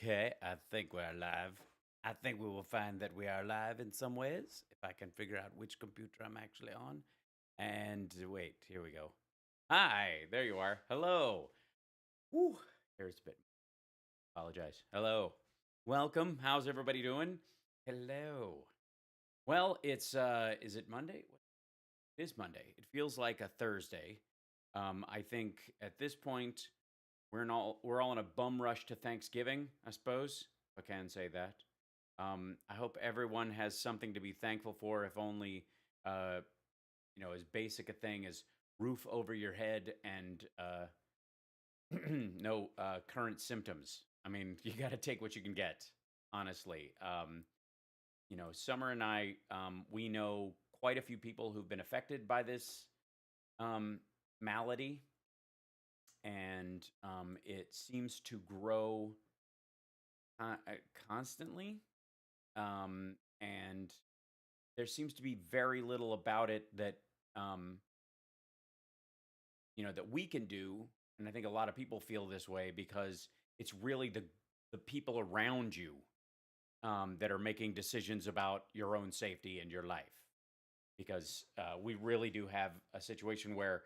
Okay, I think we're live. I think we will find that we are live in some ways if I can figure out which computer I'm actually on. And wait, here we go. Hi, there you are. Hello. Woo, here's a bit. Apologize. Hello. Welcome. How's everybody doing? Hello. Well, it's is it Monday? It is Monday. It feels like a Thursday. I think at this point we're all in a bum rush to Thanksgiving, I suppose, if I can say that. I hope everyone has something to be thankful for, if only, uh, as basic a thing as roof over your head and no current symptoms. I mean, you got to take what you can get, honestly. Summer and I, we know quite a few people who've been affected by this malady, and it seems to grow constantly. And there seems to be very little about it that um, that we can do. And I think a lot of people feel this way because it's really the people around you that are making decisions about your own safety and your life. Because we really do have a situation where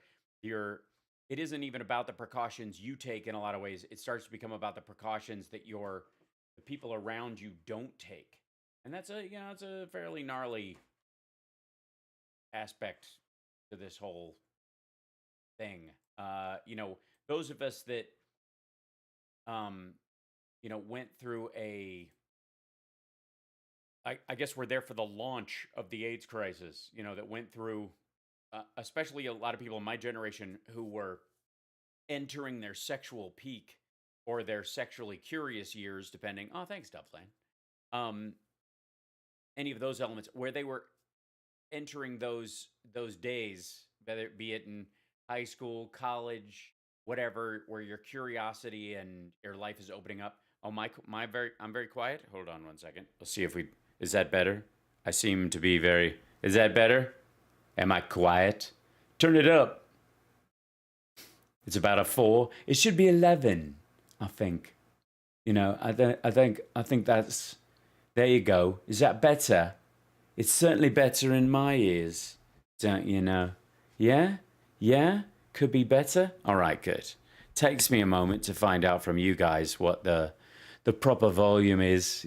it isn't even about the precautions you take in a lot of ways. It starts to become about the precautions that the people around you don't take. And that's it's a fairly gnarly aspect to this whole thing. Those of us that went through I guess we're there for the launch of the AIDS crisis, that went through, especially a lot of people in my generation who were entering their sexual peak or their sexually curious years, depending. Oh, thanks, Dubland. Any of those elements where they were entering those days, whether it be it in high school, college, whatever, where your curiosity and your life is opening up. Oh, I'm very quiet. Hold on one second. Let's see if is that better? I seem to be is that better? Am I quiet? Turn it up. It's about a 4. It should be 11, I think. I think that's, there you go. Is that better? It's certainly better in my ears. Don't you know? Yeah? Yeah? Could be better? All right, good. Takes me a moment to find out from you guys what the proper volume is,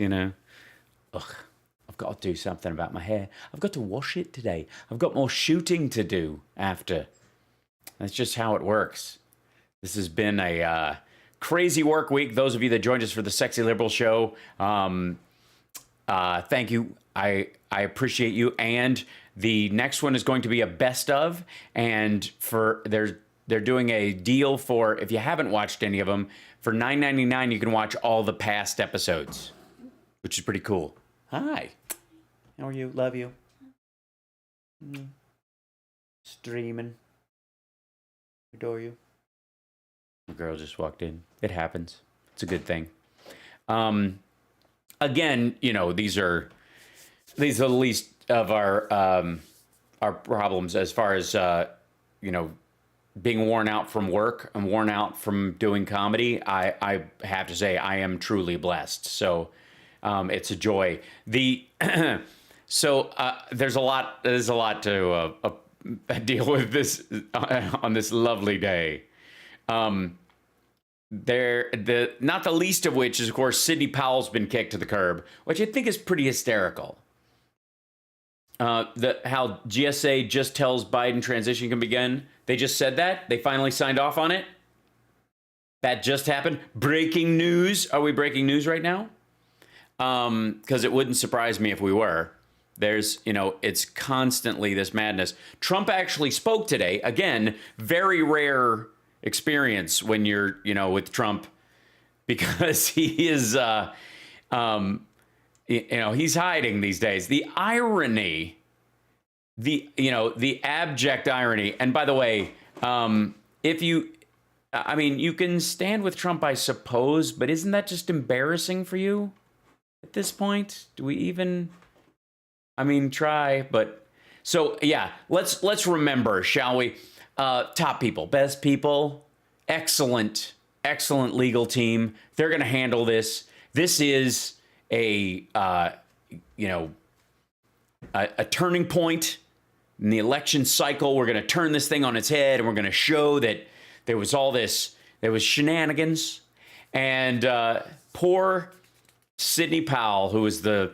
Ugh, I've got to do something about my hair. I've got to wash it today. I've got more shooting to do after. That's just how it works. This has been a crazy work week. Those of you that joined us for the Sexy Liberal Show, thank you. I appreciate you. And the next one is going to be a best of, and they're doing a deal for, if you haven't watched any of them, for $9.99 you can watch all the past episodes, which is pretty cool. Hi, how are you? Love you. Streaming. Adore you. The girl just walked in. It happens. It's a good thing. Again, these are the least of our problems as far as being worn out from work. I'm worn out from doing comedy. I have to say I am truly blessed. So it's a joy. There's a lot to deal with this on this lovely day. Not the least of which is, of course, Sidney Powell's been kicked to the curb, which I think is pretty hysterical. How GSA just tells Biden transition can begin. They just said that. They finally signed off on it. That just happened. Breaking news. Are we breaking news right now? Because it wouldn't surprise me if we were. There's, it's constantly this madness. Trump actually spoke today. Again, very rare experience when you're, with Trump, because he is, he's hiding these days. The irony, the abject irony. And by the way, you can stand with Trump, I suppose, but isn't that just embarrassing for you at this point? Do we even, try, but so yeah, let's remember, shall we? Top people, best people, excellent legal team. They're going to handle this. this is a turning point in the election cycle. We're going to turn this thing on its head, and we're going to show that there was shenanigans. And poor Sidney Powell, who was the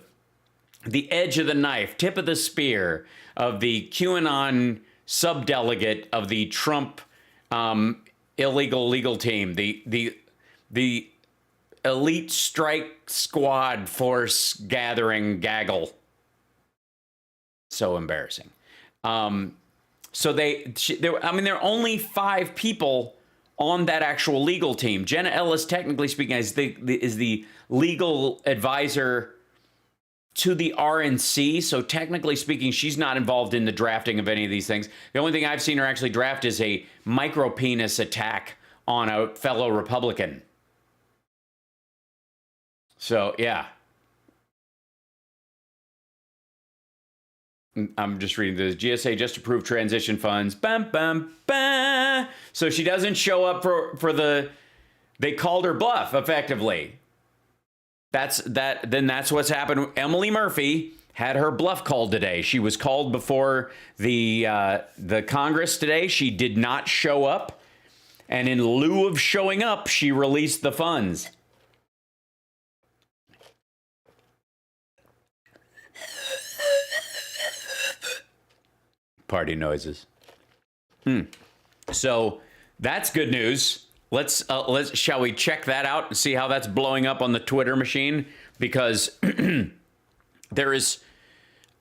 edge of the knife, tip of the spear of the QAnon subdelegate of the Trump illegal legal team, the elite strike squad force gathering gaggle. So embarrassing. So there are only 5 people on that actual legal team. Jenna Ellis, technically speaking, is the legal advisor to the RNC. So technically speaking, she's not involved in the drafting of any of these things. The only thing I've seen her actually draft is a micropenis attack on a fellow Republican. So, yeah. I'm just reading this. GSA just approved transition funds. Bum, bum, bum. So she doesn't show up for the... They called her bluff, effectively. Then that's what's happened. Emily Murphy had her bluff called today. She was called before the Congress today. She did not show up. And in lieu of showing up, she released the funds. Party noises. So that's good news. Let's shall we check that out and see how that's blowing up on the Twitter machine? Because there is,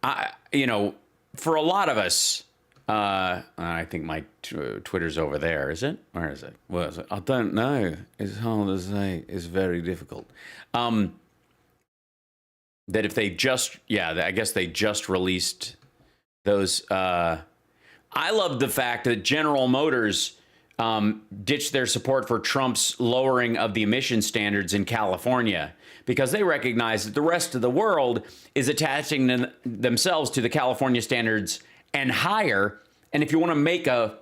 for a lot of us, I think my Twitter's over there. Is it? Where is it? Where is it? I don't know. It's hard to say. It's very difficult. That if they just, I guess they just released those. I love the fact that General Motors ditched their support for Trump's lowering of the emission standards in California because they recognize that the rest of the world is attaching themselves to the California standards and higher. And if you want to make a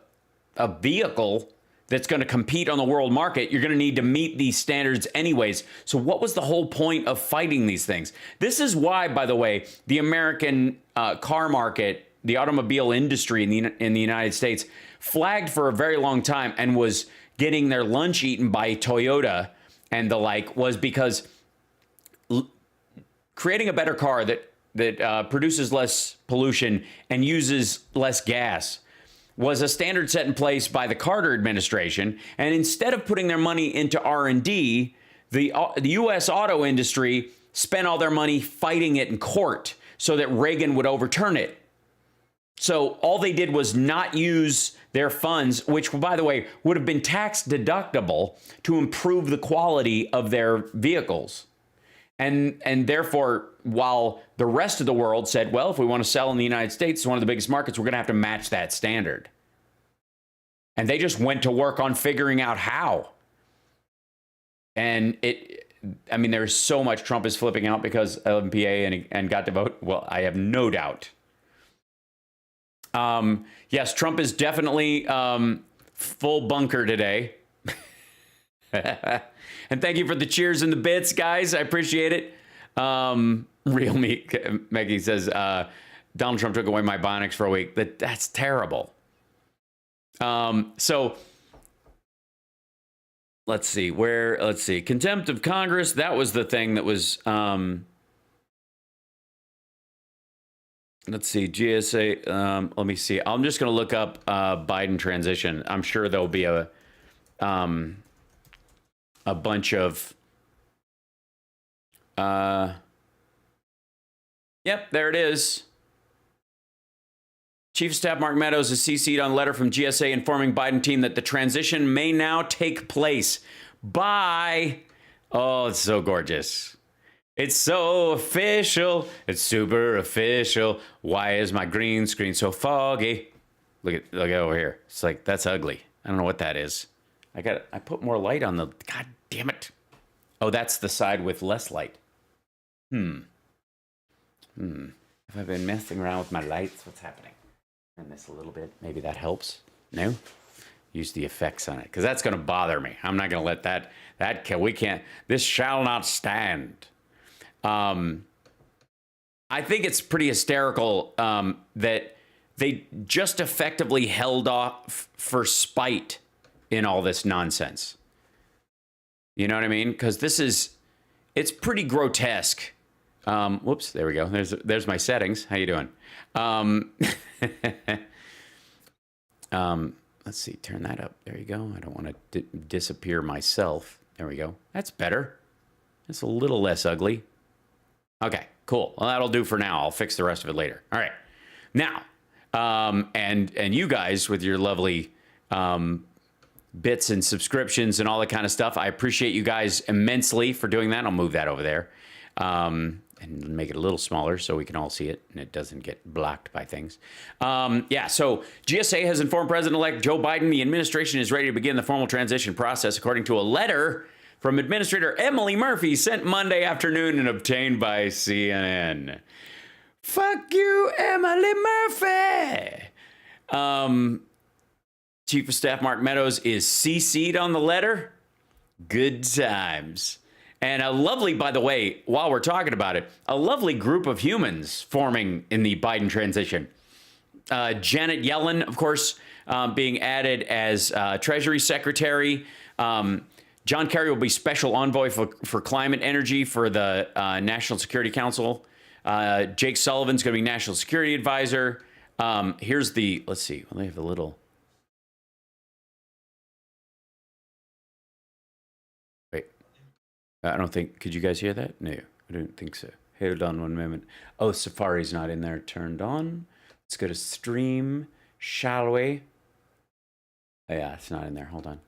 vehicle that's going to compete on the world market, you're going to need to meet these standards anyways. So what was the whole point of fighting these things? This is why, by the way, the American car market, the automobile industry in the United States flagged for a very long time and was getting their lunch eaten by Toyota and the like, was because creating a better car that produces less pollution and uses less gas was a standard set in place by the Carter administration. And instead of putting their money into R&D, the U.S. auto industry spent all their money fighting it in court so that Reagan would overturn it. So all they did was not use their funds, which, by the way, would have been tax deductible, to improve the quality of their vehicles. And therefore, while the rest of the world said, well, if we want to sell in the United States, it's one of the biggest markets, we're going to have to match that standard. And they just went to work on figuring out how. And there's so much Trump is flipping out because 11 PA and got to vote. Well, I have no doubt. Yes, Trump is definitely full bunker today. And thank you for the cheers and the bits, guys. I appreciate it. Real me, Maggie says, Donald Trump took away my Bionics for a week. That's terrible. So let's see. Contempt of Congress. That was the thing that was... Let's see, GSA, let me see. I'm just going to look up Biden transition. I'm sure there'll be a bunch of... Yep, there it is. Chief of Staff Mark Meadows is CC'd on a letter from GSA informing Biden team that the transition may now take place by... Oh, it's so gorgeous. It's so official. It's super official. Why is my green screen so foggy? Look at over here. It's like, that's ugly. I don't know what that is. I put more light on the... God damn it. Oh, that's the side with less light. Have I been messing around with my lights? What's happening? Turn this a little bit. Maybe that helps. No? use the effects on it, because that's going to bother me. I'm not going to let we can't, this shall not stand. I think it's pretty hysterical that they just effectively held off for spite in all this nonsense. You know what I mean? Because it's pretty grotesque. Whoops, there we go. There's my settings. How you doing? Let's see, turn that up. There you go. I don't want to disappear myself. There we go. That's better. It's a little less ugly. Okay, cool. Well, that'll do for now. I'll fix the rest of it later. All right. Now, and you guys with your lovely bits and subscriptions and all that kind of stuff. I appreciate you guys immensely for doing that. I'll move that over there and make it a little smaller so we can all see it and it doesn't get blocked by things. Yeah, so GSA has informed President-elect Joe Biden the administration is ready to begin the formal transition process, according to a letter from Administrator Emily Murphy sent Monday afternoon and obtained by CNN. Fuck you, Emily Murphy! Chief of Staff Mark Meadows is CC'd on the letter. Good times. And a lovely, by the way, while we're talking about it, a lovely group of humans forming in the Biden transition. Janet Yellen, of course, being added as Treasury Secretary. John Kerry will be Special Envoy for Climate Energy for the National Security Council. Jake Sullivan's going to be National Security Advisor. Here's the, let's see, well, they have a little. Wait, I don't think, could you guys hear that? No, I don't think so. Hold on one moment. Oh, Safari's not in there turned on. Let's go to stream, shall we? Oh, yeah, it's not in there. Hold on.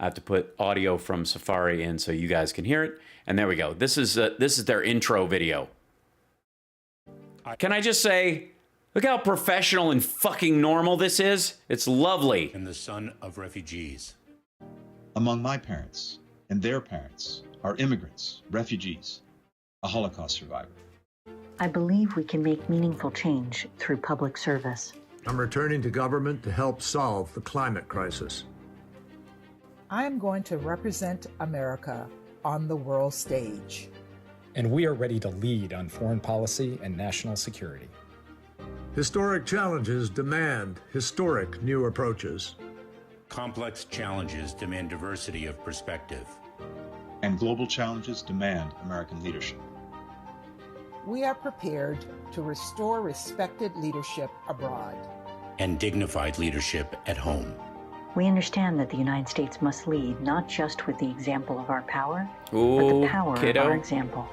I have to put audio from Safari in so you guys can hear it. And there we go. This is their intro video. Can I just say, look how professional and fucking normal this is. It's lovely. And the son of refugees. Among my parents and their parents are immigrants, refugees, a Holocaust survivor. I believe we can make meaningful change through public service. I'm returning to government to help solve the climate crisis. I am going to represent America on the world stage. And we are ready to lead on foreign policy and national security. Historic challenges demand historic new approaches. Complex challenges demand diversity of perspective. And global challenges demand American leadership. We are prepared to restore respected leadership abroad. And dignified leadership at home. We understand that the United States must lead not just with the example of our power, Ooh, but the power kiddo. of our example.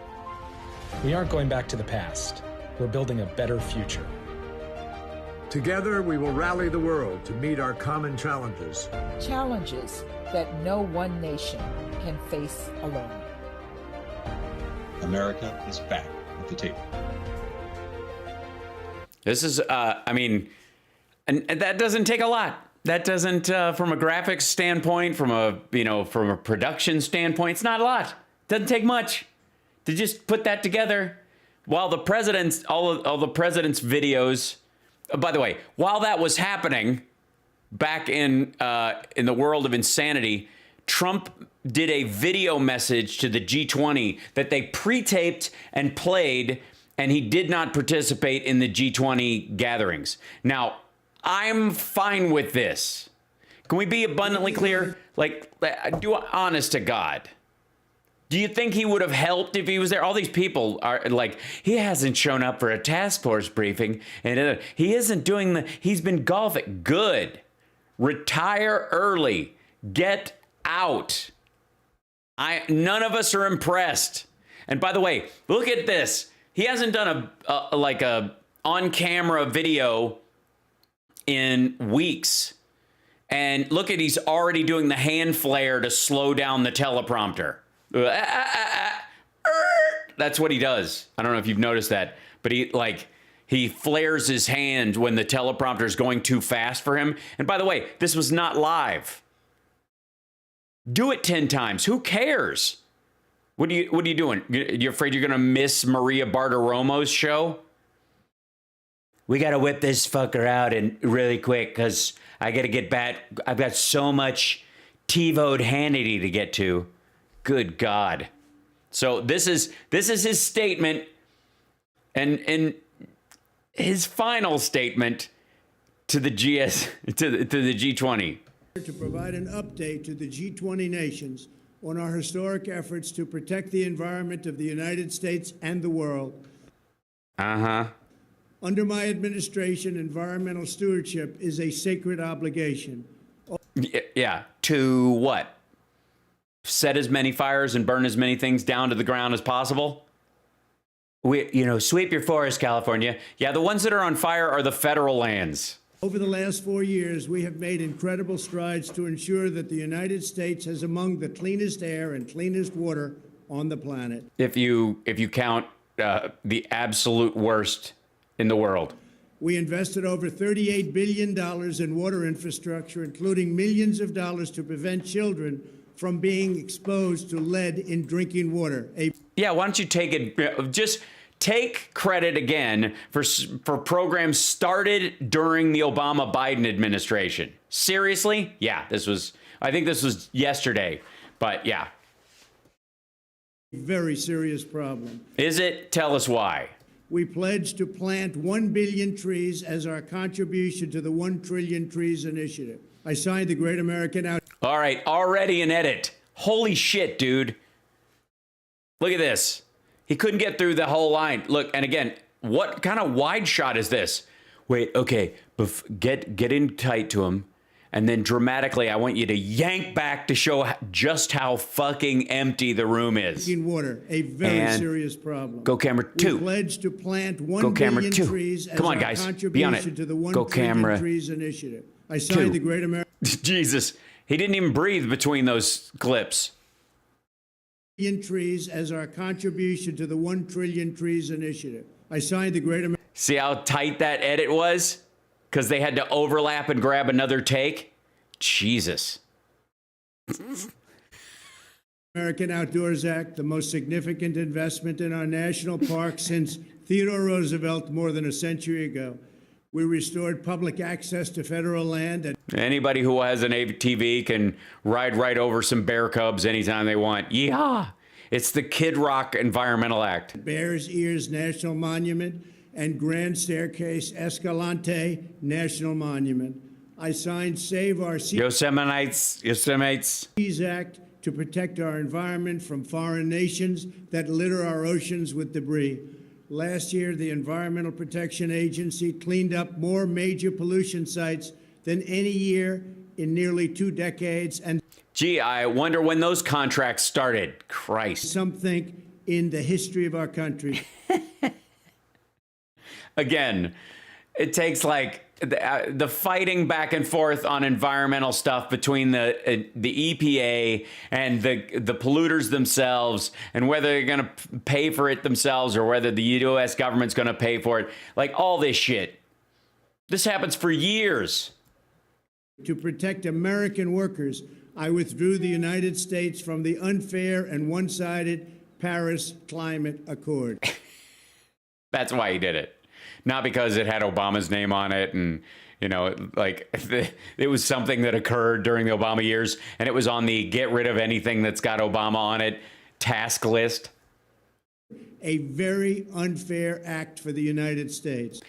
We aren't going back to the past. We're building a better future. Together, we will rally the world to meet our common challenges. Challenges that no one nation can face alone. America is back at the table. This is, I mean, and that doesn't take a lot. That doesn't, from a graphics standpoint, from a production standpoint, it's not a lot. Doesn't take much to just put that together. While the president's, all the president's videos, by the way, while that was happening back in the world of insanity, Trump did a video message to the G20 that they pre-taped and played, and he did not participate in the G20 gatherings. Now, I'm fine with this. Can we be abundantly clear? Like, honest to God. Do you think he would have helped if he was there? All these people are like, he hasn't shown up for a task force briefing, and he isn't doing he's been golfing. Good. Retire early. Get out. None of us are impressed. And by the way, look at this. He hasn't done a on-camera video in weeks. And look at, he's already doing the hand flare to slow down the teleprompter. That's what he does. I don't know if you've noticed that, but he flares his hand when the teleprompter is going too fast for him. And by the way, this was not live. Do it 10 times. Who cares? What are you doing? You're afraid you're going to miss Maria Bartiromo's show? We got to whip this fucker out and really quick because I got to get back. I've got so much TiVo'd Hannity to get to. Good God. So this is his statement, and his final statement to the to the G20. To provide an update to the G20 nations on our historic efforts to protect the environment of the United States and the world. Under my administration, environmental stewardship is a sacred obligation. Yeah. To what? Set as many fires and burn as many things down to the ground as possible? Sweep your forest, California. Yeah, the ones that are on fire are the federal lands. Over the last 4 years, we have made incredible strides to ensure that the United States has among the cleanest air and cleanest water on the planet. If you count the absolute worst in the world. We invested over $38 billion in water infrastructure, including millions of dollars to prevent children from being exposed to lead in drinking water. Yeah, why don't you take it, just take credit again for programs started during the Obama-Biden administration. Seriously? Yeah, I think this was yesterday, but yeah. Very serious problem. Is it? Tell us why. We pledged to plant 1 billion trees as our contribution to the 1 trillion trees initiative. I signed the Great American Out. All right, already an edit. Holy shit, dude. Look at this. He couldn't get through the whole line. Look, and again, what kind of wide shot is this? Wait, okay, get in tight to him, and then dramatically, I want you to yank back to show just how fucking empty the room is. Drinking water, a very serious problem. Go camera 2. We pledged to plant 1 billion trees as our contribution to the 1 trillion trees initiative. I signed the Great American. Jesus, he didn't even breathe between those clips. Trees as our contribution to the 1 trillion trees initiative. I signed the Great American. See how tight that edit was? Because they had to overlap and grab another take? Jesus. American Outdoors Act, the most significant investment in our national parks since Theodore Roosevelt more than a century ago. We restored public access to federal land. And anybody who has an ATV can ride right over some bear cubs anytime they want. Yeehaw! It's the Kid Rock Environmental Act. Bears Ears National Monument and Grand Staircase Escalante National Monument. I signed Save Our Seas Act to protect our environment from foreign nations that litter our oceans with debris. Last year, the Environmental Protection Agency cleaned up more major pollution sites than any year in nearly 2 decades. And gee, I wonder when those contracts started. Christ. Some think in the history of our country. Again, it takes like the fighting back and forth on environmental stuff between the EPA and the polluters themselves, and whether they're going to pay for it themselves or whether the U.S. government's going to pay for it. Like all this shit. This happens for years. To protect American workers, I withdrew the United States from the unfair and one-sided Paris Climate Accord. That's why he did it. Not because it had Obama's name on it and, like it was something that occurred during the Obama years and it was on the get rid of anything that's got Obama on it task list. A very unfair act for the United States.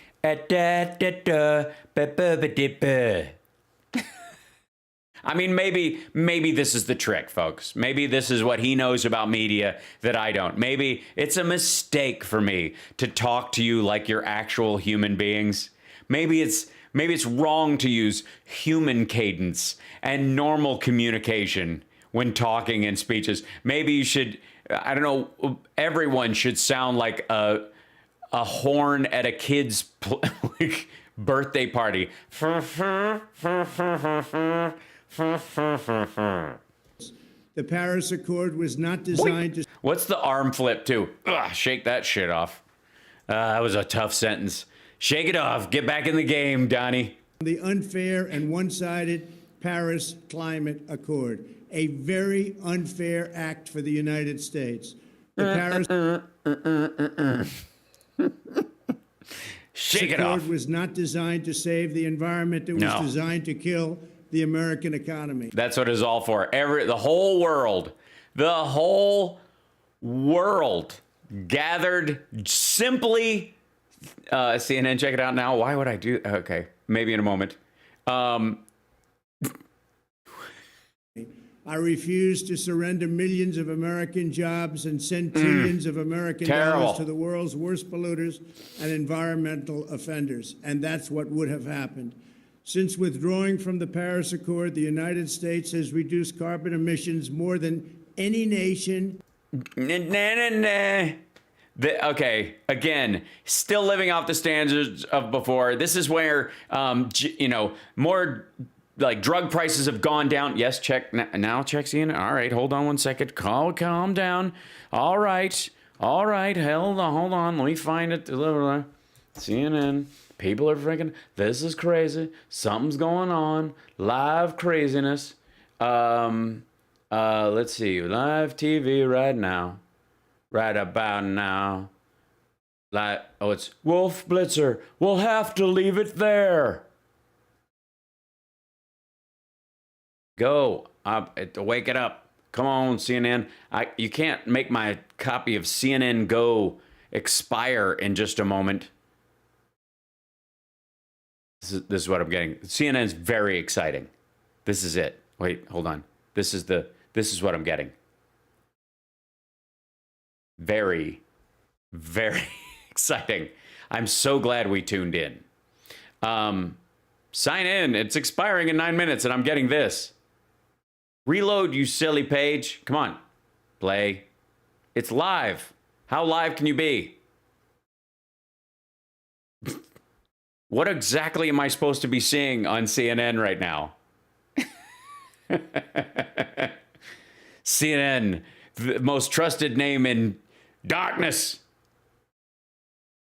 I mean, maybe this is the trick, folks. Maybe this is what he knows about media that I don't. Maybe it's a mistake for me to talk to you like you're actual human beings. Maybe it's wrong to use human cadence and normal communication when talking in speeches. Maybe you should, I don't know, everyone should sound like a horn at a kid's birthday party. The Paris Accord was not designed to... What's the arm flip to? Ugh, shake that shit off. That was a tough sentence. Shake it off. Get back in the game, Donnie. The unfair and one-sided Paris Climate Accord. A very unfair act for the United States. The Paris... Shake it Accord off. was not designed to save the environment. It was No. designed to kill the American economy. That's what it's all for. The whole world gathered simply. CNN, check it out now. Why would I do? Okay, maybe in a moment. I refuse to surrender millions of American jobs and send trillions of American Terrible. dollars to the world's worst polluters and environmental offenders. And that's what would have happened. Since withdrawing from the Paris Accord, the United States has reduced carbon emissions more than any nation. Okay, again, still living off the standards of before. This is where, more like drug prices have gone down. Yes, check now. Check CNN. All right, hold on one second. Calm down. All right. Hold on. Let me find it. CNN. People are freaking. This is crazy. Something's going on. Live craziness. Let's see. Live TV right now. Right about now. It's Wolf Blitzer. We'll have to leave it there. Go. Wake it up. Come on, CNN. You can't make my copy of CNN Go expire in just a moment. This is what I'm getting. CNN's very exciting. This is it. Wait, hold on. This is what I'm getting. Very, very exciting. I'm so glad we tuned in. Sign in. It's expiring in 9 minutes, and I'm getting this. Reload, you silly page. Come on. Play. It's live. How live can you be? What exactly am I supposed to be seeing on CNN right now? CNN, the most trusted name in darkness.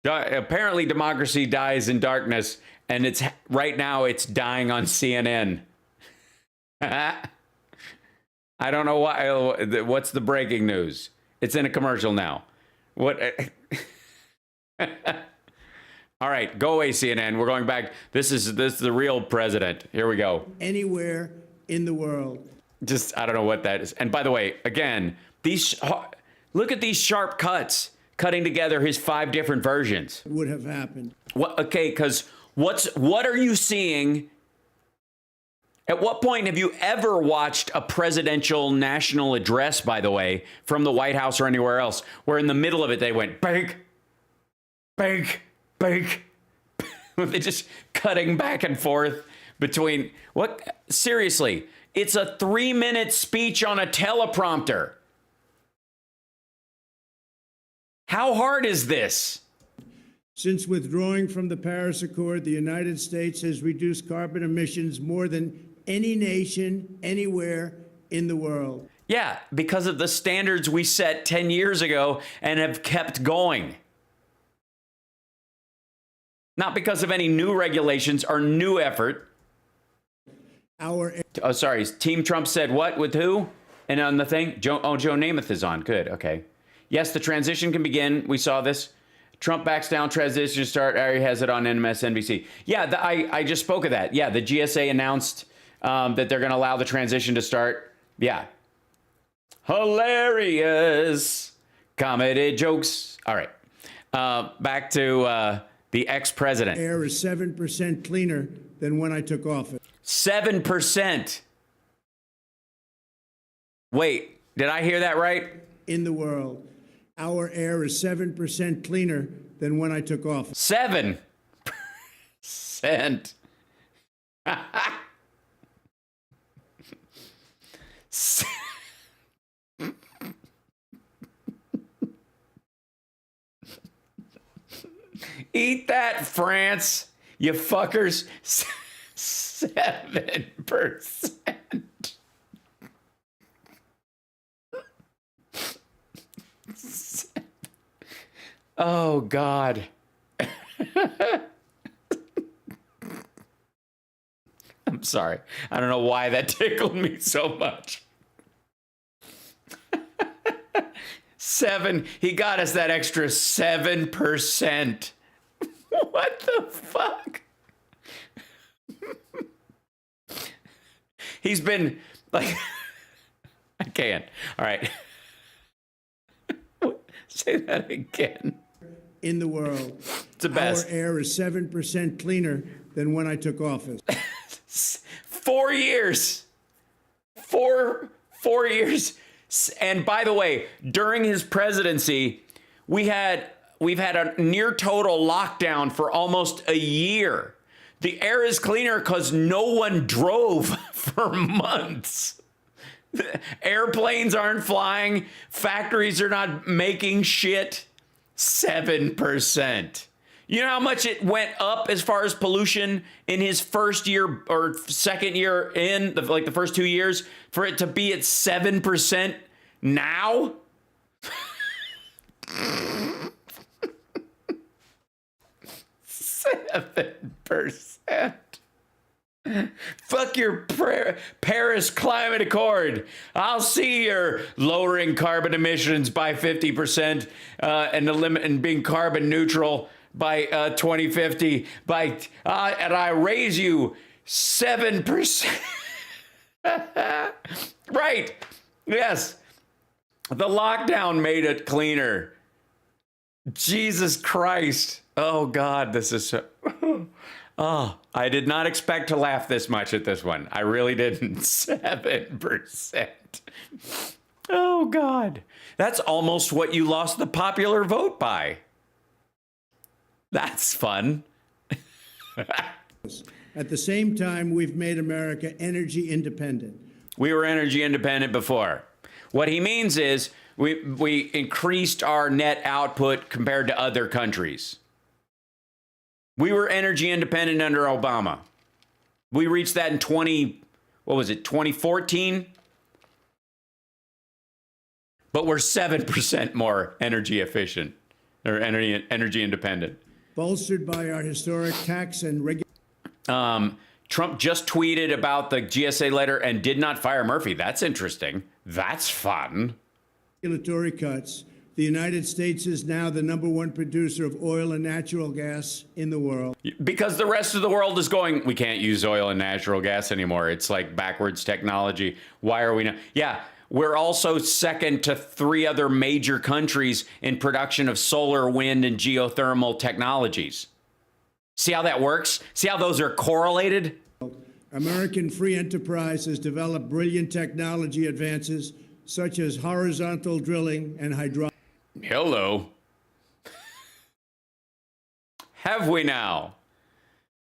Apparently democracy dies in darkness, and it's right now it's dying on CNN. I don't know why. What's the breaking news? It's in a commercial now. What? All right, go away, CNN. We're going back. This is the real president. Here we go. Anywhere in the world. Just, I don't know what that is. And by the way, again, look at these sharp cuts cutting together his 5 different versions. Would have happened. Okay, because what are you seeing? At what point have you ever watched a presidential national address, by the way, from the White House or anywhere else, where in the middle of it they went, bank, bank, bank. They're just cutting back and forth between, what? Seriously, it's a 3-minute speech on a teleprompter. How hard is this? Since withdrawing from the Paris Accord, the United States has reduced carbon emissions more than any nation anywhere in the world. Yeah, because of the standards we set 10 years ago and have kept going. Not because of any new regulations or new effort. Sorry, Team Trump said what with who? And on the thing? Joe Namath is on. Good, okay. Yes, the transition can begin. We saw this. Trump backs down, transition start. Ari has it on MSNBC. Yeah, I just spoke of that. Yeah, the GSA announced that they're going to allow the transition to start. Yeah. Hilarious. Comedy jokes. All right. Back to the ex-president. Air is 7% cleaner than when I took office. 7%. Wait, did I hear that right? In the world. Our air is 7% cleaner than when I took office. 7%. Eat that, France, you fuckers. 7%. Oh, God. I'm sorry. I don't know why that tickled me so much. 7. He got us that extra 7%. What the fuck? He's been like, I can't. All right. Say that again. In the world. It's the best. Our air is 7% cleaner than when I took office. 4 years. Four years. And by the way, during his presidency, we've had a near total lockdown for almost a year. The air is cleaner because no one drove for months. Airplanes aren't flying. Factories are not making shit. 7%. You know how much it went up as far as pollution in his first year or second year in, like the first 2 years, for it to be at 7% now? 7%. Fuck your Paris Climate Accord. I'll see your lowering carbon emissions by 50% and being carbon neutral by 2050. And I raise you 7%. Right. Yes. The lockdown made it cleaner. Jesus Christ. Oh, God, this is so... Oh, I did not expect to laugh this much at this one. I really didn't. 7%. Oh, God. That's almost what you lost the popular vote by. That's fun. At the same time, we've made America energy independent. We were energy independent before. What he means is we increased our net output compared to other countries. We were energy independent under Obama. We reached that in 2014? But we're 7% more energy efficient or energy independent. Bolstered by our historic tax and Trump just tweeted about the GSA letter and did not fire Murphy. That's interesting. That's fun. Regulatory cuts. The United States is now the #1 producer of oil and natural gas in the world. Because the rest of the world is going, we can't use oil and natural gas anymore. It's like backwards technology. Why are we not? Yeah, we're also second to 3 other major countries in production of solar, wind, and geothermal technologies. See how that works? See how those are correlated? American free enterprise has developed brilliant technology advances such as horizontal drilling and hydraulic. Hello. Have we now?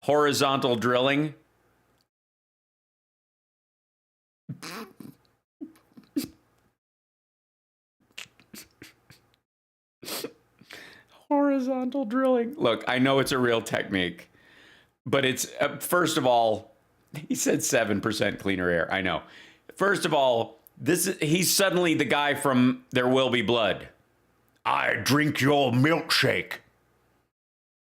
Horizontal drilling. Horizontal drilling. Look, I know it's a real technique, but it's, first of all, he said 7% cleaner air. I know. First of all, he's suddenly the guy from There Will Be Blood. I drink your milkshake.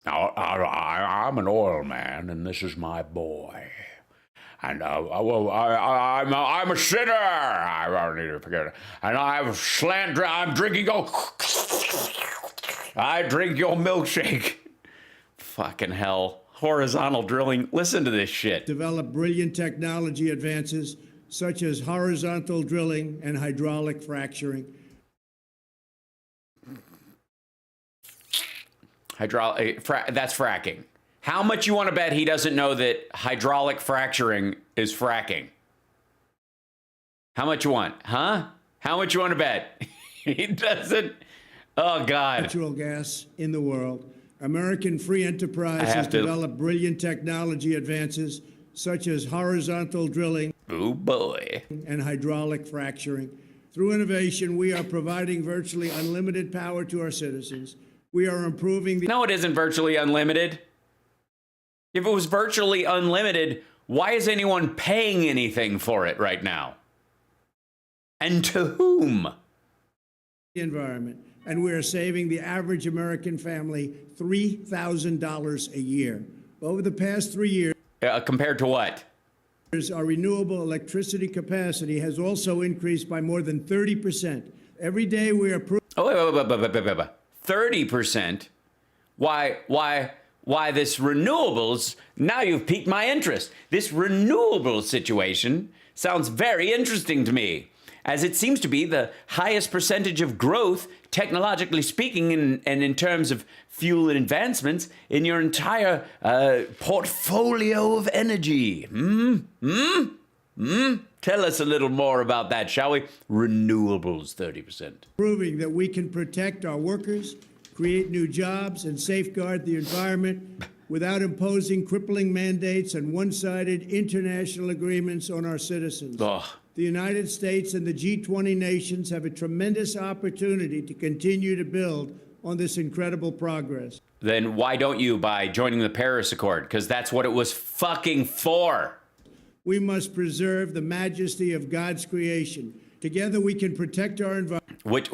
Now, I'm an oil man, and this is my boy. And I'm a sinner. I don't need to forget it. And I'm drinking your... I drink your milkshake. Fucking hell. Horizontal drilling. Listen to this shit. Develop brilliant technology advances such as horizontal drilling and hydraulic fracturing. That's fracking. How much you want to bet he doesn't know that hydraulic fracturing is fracking? How much you want? Huh? How much you want to bet? He doesn't. Oh, God. Natural gas in the world. American free enterprise has developed brilliant technology advances such as horizontal drilling. Oh, boy. And hydraulic fracturing. Through innovation, we are providing virtually unlimited power to our citizens. We are improving the... No, it isn't virtually unlimited. If it was virtually unlimited, why is anyone paying anything for it right now? And to whom? The environment. And we are saving the average American family $3,000 a year. Over the past 3 years... compared to what? Our renewable electricity capacity has also increased by more than 30%. Every day we are... Oh, wait. 30%? Why why this renewables, now you've piqued my interest. This renewables situation sounds very interesting to me, as it seems to be the highest percentage of growth, technologically speaking, and in terms of fuel advancements in your entire portfolio of energy. Tell us a little more about that, shall we? Renewables, 30%. Proving that we can protect our workers, create new jobs, and safeguard the environment without imposing crippling mandates and one-sided international agreements on our citizens. Ugh. The United States and the G20 nations have a tremendous opportunity to continue to build on this incredible progress. Then why don't you by joining the Paris Accord? Because that's what it was fucking for. We must preserve the majesty of God's creation. Together we can protect our environment. What?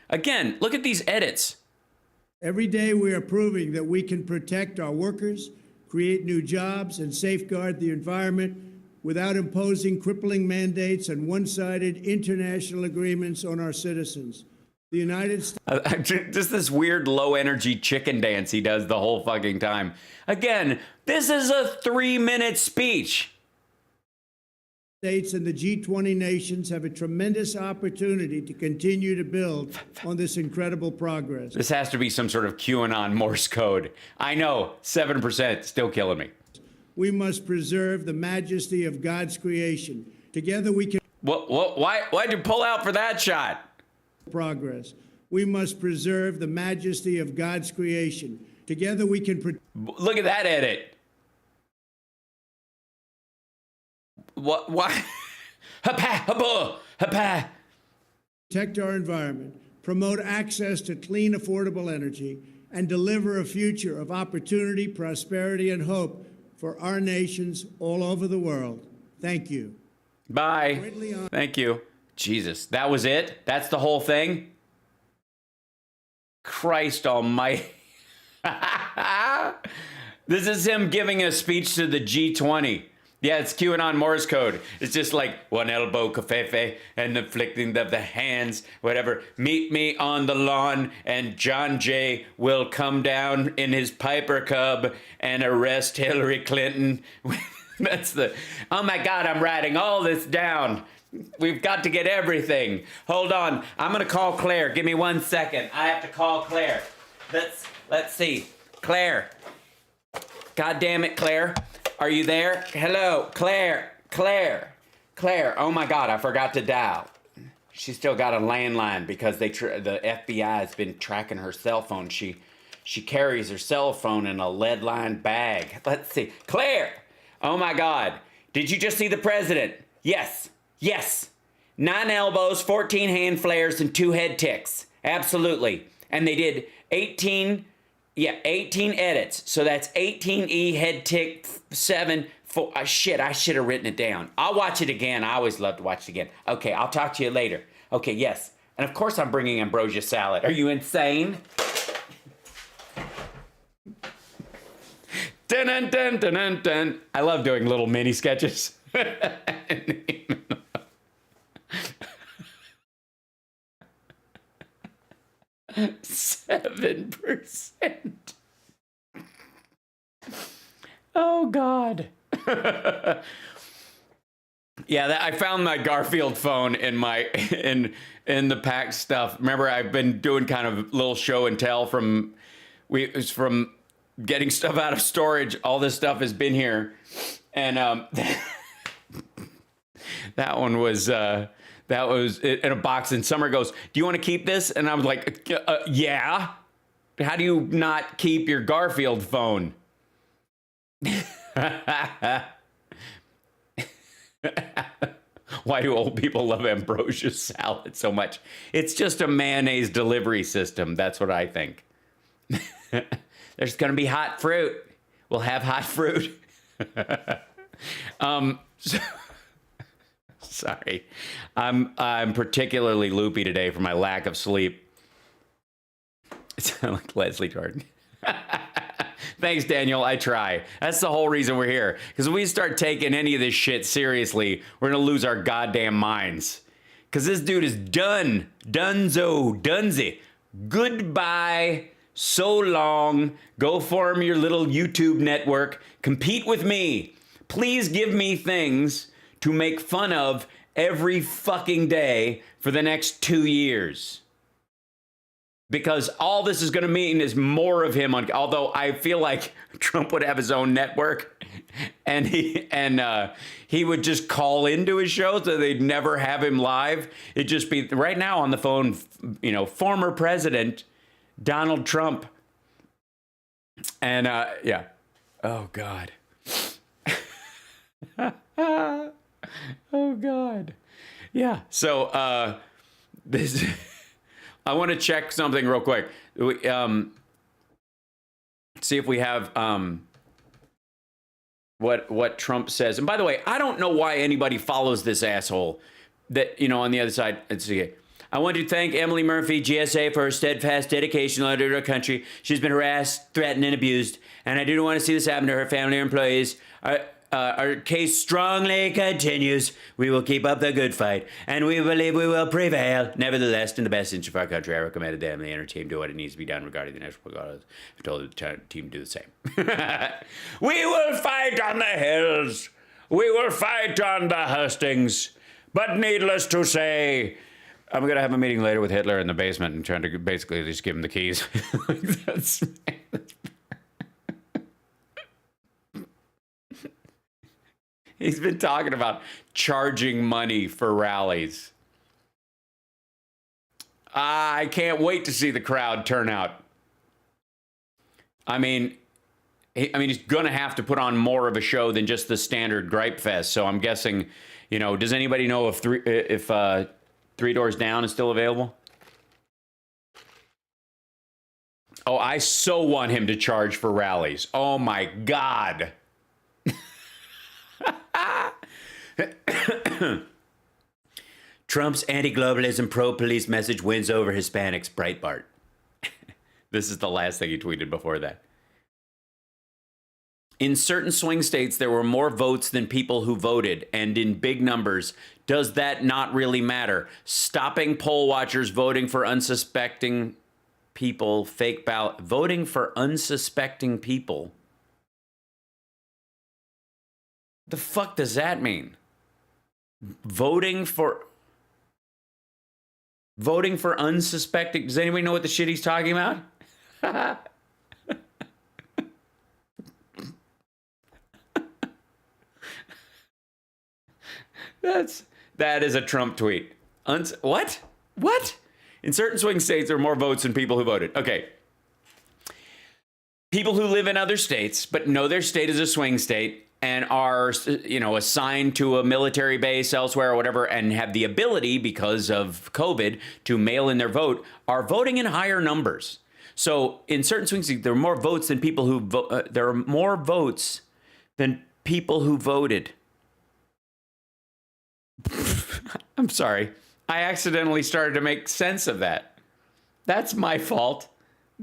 Again, look at these edits. Every day we are proving that we can protect our workers, create new jobs, and safeguard the environment without imposing crippling mandates and one-sided international agreements on our citizens. The United States... Just this weird low-energy chicken dance he does the whole fucking time. Again, this is a 3-minute speech. States and the G20 nations have a tremendous opportunity to continue to build on this incredible progress. This has to be some sort of QAnon Morse code. I know, 7%, still killing me. We must preserve the majesty of God's creation. Together we can... Why'd you pull out for that shot? Progress. We must preserve the majesty of God's creation. Together we can... Look at that edit. What? Why? Protect our environment, promote access to clean, affordable energy, and deliver a future of opportunity, prosperity, and hope for our nations all over the world. Thank you. Bye. Thank you. Jesus, that was it? That's the whole thing? Christ almighty. This is him giving a speech to the G20. Yeah, it's QAnon Morse code. It's just like one elbow covfefe and the flicking of the hands, whatever. Meet me on the lawn and John Jay will come down in his Piper Cub and arrest Hillary Clinton. That's the, oh my God, I'm writing all this down. We've got to get everything. Hold on, I'm gonna call Claire. Give me 1 second. I have to call Claire. Let's see. Claire. God damn it, Claire. Are you there? Hello, Claire. Oh my God, I forgot to dial. She's still got a landline because the FBI has been tracking her cell phone. She carries her cell phone in a lead-lined bag. Let's see. Claire! Oh my God. Did you just see the president? Yes. 9 elbows, 14 hand flares, and 2 head ticks. Absolutely. And they did 18 edits. So that's 18E head tick 7. Shit, I should have written it down. I'll watch it again. I always love to watch it again. Okay, I'll talk to you later. Okay, yes. And of course I'm bringing ambrosia salad. Are you insane? Dun dun dun dun dun dun. I love doing little mini sketches. 7%. Oh God. Yeah, I found my Garfield phone in my in the packed stuff. Remember, I've been doing kind of little show and tell from getting stuff out of storage. All this stuff has been here, and that one was in a box. And Summer goes, "Do you want to keep this?" And I was like, "Yeah." How do you not keep your Garfield phone? Why do old people love ambrosia salad so much? It's just a mayonnaise delivery system. That's what I think. There's going to be hot fruit. We'll have hot fruit. Sorry. I'm particularly loopy today from my lack of sleep. It sounds like Leslie Jordan. Thanks, Daniel. I try. That's the whole reason we're here. Because if we start taking any of this shit seriously, we're going to lose our goddamn minds. Because this dude is done. Dunzo. Dunzy. Goodbye So long. Go form your little YouTube network. Compete with me. Please give me things to make fun of every fucking day for the next 2 years. Because all this is going to mean is more of him on, although I feel like Trump would have his own network and he would just call into his show so they'd never have him live. It'd just be right now on the phone, former president Donald Trump. And yeah. Oh God. Oh God. Yeah. So this I want to check something real quick. See if we have what Trump says. And by the way, I don't know why anybody follows this asshole. That on the other side. Let's see. I want to thank Emily Murphy, GSA, for her steadfast dedication to our country. She's been harassed, threatened, and abused, and I do not want to see this happen to her family or employees. Our case strongly continues. We will keep up the good fight, and we believe we will prevail. Nevertheless, in the best interest of our country, I recommend that the inner team do what it needs to be done regarding the national guard. I've told the team to do the same. We will fight on the hills. We will fight on the hustings. But needless to say, I'm going to have a meeting later with Hitler in the basement and trying to basically just give him the keys. He's been talking about charging money for rallies. I can't wait to see the crowd turn out. I mean, he's going to have to put on more of a show than just the standard gripe fest. So I'm guessing, does anybody know if Three Doors Down is still available? Oh, I so want him to charge for rallies. Oh my God. Trump's anti-globalism, pro-police message wins over Hispanics, Breitbart. This is the last thing he tweeted before that. In certain swing states, there were more votes than people who voted, and in big numbers. Does that not really matter? Stopping poll watchers voting for unsuspecting people, fake ballot, voting for unsuspecting people. The fuck does that mean? Voting for unsuspecting. Does anybody know what the shit he's talking about? That is a Trump tweet. What? In certain swing states, there are more votes than people who voted. Okay. People who live in other states but know their state is a swing state and are, assigned to a military base elsewhere or whatever, and have the ability, because of COVID, to mail in their vote, are voting in higher numbers. So in certain swing states, there are more votes than people who there are more votes than people who voted. I'm sorry. I accidentally started to make sense of that. That's my fault.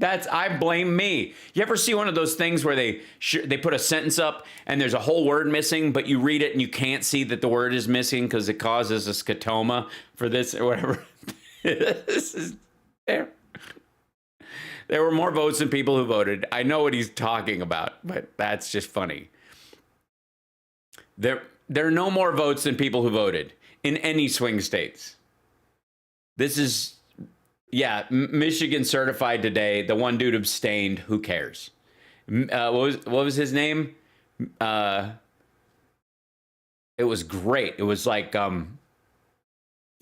I blame me. You ever see one of those things where they put a sentence up and there's a whole word missing, but you read it and you can't see that the word is missing because it causes a scotoma for this or whatever? This is there. There were more votes than people who voted. I know what he's talking about, but that's just funny. There are no more votes than people who voted in any swing states. This is, Michigan certified today. The one dude abstained. Who cares? What was his name? It was great. It was like a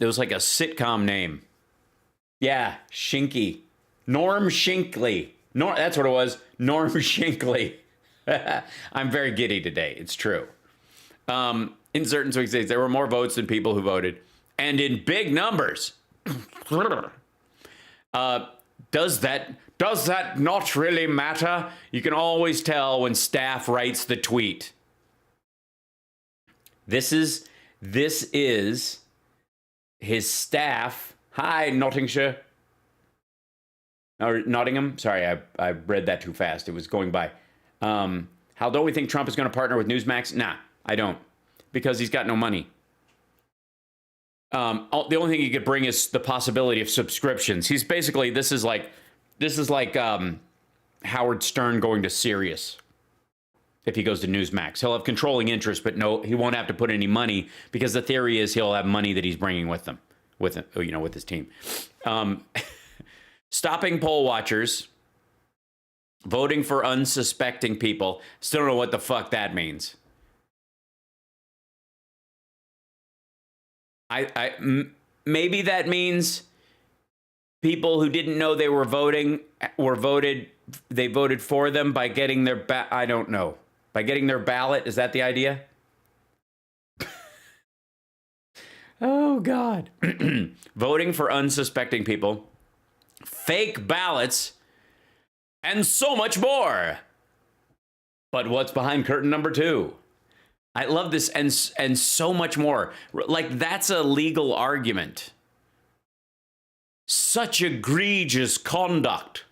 sitcom name. Yeah, Shinky. Norm Shinkley. That's what it was. Norm Shinkley. I'm very giddy today. It's true. In certain swing states, there were more votes than people who voted, and in big numbers. Does that not really matter? You can always tell when staff writes the tweet. This is his staff. Hi, Nottinghamshire. Or Nottingham. Sorry, I read that too fast. It was going by. Hal, don't we think Trump is going to partner with Newsmax? Nah, I don't. Because he's got no money. The only thing he could bring is the possibility of subscriptions. This is like is like Howard Stern going to Sirius. If he goes to Newsmax, he'll have controlling interest, but no, he won't have to put any money because the theory is he'll have money that he's bringing with him, with his team. Stopping poll watchers, voting for unsuspecting people. Still don't know what the fuck that means. Maybe that means people who didn't know they were voting they voted for them by getting their I don't know. By getting their ballot, is that the idea? Oh, God. Voting for unsuspecting people, fake ballots, and so much more. But what's behind curtain number 2? I love this, and so much more. Like, that's a legal argument. Such egregious conduct.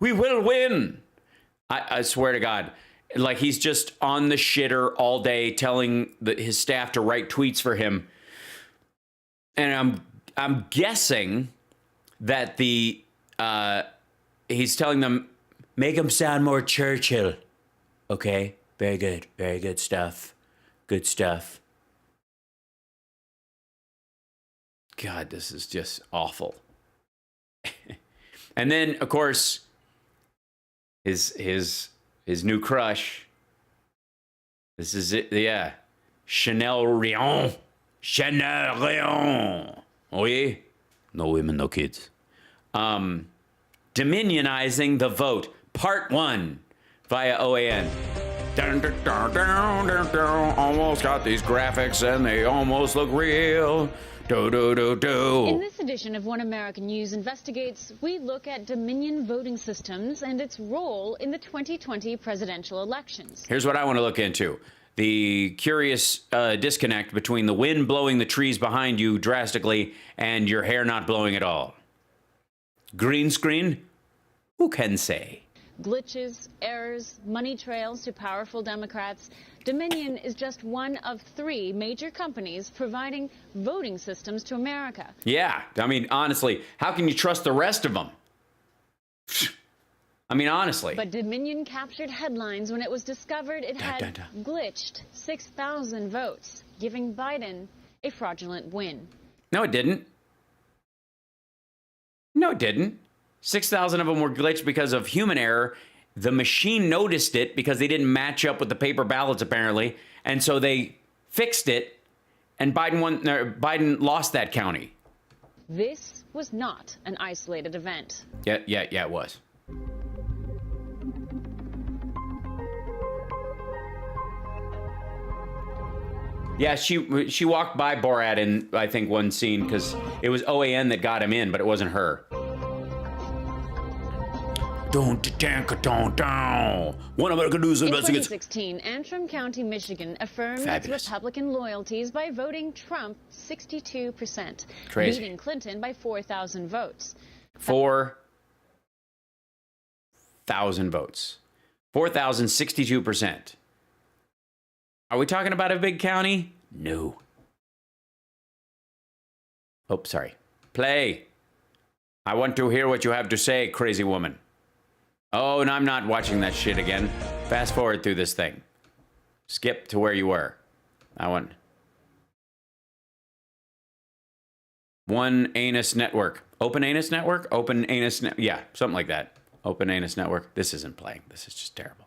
We will win. I swear to God. Like, he's just on the shitter all day telling his staff to write tweets for him. And I'm guessing that he's telling them, make him sound more Churchill. Okay, very good stuff. Good stuff. God, this is just awful. And then, of course, his new crush. This is it, yeah. Chanel Rion. Oui. No women, no kids. Dominionizing the vote. Part 1 via OAN. Almost got these graphics and they almost look real. In this edition of One American News Investigates, we look at Dominion voting systems and its role in the 2020 presidential elections. Here's what I want to look into. The curious disconnect between the wind blowing the trees behind you drastically and your hair not blowing at all. Green screen? Who can say? Glitches, errors, money trails to powerful Democrats. Dominion is just one of 3 major companies providing voting systems to America. Yeah, I mean, honestly, how can you trust the rest of them? I mean, honestly. But Dominion captured headlines when it was discovered it had glitched 6,000 votes, giving Biden a fraudulent win. No, it didn't. No, it didn't. 6,000 of them were glitched because of human error. The machine noticed it because they didn't match up with the paper ballots, apparently. And so they fixed it, and Biden lost that county. This was not an isolated event. Yeah, it was. Yeah, she walked by Borat in, I think, one scene because it was OAN that got him in, but it wasn't her. One American News Investigates. In 2016, Antrim County, Michigan affirmed its Republican loyalties by voting Trump 62%, beating Clinton by 4,000 votes. 4,000 votes. 4,062%. Are we talking about a big county? No. Oh, sorry. Play. I want to hear what you have to say, crazy woman. Oh, and I'm not watching that shit again. Fast forward through this thing. Skip to where you were. I want. One Anus Network. Open Anus Network? Open Anus Network. Yeah, something like that. Open Anus Network. This isn't playing. This is just terrible.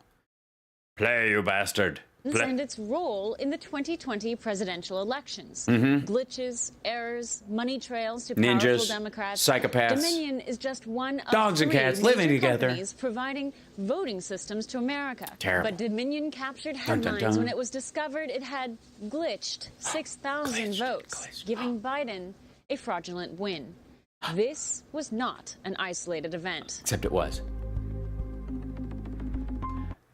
Play, you bastard. And its role in the 2020 presidential elections. Glitches, errors, money trails to powerful Democrats. Psychopaths. Dominion is just one of dogs and cats living together, providing voting systems to America. Terrible. But Dominion captured headlines when it was discovered it had glitched 6,000 votes, giving Biden a fraudulent win. This was not an isolated event. Except it was.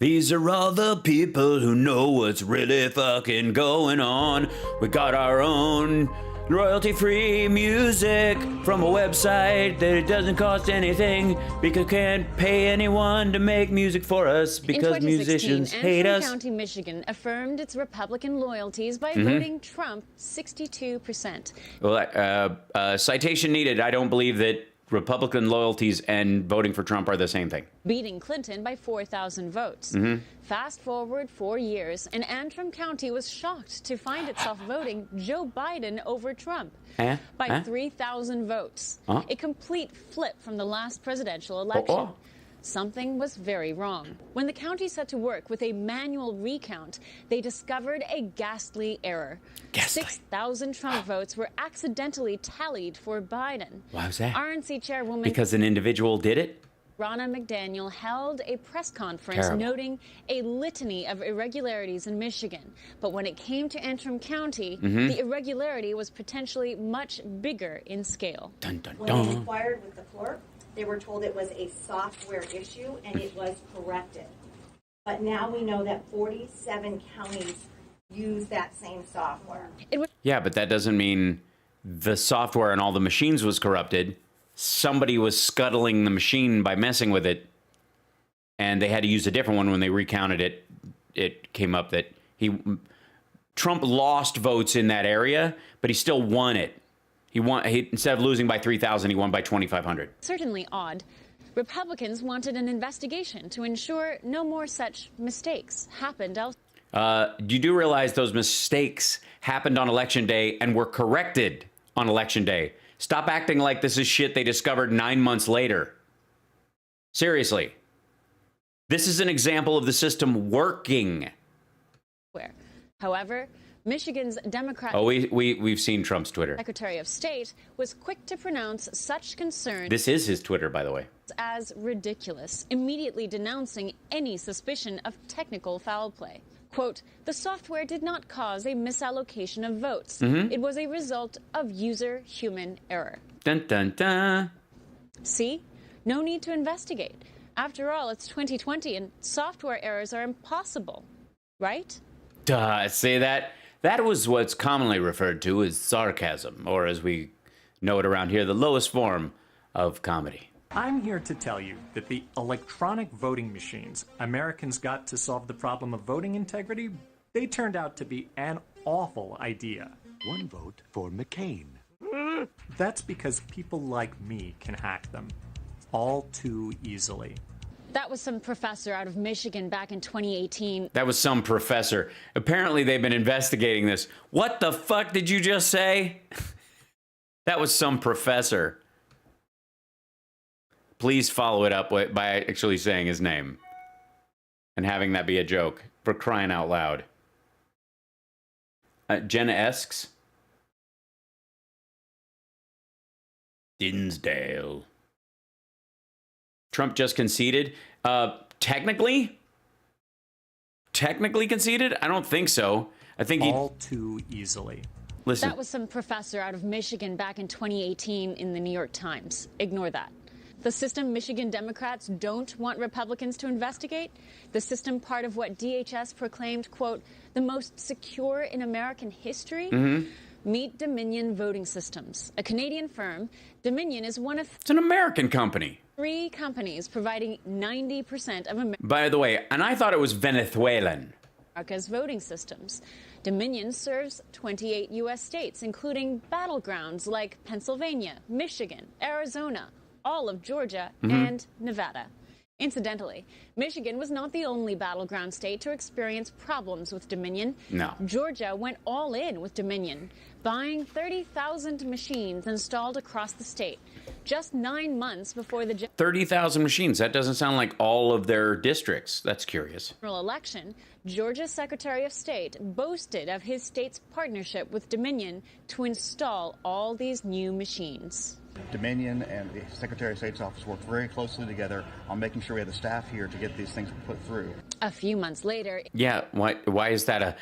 These are all the people who know what's really fucking going on. We got our own royalty-free music from a website that it doesn't cost anything because we can't pay anyone to make music for us because musicians hate us. Antrim County, Michigan affirmed its Republican loyalties by voting Trump 62%. Well, citation needed. I don't believe that Republican loyalties and voting for Trump are the same thing. Beating Clinton by 4,000 votes. Fast forward 4 years, and Antrim County was shocked to find itself voting Joe Biden over Trump by 3,000 votes. A complete flip from the last presidential election. Something was very wrong. When the county set to work with a manual recount, they discovered a ghastly error. 6,000 Trump votes were accidentally tallied for Biden. Why was that? RNC chairwoman Because an individual did it? Ronna McDaniel held a press conference noting a litany of irregularities in Michigan. But when it came to Antrim County, the irregularity was potentially much bigger in scale. Dun, dun, When they inquired with the clerk, they were told it was a software issue and it was corrected. But now we know that 47 counties use that same software. Yeah, but that doesn't mean the software and all the machines was corrupted. Somebody was scuttling the machine by messing with it, and they had to use a different one when they recounted it. It came up that Trump lost votes in that area, but he still won it. Instead of losing by 3,000, he won by 2,500. Certainly odd. Republicans wanted an investigation to ensure no more such mistakes happened elsewhere. You do realize those mistakes happened on Election Day and were corrected on Election Day. Stop acting like this is shit they discovered 9 months later. Seriously. This is an example of the system working. However, Michigan's Democrat we've seen Trump's Twitter. Secretary of State was quick to pronounce such concerns. This is his Twitter, by the way. As ridiculous, immediately denouncing any suspicion of technical foul play. Quote, the software did not cause a misallocation of votes. It was a result of user human error. Dun, dun, dun. See? No need to investigate. After all, it's 2020 and software errors are impossible, right? Duh, say that. That was what's commonly referred to as sarcasm, or as we know it around here, the lowest form of comedy. I'm here to tell you that the electronic voting machines Americans got to solve the problem of voting integrity, they turned out to be an awful idea. One vote for McCain. That's because people like me can hack them all too easily. That was some professor out of Michigan back in 2018. That was some professor. Apparently they've been investigating this. What the fuck did you just say? That was some professor. Please follow it up by actually saying his name and having that be a joke, for crying out loud. Jenna Esks. Dinsdale. Trump just conceded. Technically conceded? I don't think so. I think all too easily. Listen. That was some professor out of Michigan back in 2018 in the New York Times. Ignore that. The system Michigan Democrats don't want Republicans to investigate. The system part of what DHS proclaimed, quote, the most secure in American history. Meet Dominion Voting Systems, a Canadian firm. Dominion is one of... It's an American company. 3 companies providing 90% of By the way, and I thought it was Venezuelan. America's voting systems. Dominion serves 28 U.S. states, including battlegrounds like Pennsylvania, Michigan, Arizona, all of Georgia, and Nevada. Incidentally, Michigan was not the only battleground state to experience problems with Dominion. No. Georgia went all in with Dominion, buying 30,000 machines installed across the state, just 9 months before the 30,000 machines. That doesn't sound like all of their districts. That's curious. general election. Georgia's Secretary of State boasted of his state's partnership with Dominion to install all these new machines. Dominion and the Secretary of State's office worked very closely together on making sure we had the staff here to get these things put through. A few months later... Yeah, why is that a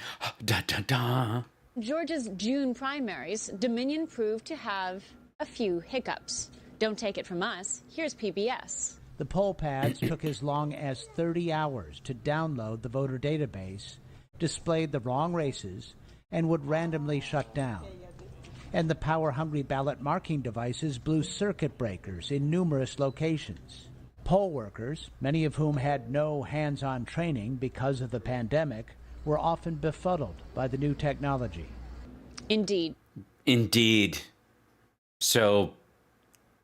da-da-da? Georgia's June primaries, Dominion proved to have a few hiccups. Don't take it from us. Here's PBS. The poll pads took as long as 30 hours to download the voter database, displayed the wrong races, and would randomly shut down. And the power-hungry ballot marking devices blew circuit breakers in numerous locations. Poll workers, many of whom had no hands-on training because of the pandemic, were often befuddled by the new technology. Indeed. Indeed. So,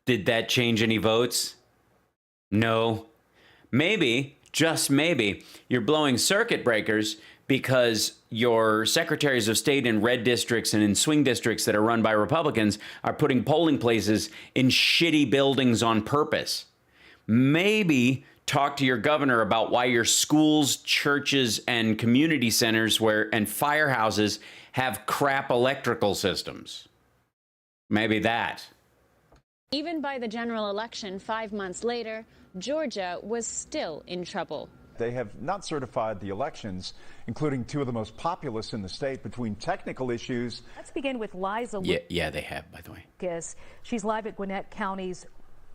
Did that change any votes? No. Maybe, just maybe, you're blowing circuit breakers because your secretaries of state in red districts and in swing districts that are run by Republicans are putting polling places in shitty buildings on purpose. Maybe talk to your governor about why your schools, churches, and community centers and firehouses have crap electrical systems. Maybe that. Even by the general election 5 months later, Georgia was still in trouble. They have not certified the elections, including two of the most populous in the state, between technical issues. Let's begin with Liza. Yeah, they have, by the way. She's live at Gwinnett County's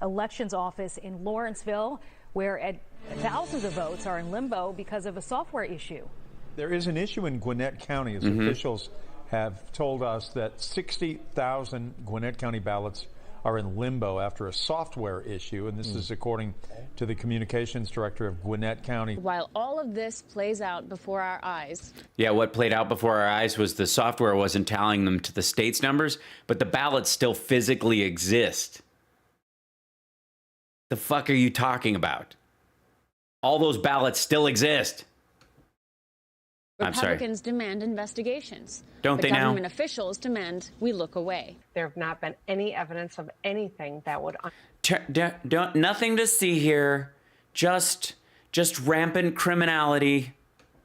elections office in Lawrenceville, where thousands of votes are in limbo because of a software issue. There is an issue in Gwinnett County, as officials have told us, that 60,000 Gwinnett County ballots are in limbo after a software issue, and this is according to the communications director of Gwinnett County. While all of this plays out before our eyes. Yeah, what played out before our eyes was the software wasn't tallying them to the state's numbers, but the ballots still physically exist. The fuck are you talking about? All those ballots still exist. Republicans demand investigations. Don't they now? Government officials demand we look away. There have not been any evidence of anything that would... Nothing to see here. Just rampant criminality.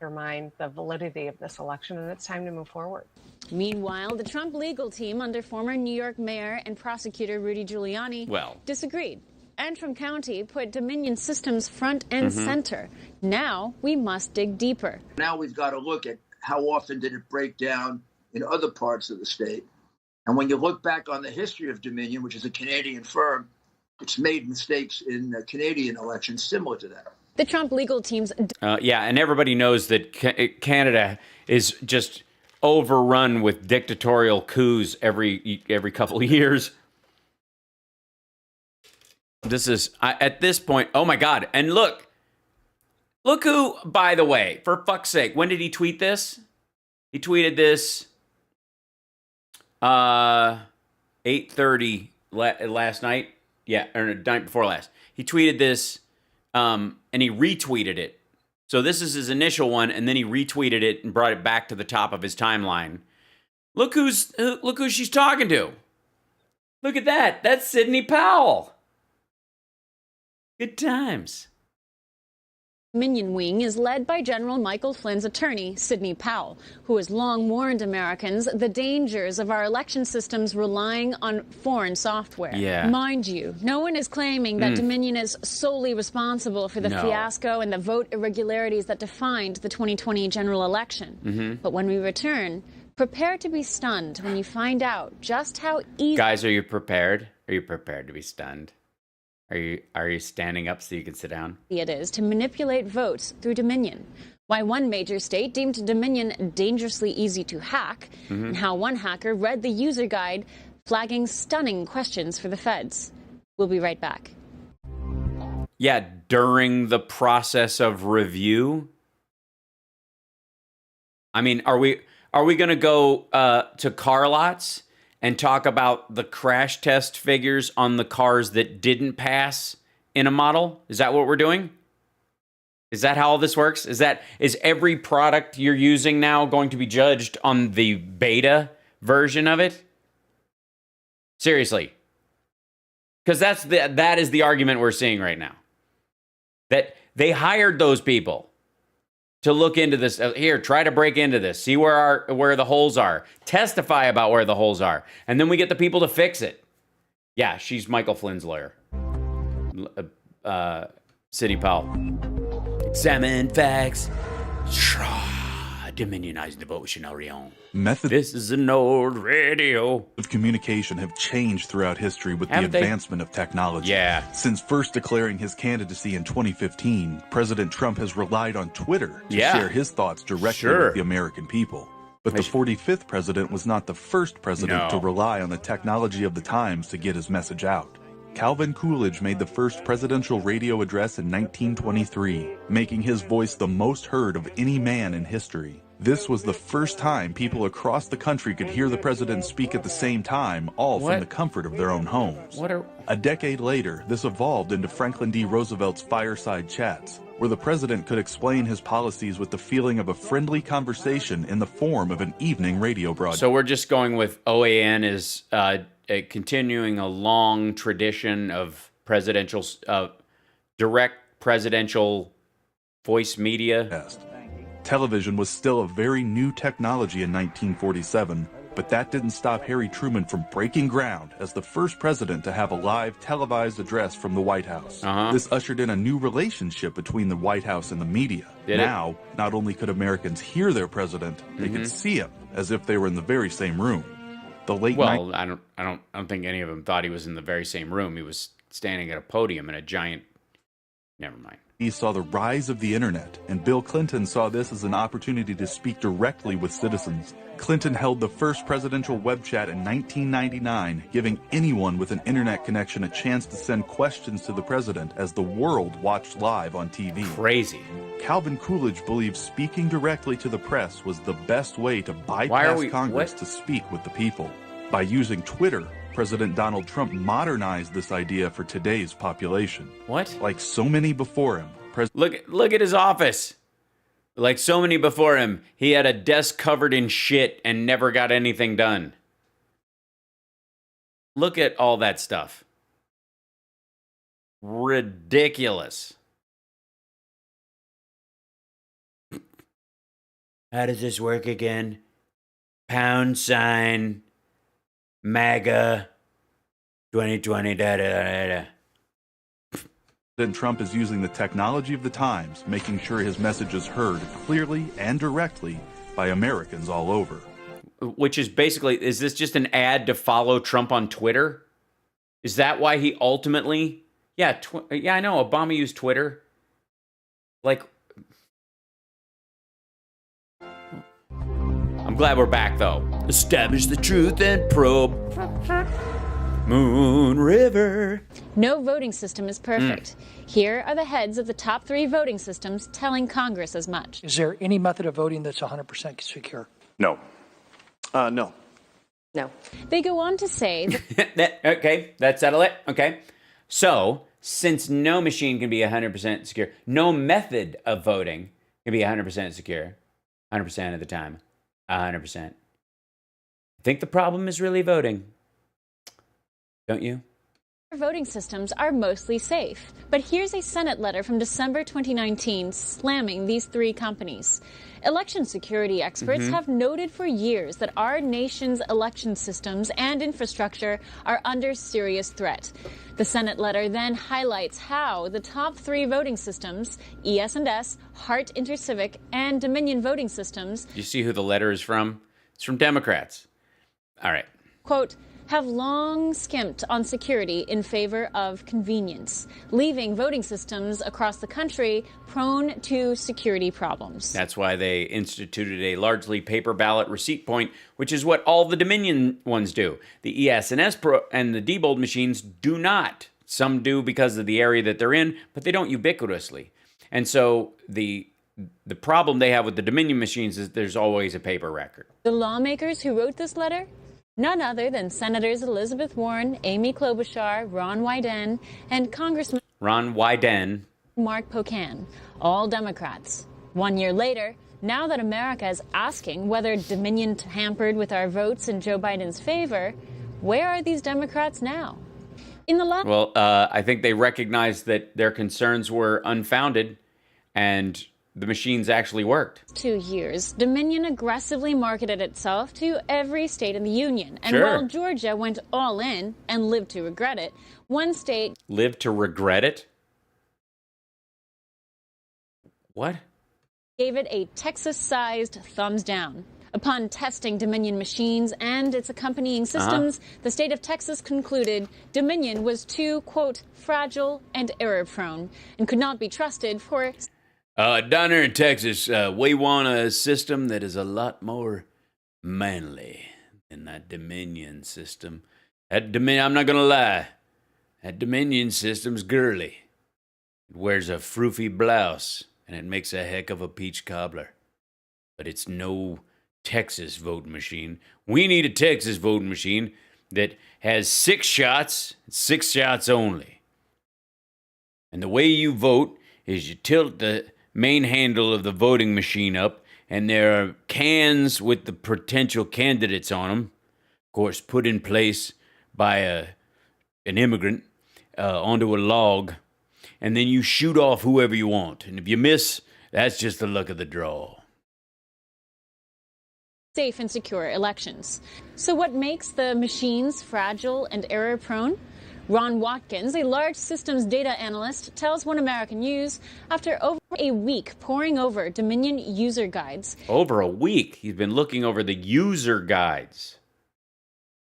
...undermine the validity of this election, and it's time to move forward. Meanwhile, the Trump legal team under former New York Mayor and prosecutor Rudy Giuliani disagreed. Antrim County put Dominion systems front and center. Now we must dig deeper. Now we've got to look at how often did it break down in other parts of the state. And when you look back on the history of Dominion, which is a Canadian firm, it's made mistakes in Canadian elections similar to that. The Trump legal teams... yeah, and everybody knows that Canada is just overrun with dictatorial coups every couple of years. This is, at this point, oh my God. And look who, by the way, for fuck's sake, when did he tweet this? He tweeted this 8:30 last night. Yeah, or the night before last. He tweeted this and he retweeted it. So this is his initial one, and then he retweeted it and brought it back to the top of his timeline. Look who she's talking to. Look at that. That's Sidney Powell. Good times. Dominion wing is led by General Michael Flynn's attorney, Sidney Powell, who has long warned Americans the dangers of our election systems relying on foreign software. Yeah. Mind you, no one is claiming that Dominion is solely responsible for the fiasco and the vote irregularities that defined the 2020 general election. But when we return, prepare to be stunned when you find out just how easy... Guys, are you prepared? Are you prepared to be stunned? Are you standing up so you can sit down? It is to manipulate votes through Dominion. Why one major state deemed Dominion dangerously easy to hack, and how one hacker read the user guide flagging stunning questions for the feds. We'll be right back. Yeah, during the process of review. I mean, are we going to go to car lots and talk about the crash test figures on the cars that didn't pass in a model? Is that what we're doing? Is that how all this works? Is every product you're using now going to be judged on the beta version of it? Seriously. Because that is the argument we're seeing right now. That they hired those people to look into this. Here, try to break into this. See where the holes are. Testify about where the holes are. And then we get the people to fix it. Yeah, she's Michael Flynn's lawyer. Sidney Powell. Examine facts. Dominionize devotion, Orion. This is an old radio. Of communication have changed throughout history with the advancement of technology. Yeah. Since first declaring his candidacy in 2015, President Trump has relied on Twitter to share his thoughts directly with the American people. But the 45th president was not the first president to rely on the technology of the times to get his message out. Calvin Coolidge made the first presidential radio address in 1923, making his voice the most heard of any man in history. This was the first time people across the country could hear the president speak at the same time, all from the comfort of their own homes. A decade later, this evolved into Franklin D. Roosevelt's fireside chats, where the president could explain his policies with the feeling of a friendly conversation in the form of an evening radio broadcast. So we're just going with OAN is continuing a long tradition of presidential, direct presidential voice media. Television was still a very new technology in 1947, but that didn't stop Harry Truman from breaking ground as the first president to have a live televised address from the White House. This ushered in a new relationship between the White House and the media. Now, not only could Americans hear their president, they could see him as if they were in the very same room. I don't think any of them thought he was in the very same room. He was standing at a podium in a giant. Never mind. He saw the rise of the internet, and Bill Clinton saw this as an opportunity to speak directly with citizens. Clinton held the first presidential web chat in 1999, giving anyone with an internet connection a chance to send questions to the president as the world watched live on TV. Crazy. Calvin Coolidge believed speaking directly to the press was the best way to bypass Congress to speak with the people. By using Twitter, President Donald Trump modernized this idea for today's population. What? Like so many before him. Look at his office. Like so many before him, he had a desk covered in shit and never got anything done. Look at all that stuff. Ridiculous. How does this work again? # MAGA 2020 da. Then Trump is using the technology of the times, making sure his message is heard clearly and directly by Americans all over. Which is basically, is this just an ad to follow Trump on Twitter? Is that why he ultimately... Yeah, I know, Obama used Twitter. Like... I'm glad we're back, though. Establish the truth and probe. Moon River. No voting system is perfect. Here are the heads of the top 3 voting systems telling Congress as much. Is there any method of voting that's 100% secure? No. No. No. They go on to say... Okay, that settle it. Okay. So, since no machine can be 100% secure, no method of voting can be 100% secure, 100% of the time, 100%. I think the problem is really voting. Don't you? Voting systems are mostly safe. But here's a Senate letter from December 2019 slamming these 3 companies. Election security experts have noted for years that our nation's election systems and infrastructure are under serious threat. The Senate letter then highlights how the top 3 voting systems, ES&S, Hart Intercivic, and Dominion voting systems... You see who the letter is from? It's from Democrats. All right. Quote, have long skimped on security in favor of convenience, leaving voting systems across the country prone to security problems. That's why they instituted a largely paper ballot receipt point, which is what all the Dominion ones do. The ES&S and the Diebold machines do not. Some do because of the area that they're in, but they don't ubiquitously. And so the problem they have with the Dominion machines is there's always a paper record. The lawmakers who wrote this letter? None other than Senators Elizabeth Warren, Amy Klobuchar, Ron Wyden, and Congressman Mark Pocan, all Democrats. 1 year later, now that America is asking whether Dominion tampered with our votes in Joe Biden's favor, where are these Democrats now? Well, I think they recognized that their concerns were unfounded, and the machines actually worked. 2 years, Dominion aggressively marketed itself to every state in the union. And Sure. while Georgia went all in and lived to regret it, one state... Lived to regret it? What? Gave it a Texas-sized thumbs down. Upon testing Dominion machines and its accompanying systems, the state of Texas concluded Dominion was too, quote, fragile and error-prone and could not be trusted for... Down here in Texas, we want a system that is a lot more manly than that Dominion system. I'm not going to lie. That Dominion system's girly. It wears a froofy blouse, and it makes a heck of a peach cobbler. but it's no Texas voting machine. We need a Texas voting machine that has 6 shots only. And the way you vote is you tilt the main handle of the voting machine up, and there are cans with the potential candidates on them, of course, put in place by an immigrant onto a log, and then you shoot off whoever you want. And if you miss, that's just the luck of the draw. Safe and secure elections. So what makes the machines fragile and error-prone? Ron Watkins, a large systems data analyst, tells One American News after over a week poring over Dominion user guides. Over a week, he's been looking over the user guides.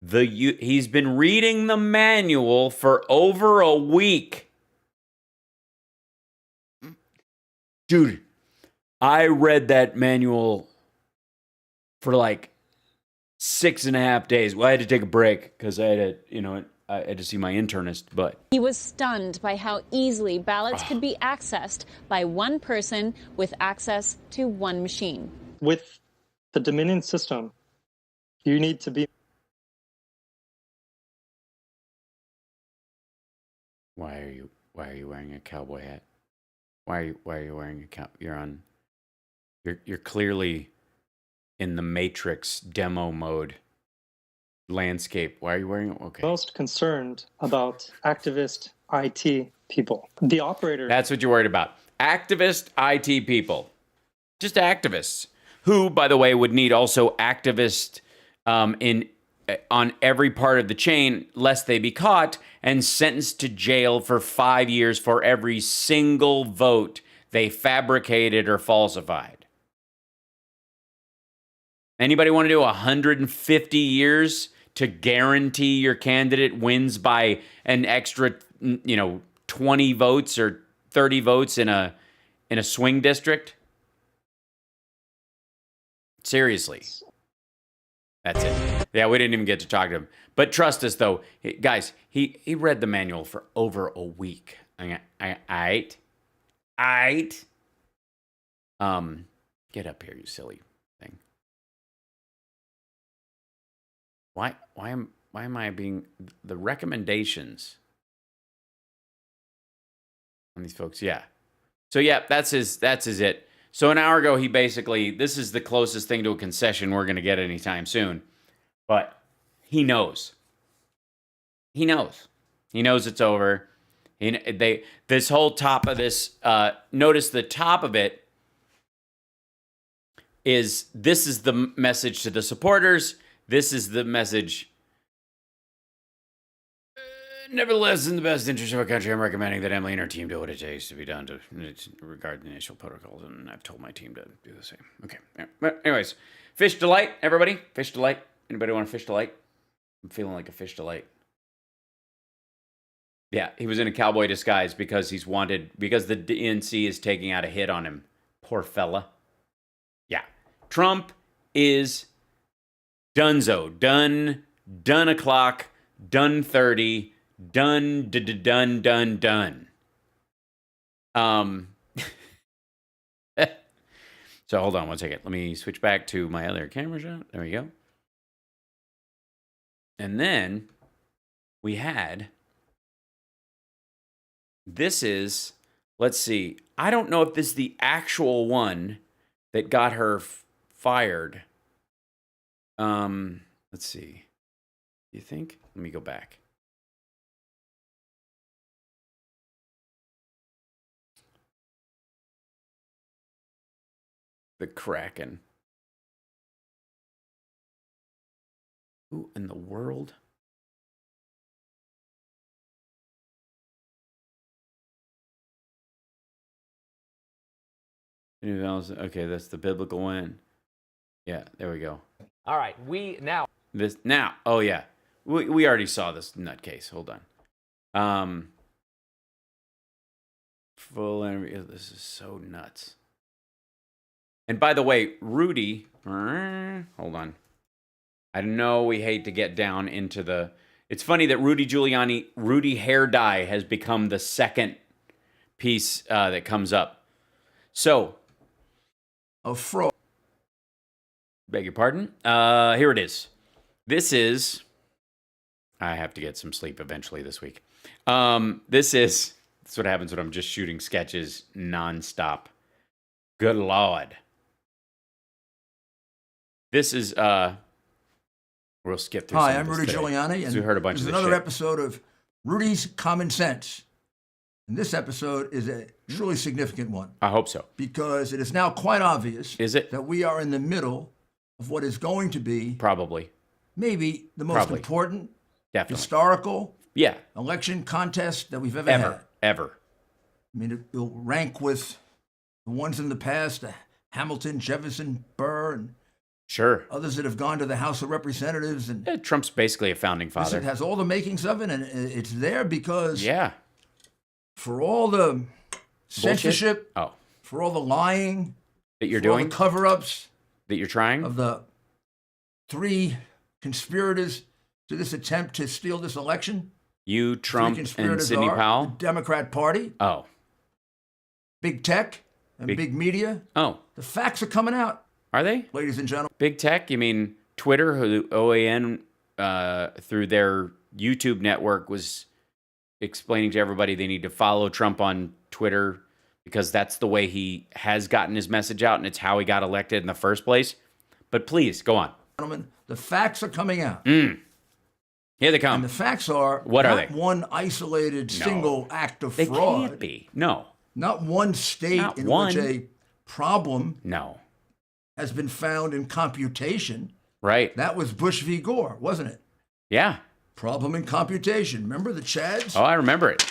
He's been reading the manual for over a week. Dude, I read that manual for like 6.5 days. Well, I had to take a break because I had to see my internist, but he was stunned by how easily ballots could be accessed by one person with access to one machine. With the Dominion system, you need to be... Why are you wearing a cowboy hat? Why are you wearing you're clearly in the Matrix demo mode landscape. Why are you wearing it? Okay. Most concerned about activist IT people. The operator. That's what you're worried about. Activist IT people. Just activists. Who, by the way, would need also activists on every part of the chain, lest they be caught and sentenced to jail for 5 years for every single vote they fabricated or falsified. Anybody want to do 150 years to guarantee your candidate wins by an extra, 20 votes or 30 votes in a swing district? Seriously. That's it. Yeah, we didn't even get to talk to him. But trust us, though. Guys, he read the manual for over a week. Aight. Get up here, you silly thing. Why am I being... The recommendations on these folks, yeah. So, yeah, that's his it. So an hour ago, he basically, this is the closest thing to a concession we're going to get anytime soon. But he knows. He knows. He knows it's over. This whole top of this, notice the top of it is, this is the message to the supporters. This is the message. Nevertheless, in the best interest of our country, I'm recommending that Emily and her team do what it takes to be done to regard the initial protocols, and I've told my team to do the same. Okay. But anyways, fish delight, everybody. Fish delight. Anybody want a fish delight? I'm feeling like a fish delight. Yeah, he was in a cowboy disguise because the DNC is taking out a hit on him. Poor fella. Yeah. Trump is donezo. Done o'clock. Done 30. Done. So hold on one second. Let me switch back to my other camera shot. There we go. And then we had, this is, let's see. I don't know if this is the actual one that got her fired. Let's see. You think? Let me go back. The Kraken. Who in the world? Okay, that's the biblical one. Yeah, there we go. All right, oh yeah. We already saw this nutcase. Hold on. Full interview. This is so nuts. And by the way, Rudy, hold on. I know we hate to get down into the... It's funny that Rudy Giuliani, Rudy hair dye has become the second piece that comes up. So, of fraud. Beg your pardon. Here it is. This is... I have to get some sleep eventually this week. That's what happens when I'm just shooting sketches nonstop. Good Lord. This is... We'll skip through Hi, some I'm of this Rudy today, Giuliani, and we heard a bunch this of is this another shit. episode of Rudy's Common Sense. And this episode is a truly significant one. I hope so. Because it is now quite obvious that we are in the middle of what is going to be probably maybe the most important historical election contest that we've ever had. Ever. I mean, it'll rank with the ones in the past, Hamilton, Jefferson, Burr, and others that have gone to the House of Representatives. And Trump's basically a founding father. It has all the makings of it, and it's there because for all the censorship, for all the lying that you're for all doing, the cover-ups that you're trying of the 3 conspirators to this attempt to steal this election. You, Trump, and Sidney are Powell? the Democrat Party. Oh. Big tech and big media. Oh. The facts are coming out. Are they? Ladies and gentlemen. Big tech? You mean Twitter, who OAN, through their YouTube network, was explaining to everybody they need to follow Trump on Twitter because that's the way he has gotten his message out and it's how he got elected in the first place. But please, go on. Gentlemen, the facts are coming out. Here they come. And the facts are what are not they? One isolated single act of they fraud. Can't be. No. Not one state Not in one. which a problem no. has been found in computation. Right. That was Bush v. Gore, wasn't it? Yeah. Problem in computation. Remember the Chads? Oh, I remember it.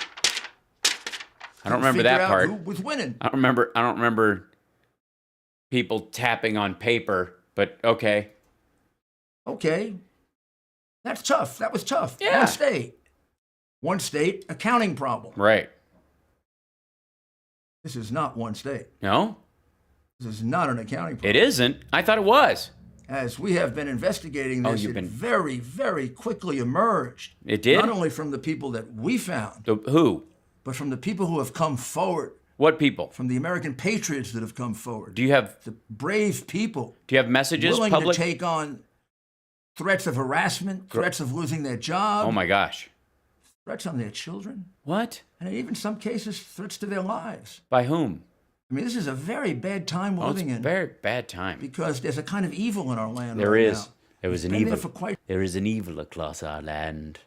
I don't remember that part. Who was winning? I don't remember people tapping on paper, but okay. Okay. That's tough. That was tough. Yeah. One state, accounting problem. Right. This is not one state. No? This is not an accounting problem. It isn't? I thought it was. As we have been investigating this, it very, very quickly emerged. It did? Not only from the people that we found. Who? But from the people who have come forward. What people? From the American patriots that have come forward. Do you have... The brave people. Do you have messages, willing public? to take on threats of harassment, threats of losing their job. Oh, my gosh. Threats on their children. What? And even in some cases, threats to their lives. By whom? I mean, this is a very bad time we're living in. It's a very bad time. Because there's a kind of evil in our land There right is. now. There is an Been evil. there for quite... There is an evil across our land.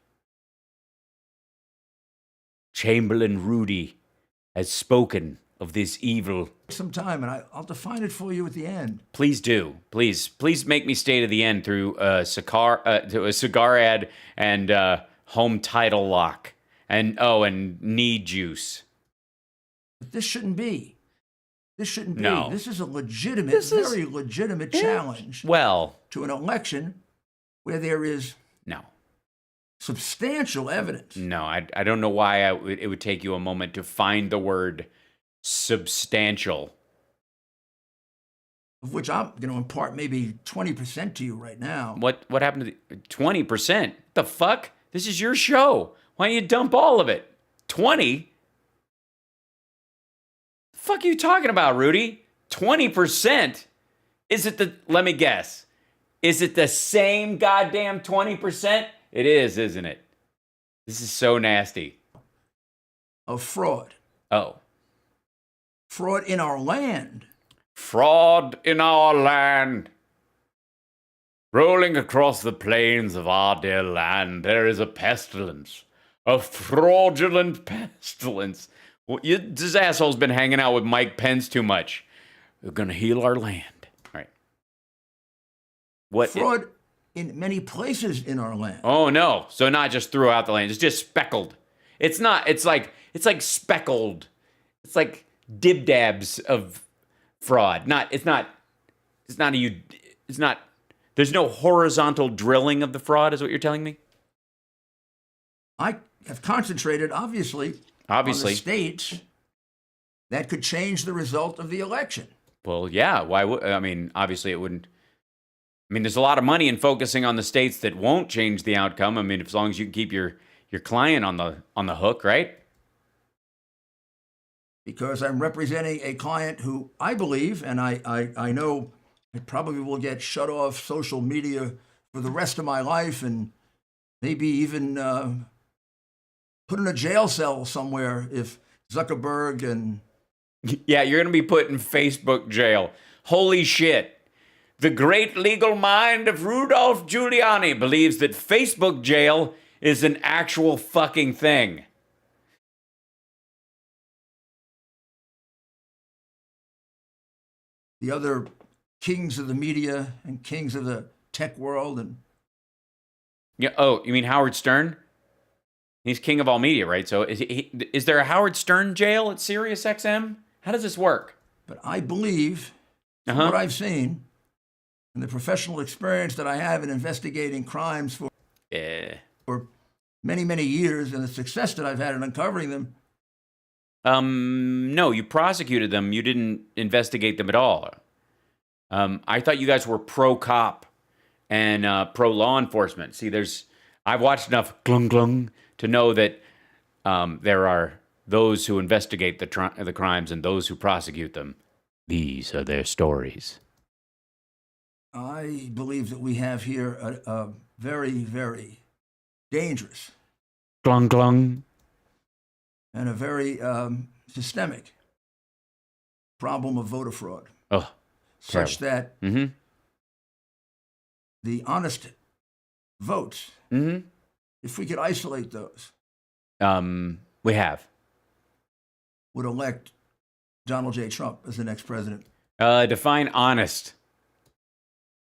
Chamberlain Rudy has spoken of this evil. Some time, and I'll define it for you at the end. Please do. Please make me stay to the end through a cigar ad and home title lock and need juice. But this shouldn't be. This shouldn't be. No. This is a legitimate, very legitimate challenge. Well, to an election where there is substantial evidence. No, I don't know why it would take you a moment to find the word substantial. Of which I'm going to impart maybe 20% to you right now. What happened to the 20%? The fuck? This is your show. Why don't you dump all of it? 20? The fuck are you talking about, Rudy? 20%? Is it let me guess. Is it the same goddamn 20%? It is, isn't it? This is so nasty. Of fraud. Oh. Fraud in our land. Fraud in our land. Rolling across the plains of our dear land, there is a pestilence. A fraudulent pestilence. Well, this asshole's been hanging out with Mike Pence too much. We're going to heal our land. All right. What? Fraud in many places in our land. Oh, no. So not just throughout the land. It's just speckled. It's not. It's like speckled. It's like dib-dabs of fraud. There's no horizontal drilling of the fraud, is what you're telling me? I have concentrated, obviously, on the states that could change the result of the election. Well, yeah. Why would? I mean, obviously it wouldn't. I mean, there's a lot of money in focusing on the states that won't change the outcome. I mean, as long as you can keep your client on the hook, right? Because I'm representing a client who I believe, and I know I probably will get shut off social media for the rest of my life and maybe even put in a jail cell somewhere if Zuckerberg and... Yeah, you're going to be put in Facebook jail. Holy shit. The great legal mind of Rudolph Giuliani believes that Facebook jail is an actual fucking thing. The other kings of the media and kings of the tech world and... Yeah. Oh, you mean Howard Stern? He's king of all media, right? So is there a Howard Stern jail at SiriusXM? How does this work? But I believe, from what I've seen, and the professional experience that I have in investigating crimes for many, many years, and the success that I've had in uncovering them. No, you prosecuted them. You didn't investigate them at all. I thought you guys were pro-cop and pro-law enforcement. See, I've watched enough glung glung to know that there are those who investigate the crimes and those who prosecute them. These are their stories. I believe that we have here a very, very dangerous glung glung and a very systemic problem of voter fraud. Oh, such terrible. That the honest votes, if we could isolate those, we have, would elect Donald J. Trump as the next president. Define honest.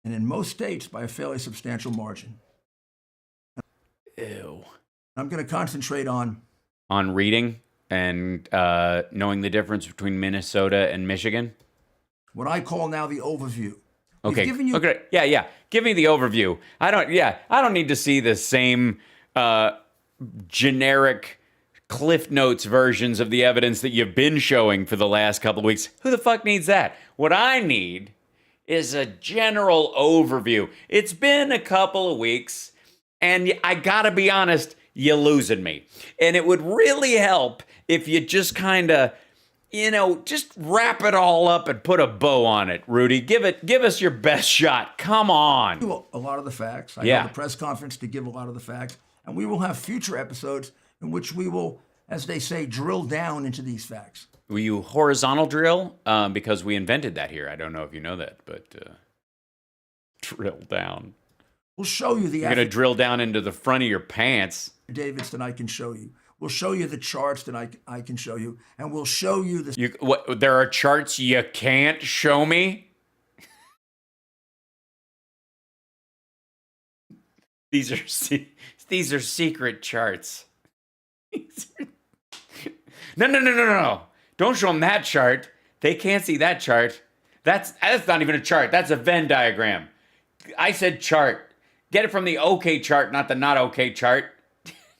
And in most states, by a fairly substantial margin. Ew. I'm going to concentrate on reading and knowing the difference between Minnesota and Michigan. What I call now the overview. Okay. Okay. Yeah. Give me the overview. I don't need to see the same generic Cliff Notes versions of the evidence that you've been showing for the last couple of weeks. Who the fuck needs that? What I need is a general overview. It's been a couple of weeks, and I gotta be honest, you're losing me. And it would really help if you just kind of, just wrap it all up and put a bow on it, Rudy. Give us your best shot. Come on. A lot of the facts. I have the press conference to give a lot of the facts, and we will have future episodes in which we will, as they say, drill down into these facts. Will you horizontal drill? Because we invented that here. I don't know if you know that, but drill down. We'll show you the... You're going to drill down into the front of your pants. Davids that I can show you. We'll show you the charts that I can show you, and we'll show you the... There are charts you can't show me? These are secret charts. No. Don't show them that chart. They can't see that chart. That's not even a chart. That's a Venn diagram. I said chart. Get it from the okay chart, not the not okay chart.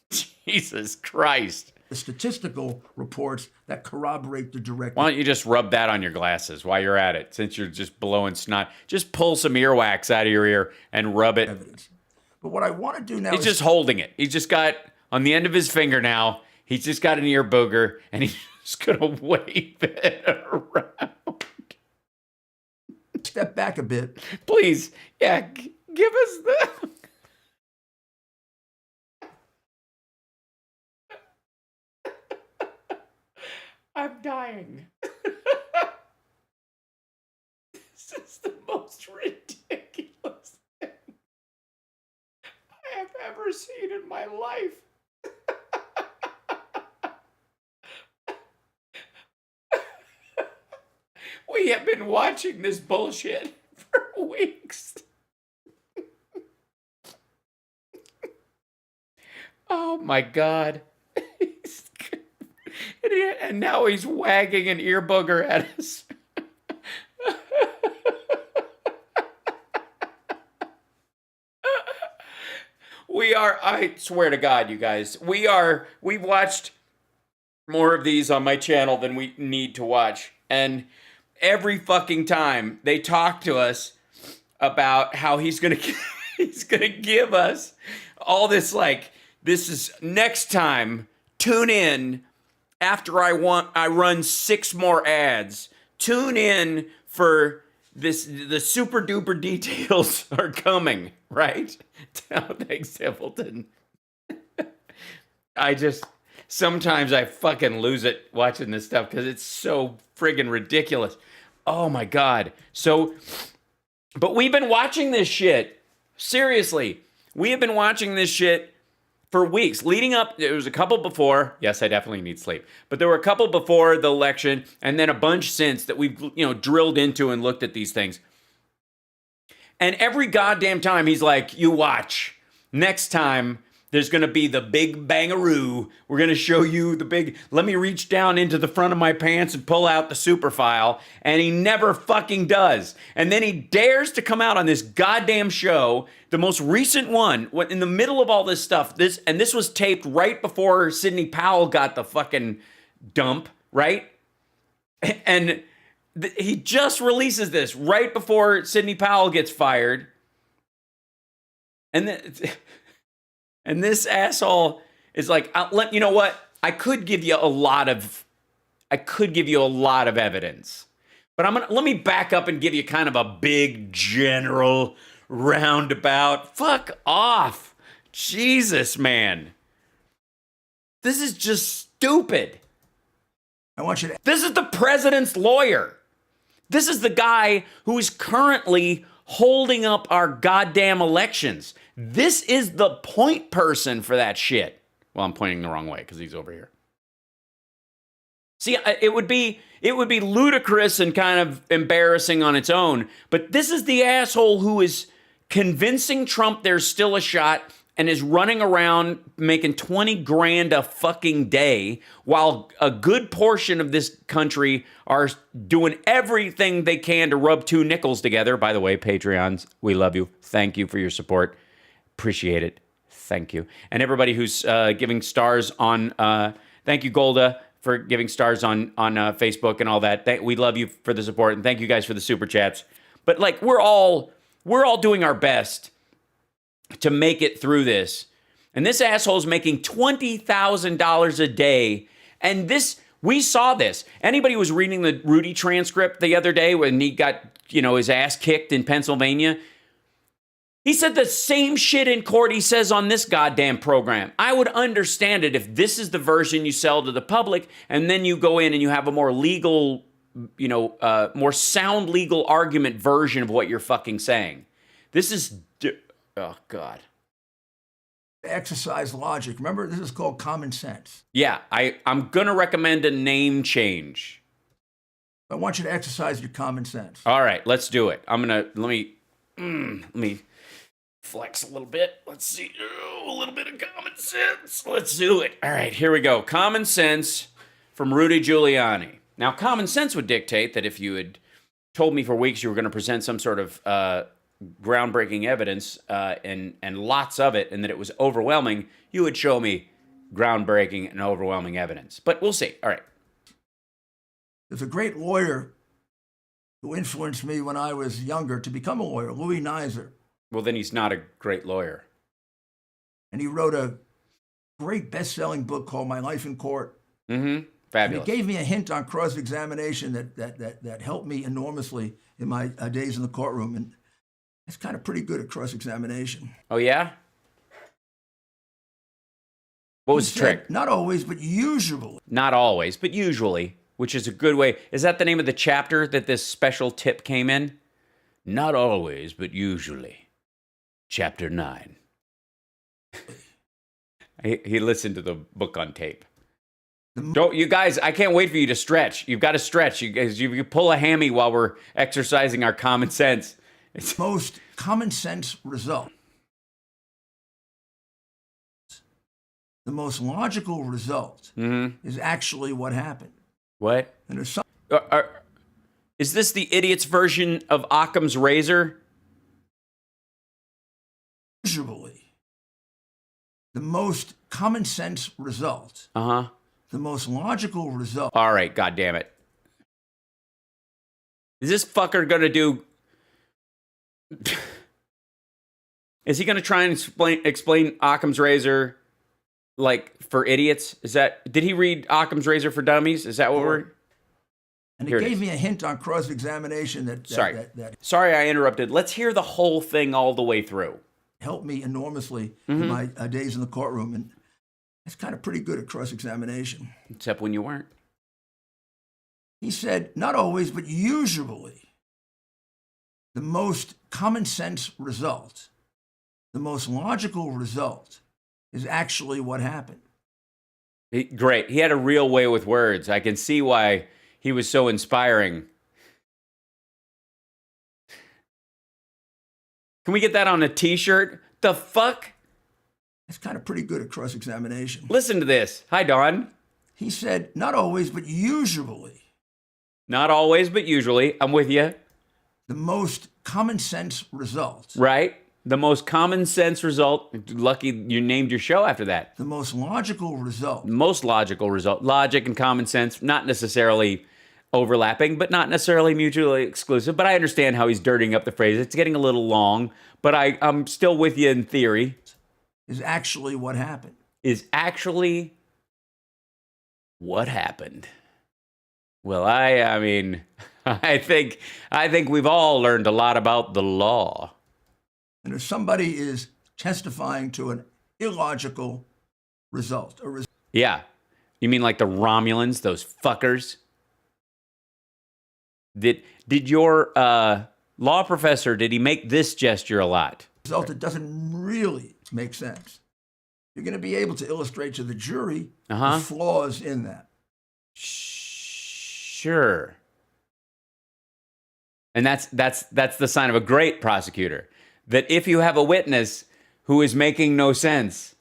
Jesus Christ. The statistical reports that corroborate the direct... Why don't you just rub that on your glasses while you're at it, since you're just blowing snot. Just pull some earwax out of your ear and rub it. Evidence. But what I want to do now He's just holding it. He's just got, on the end of his finger now, he's just got an ear booger, and he's just going to wave it around. Step back a bit. Please. Yeah, give us the... I'm dying. This is the most ridiculous thing I have ever seen in my life. We have been watching this bullshit for weeks. Oh my God. And now he's wagging an ear booger at us. I swear to God, you guys, we've watched more of these on my channel than we need to watch. And every fucking time they talk to us about how he's gonna give us all this, like, this is next time, tune in after I run 6 more ads. Tune in for the super duper details are coming, right? Thanks, Templeton. Sometimes I fucking lose it watching this stuff because it's so friggin' ridiculous. Oh my God. But we've been watching this shit. Seriously. We have been watching this shit for weeks. Leading up, there was a couple before. Yes, I definitely need sleep. But there were a couple before the election and then a bunch since that we've, drilled into and looked at these things. And every goddamn time he's like, you watch. Next time, there's going to be the big bangaroo. We're going to show you the big, let me reach down into the front of my pants and pull out the super file. And he never fucking does. And then he dares to come out on this goddamn show, the most recent one, in the middle of all this stuff. This was taped right before Sidney Powell got the fucking dump, right? And he just releases this right before Sidney Powell gets fired. And this asshole is like, you know what? I could give you a lot of evidence, but let me back up and give you kind of a big general roundabout. Fuck off. Jesus, man. This is just stupid. This is the president's lawyer. This is the guy who is currently holding up our goddamn elections. This is the point person for that shit. Well, I'm pointing the wrong way because he's over here. See, it would be ludicrous and kind of embarrassing on its own, but this is the asshole who is convincing Trump there's still a shot and is running around making 20 grand a fucking day while a good portion of this country are doing everything they can to rub two nickels together. By the way, Patreons, we love you. Thank you for your support. Appreciate it. Thank you. And everybody who's giving stars on, thank you, Golda, for giving stars on Facebook and all that. We love you for the support, and thank you guys for the super chats. But like, we're all doing our best to make it through this. And this asshole's making $20,000 a day. And we saw this. Anybody who was reading the Rudy transcript the other day when he got, his ass kicked in Pennsylvania, he said the same shit in court he says on this goddamn program. I would understand it if this is the version you sell to the public, and then you go in and you have a more legal, more sound legal argument version of what you're fucking saying. This is, oh God. Exercise logic. Remember, this is called common sense. Yeah, I'm going to recommend a name change. I want you to exercise your common sense. All right, let's do it. Let me flex a little bit. Let's see. A little bit of common sense. Let's do it. All right, here we go. Common sense from Rudy Giuliani. Now, common sense would dictate that if you had told me for weeks you were going to present some sort of groundbreaking evidence and lots of it, and that it was overwhelming, you would show me groundbreaking and overwhelming evidence. But we'll see. All right. There's a great lawyer who influenced me when I was younger to become a lawyer, Louis Nizer. Well, then he's not a great lawyer. And he wrote a great best-selling book called My Life in Court. Mm-hmm. Fabulous. And he gave me a hint on cross-examination that helped me enormously in my days in the courtroom. And it's kind of pretty good at cross-examination. Oh, yeah? What was the trick? Not always, but usually. Not always, but usually, which is a good way. Is that the name of the chapter that this special tip came in? Not always, but usually. Chapter 9. He listened to the book on tape. Don't you guys, I can't wait for you to stretch. You've got to stretch. You guys, you pull a hammy while we're exercising our common sense. It's most common sense result. The most logical result is actually what happened. What? And there's is this the idiot's version of Occam's razor? Usually, the most common sense result. Uh-huh. The most logical result. All right, goddammit. Is this fucker going to do... Is he going to try and explain Occam's razor, like, for idiots? Did he read Occam's razor for dummies? Is that what we're... And it gave me a hint on cross-examination that Sorry I interrupted. Let's hear the whole thing all the way through. Helped me enormously in my days in the courtroom. And it's kind of pretty good at cross-examination. Except when you weren't. He said, not always, but usually, the most common sense result, the most logical result, is actually what happened. Great. He had a real way with words. I can see why he was so inspiring. Can we get that on a t-shirt? The fuck? It's kind of pretty good at cross-examination. Listen to this. Hi, Don. He said, not always, but usually. Not always, but usually. I'm with you. The most common sense result. Right. The most common sense result. Lucky you named your show after that. The most logical result. Most logical result. Logic and common sense, not necessarily overlapping, but not necessarily mutually exclusive. But I understand how he's dirtying up the phrase. It's getting a little long, but I'm still with you in theory. Is actually what happened. Is actually what happened. Well, I mean, I think we've all learned a lot about the law. And if somebody is testifying to an illogical result, yeah, you mean like the Romulans, those fuckers? Did your law professor, did he make this gesture a lot? Result that doesn't really make sense. You're going to be able to illustrate to the jury the flaws in that. Sure. And that's the sign of a great prosecutor. That if you have a witness who is making no sense,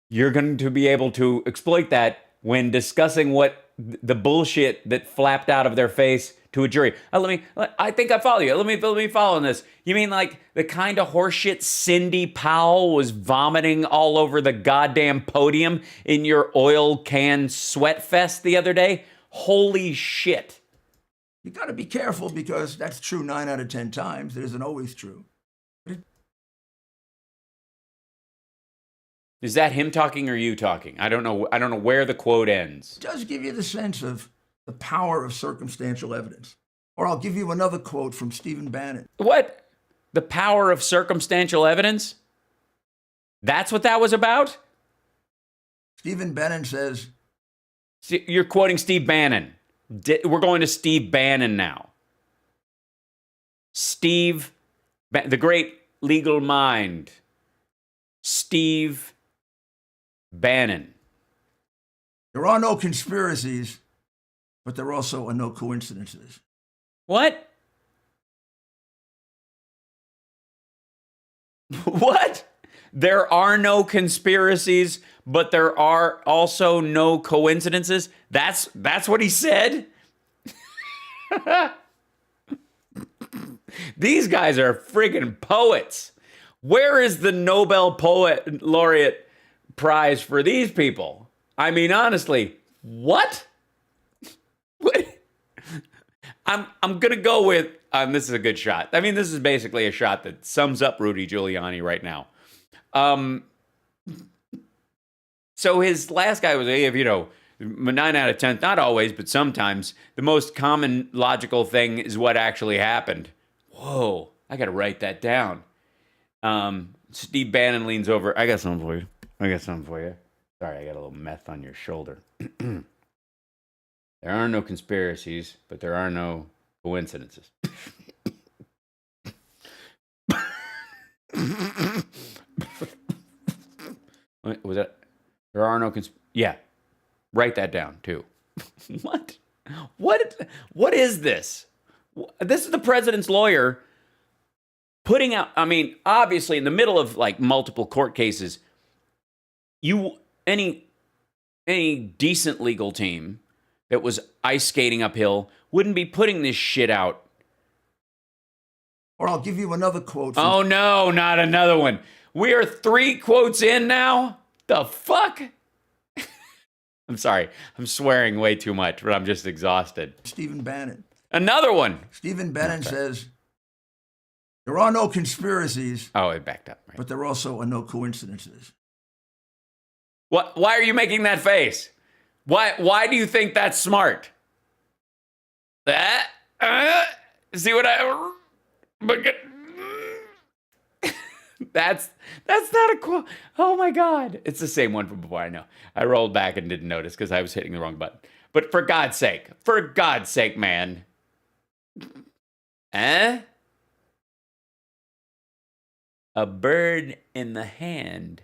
you're going to be able to exploit that when discussing what the bullshit that flapped out of their face to a jury. I think I follow you. Let me follow on this. You mean like the kind of horseshit Cindy Powell was vomiting all over the goddamn podium in your oil can sweat fest the other day? Holy shit. You got to be careful because that's true 9 out of 10 times. It isn't always true. Is that him talking or you talking? I don't know where the quote ends. It does give you the sense of the power of circumstantial evidence. Or I'll give you another quote from Stephen Bannon. What? The power of circumstantial evidence? That's what that was about? Stephen Bannon says... You're quoting Steve Bannon. We're going to Steve Bannon now. The great legal mind. Steve Bannon. There are no conspiracies, but there also are no coincidences. What? What? There are no conspiracies, but there are also no coincidences? That's what he said? These guys are friggin' poets. Where is the Nobel Poet Laureate Prize for these people? I mean, honestly, what? I'm going to go with, this is a good shot. I mean, this is basically a shot that sums up Rudy Giuliani right now. So his last guy was, 9 out of 10, not always, but sometimes, the most common logical thing is what actually happened. Whoa, I got to write that down. Steve Bannon leans over. I got something for you. Sorry, I got a little meth on your shoulder. There are no conspiracies, but there are no coincidences. What was that? There are no yeah. Write that down too. What? What is this? This is the president's lawyer putting out, obviously in the middle of like multiple court cases, any decent legal team that was ice skating uphill wouldn't be putting this shit out. Or I'll give you another quote. Oh no, not another one. We are 3 quotes in now? The fuck? I'm sorry. I'm swearing way too much, but I'm just exhausted. Stephen Bannon. Another one. Stephen Bannon says, there are no conspiracies. Oh, it backed up. Right. But there also are no coincidences. What? Why are you making that face? Why do you think that's smart? See what I... That's not a quote. Oh my God. It's the same one from before, I know. I rolled back and didn't notice because I was hitting the wrong button. But for God's sake, man. A bird in the hand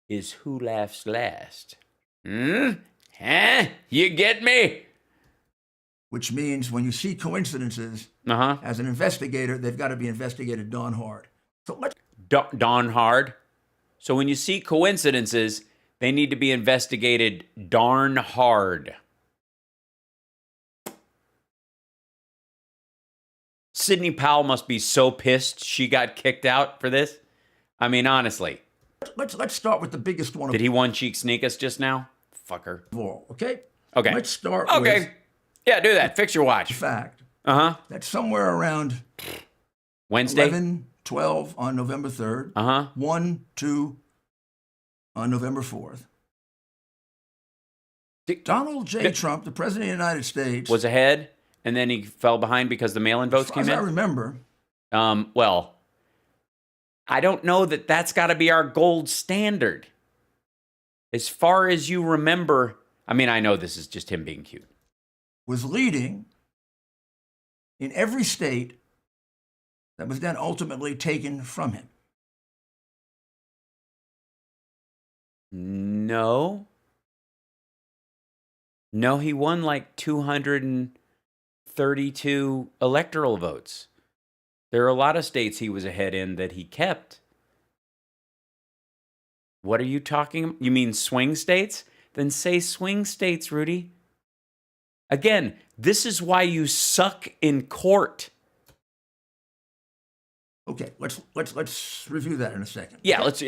is who laughs last. You get me? Which means when you see coincidences, as an investigator, they've got to be investigated darn hard. So let's darn hard. So when you see coincidences, they need to be investigated darn hard. Sidney Powell must be so pissed she got kicked out for this. I mean, honestly. Let's start with the biggest one. Did he one cheek sneak us just now? Fucker. Okay. Okay. Let's start with... Yeah, do that. Fix your watch. Fact. That's somewhere around Wednesday? 11, 12 on November 3rd. 1, 2 on November 4th. Donald J. Trump, the President of the United States, was ahead, and then he fell behind because the mail-in votes came in? As I remember. Well, I don't know that that's got to be our gold standard. As far as you remember, I mean, I know this is just him being cute. Was leading in every state that was then ultimately taken from him. No, he won like 232 electoral votes. There are a lot of states he was ahead in that he kept. What are you talking? You mean swing states? Then say swing states, Rudy. Again, this is why you suck in court. Okay, let's review that in a second. Yeah, let's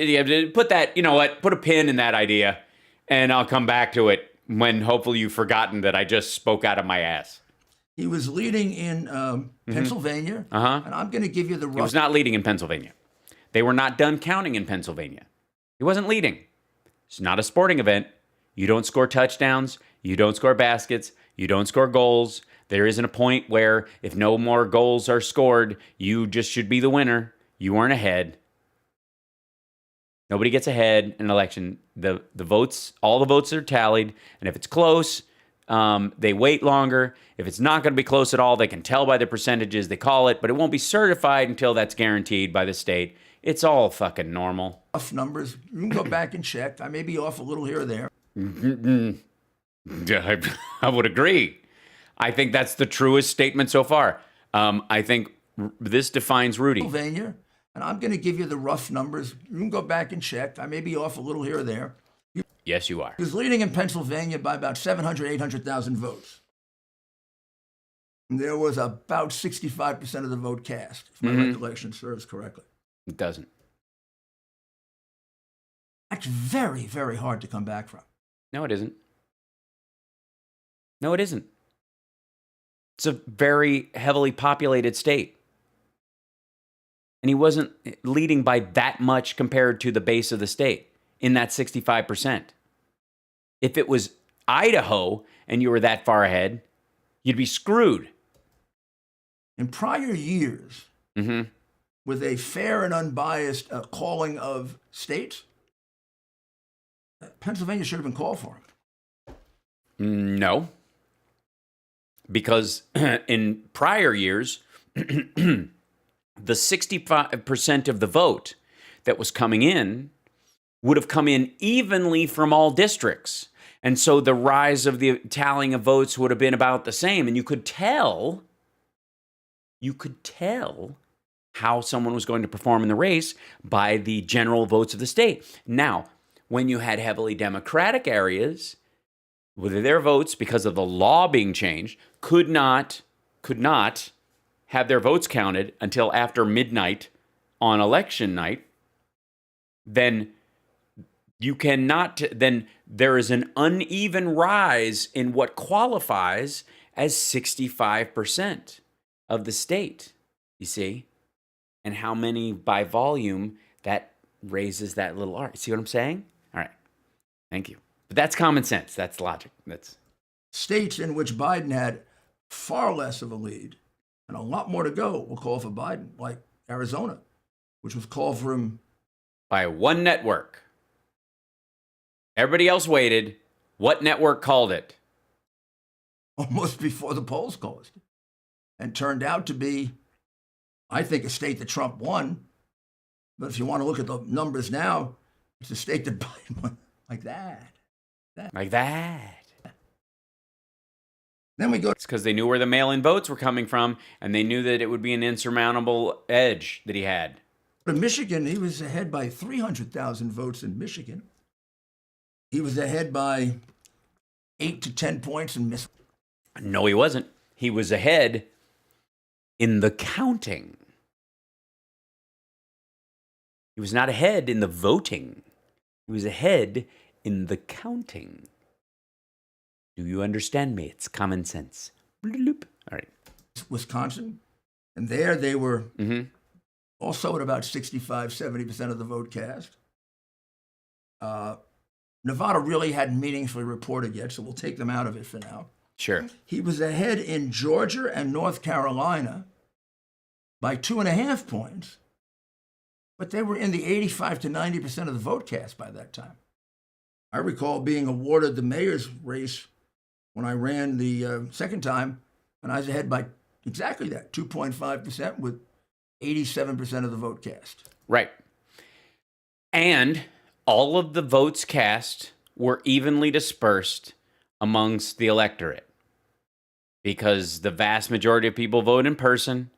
put that, you know what, put a pin in that idea, and I'll come back to it when hopefully you've forgotten that I just spoke out of my ass. He was leading in Pennsylvania, and I'm going to give you the rough... He was not leading in Pennsylvania. They were not done counting in Pennsylvania. He wasn't leading. It's not a sporting event. You don't score touchdowns. You don't score baskets. You don't score goals. There isn't a point where if no more goals are scored, you just should be the winner. You weren't ahead. Nobody gets ahead in an election. The votes, all the votes are tallied, and if it's close, they wait longer. If it's not going to be close at all, they can tell by the percentages. They call it, but it won't be certified until that's guaranteed by the state. It's all fucking normal. Rough numbers. You can go back and check. I may be off a little here or there. I would agree. I think that's the truest statement so far. I think this defines Rudy. Pennsylvania, and I'm going to give you the rough numbers. You can go back and check. I may be off a little here or there. Yes, you are. He was leading in Pennsylvania by about 700, 800,000 votes. And there was about 65% of the vote cast, if my recollection serves correctly. It doesn't. That's very, very hard to come back from. No, it isn't. No, it isn't. It's a very heavily populated state. And he wasn't leading by that much compared to the base of the state in that 65%. If it was Idaho and you were that far ahead, you'd be screwed. In prior years, with a fair and unbiased calling of states, Pennsylvania should have been called for him. No. Because in prior years, the 65% of the vote that was coming in would have come in evenly from all districts. And so the rise of the tallying of votes would have been about the same. And you could tell how someone was going to perform in the race by the general votes of the state. Now, when you had heavily Democratic areas, whether their votes, because of the law being changed, could not have their votes counted until after midnight on election night, then then there is an uneven rise in what qualifies as 65% of the state, you see? And how many by volume, that raises that little R. See what I'm saying? All right. Thank you. But that's common sense. That's logic. That's states in which Biden had far less of a lead, and a lot more to go will call for Biden, like Arizona, which was called for him by one network. Everybody else waited. What network called it? Almost before the polls closed, and turned out to be, I think, a state that Trump won. But if you want to look at the numbers now, it's a state that Biden won like that. Like that. Then we go. It's because they knew where the mail-in votes were coming from, and they knew that it would be an insurmountable edge that he had. In Michigan, he was ahead by 300,000 votes in Michigan. He was ahead by 8 to 10 points in Mississippi. No, he wasn't. He was ahead in the counting. He was not ahead in the voting. He was ahead in the counting. Do you understand me? It's common sense. Bloop. All right. Wisconsin. And there they were also at about 65, 70% of the vote cast. Nevada really hadn't meaningfully reported yet, so we'll take them out of it for now. Sure. He was ahead in Georgia and North Carolina by 2.5 points, but they were in the 85 to 90% of the vote cast by that time. I recall being awarded the mayor's race when I ran the second time, and I was ahead by exactly that, 2.5% with 87% of the vote cast. Right. And all of the votes cast were evenly dispersed amongst the electorate because the vast majority of people vote in person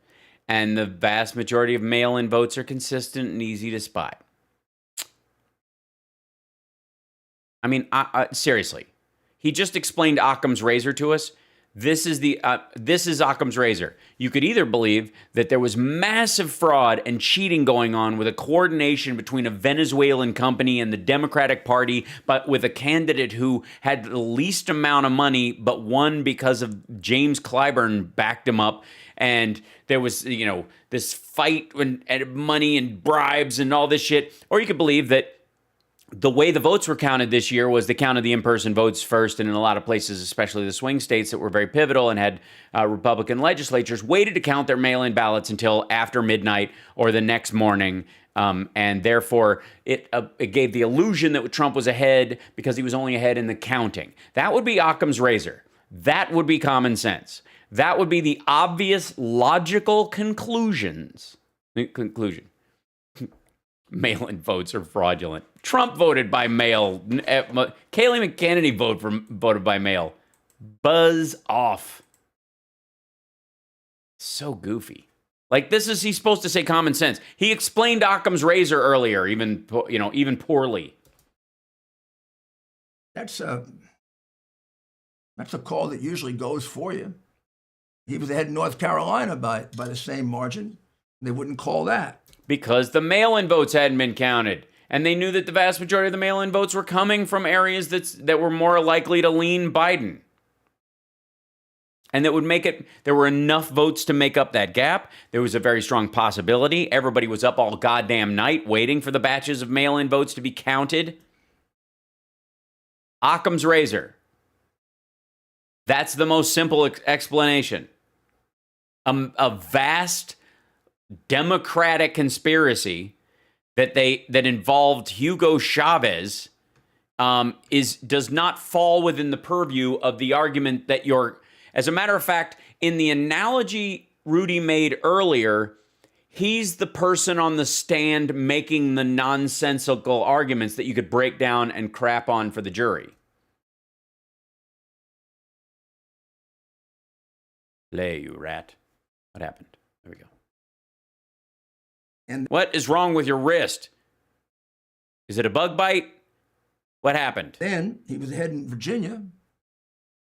and the vast majority of mail-in votes are consistent and easy to spot. I mean, seriously, he just explained Occam's razor to us. This is Occam's razor. You could either believe that there was massive fraud and cheating going on with a coordination between a Venezuelan company and the Democratic Party, but with a candidate who had the least amount of money, but won because of James Clyburn backed him up. And there was, this fight and money and bribes and all this shit. Or you could believe that the way the votes were counted this year was they counted the in-person votes first, and in a lot of places, especially the swing states that were very pivotal and had Republican legislatures, waited to count their mail-in ballots until after midnight or the next morning, and therefore it gave the illusion that Trump was ahead because he was only ahead in the counting. That would be Occam's razor. That would be common sense. That would be the obvious, logical conclusion. Mail-in votes are fraudulent. Trump voted by mail. Kayleigh McEnany voted by mail. Buzz off. So goofy. Like, he's supposed to say common sense. He explained Occam's razor earlier, even poorly. That's a call that usually goes for you. He was ahead in North Carolina by the same margin. They wouldn't call that. Because the mail-in votes hadn't been counted. And they knew that the vast majority of the mail-in votes were coming from areas that were more likely to lean Biden. And that would make it, there were enough votes to make up that gap. There was a very strong possibility. Everybody was up all goddamn night waiting for the batches of mail-in votes to be counted. Occam's razor. That's the most simple explanation. A vast Democratic conspiracy that involved Hugo Chavez does not fall within the purview of the argument that as a matter of fact, in the analogy Rudy made earlier, he's the person on the stand making the nonsensical arguments that you could break down and crap on for the jury. Lay, you rat. What happened? There we go. And what is wrong with your wrist? Is it a bug bite? What happened? Then he was ahead in Virginia.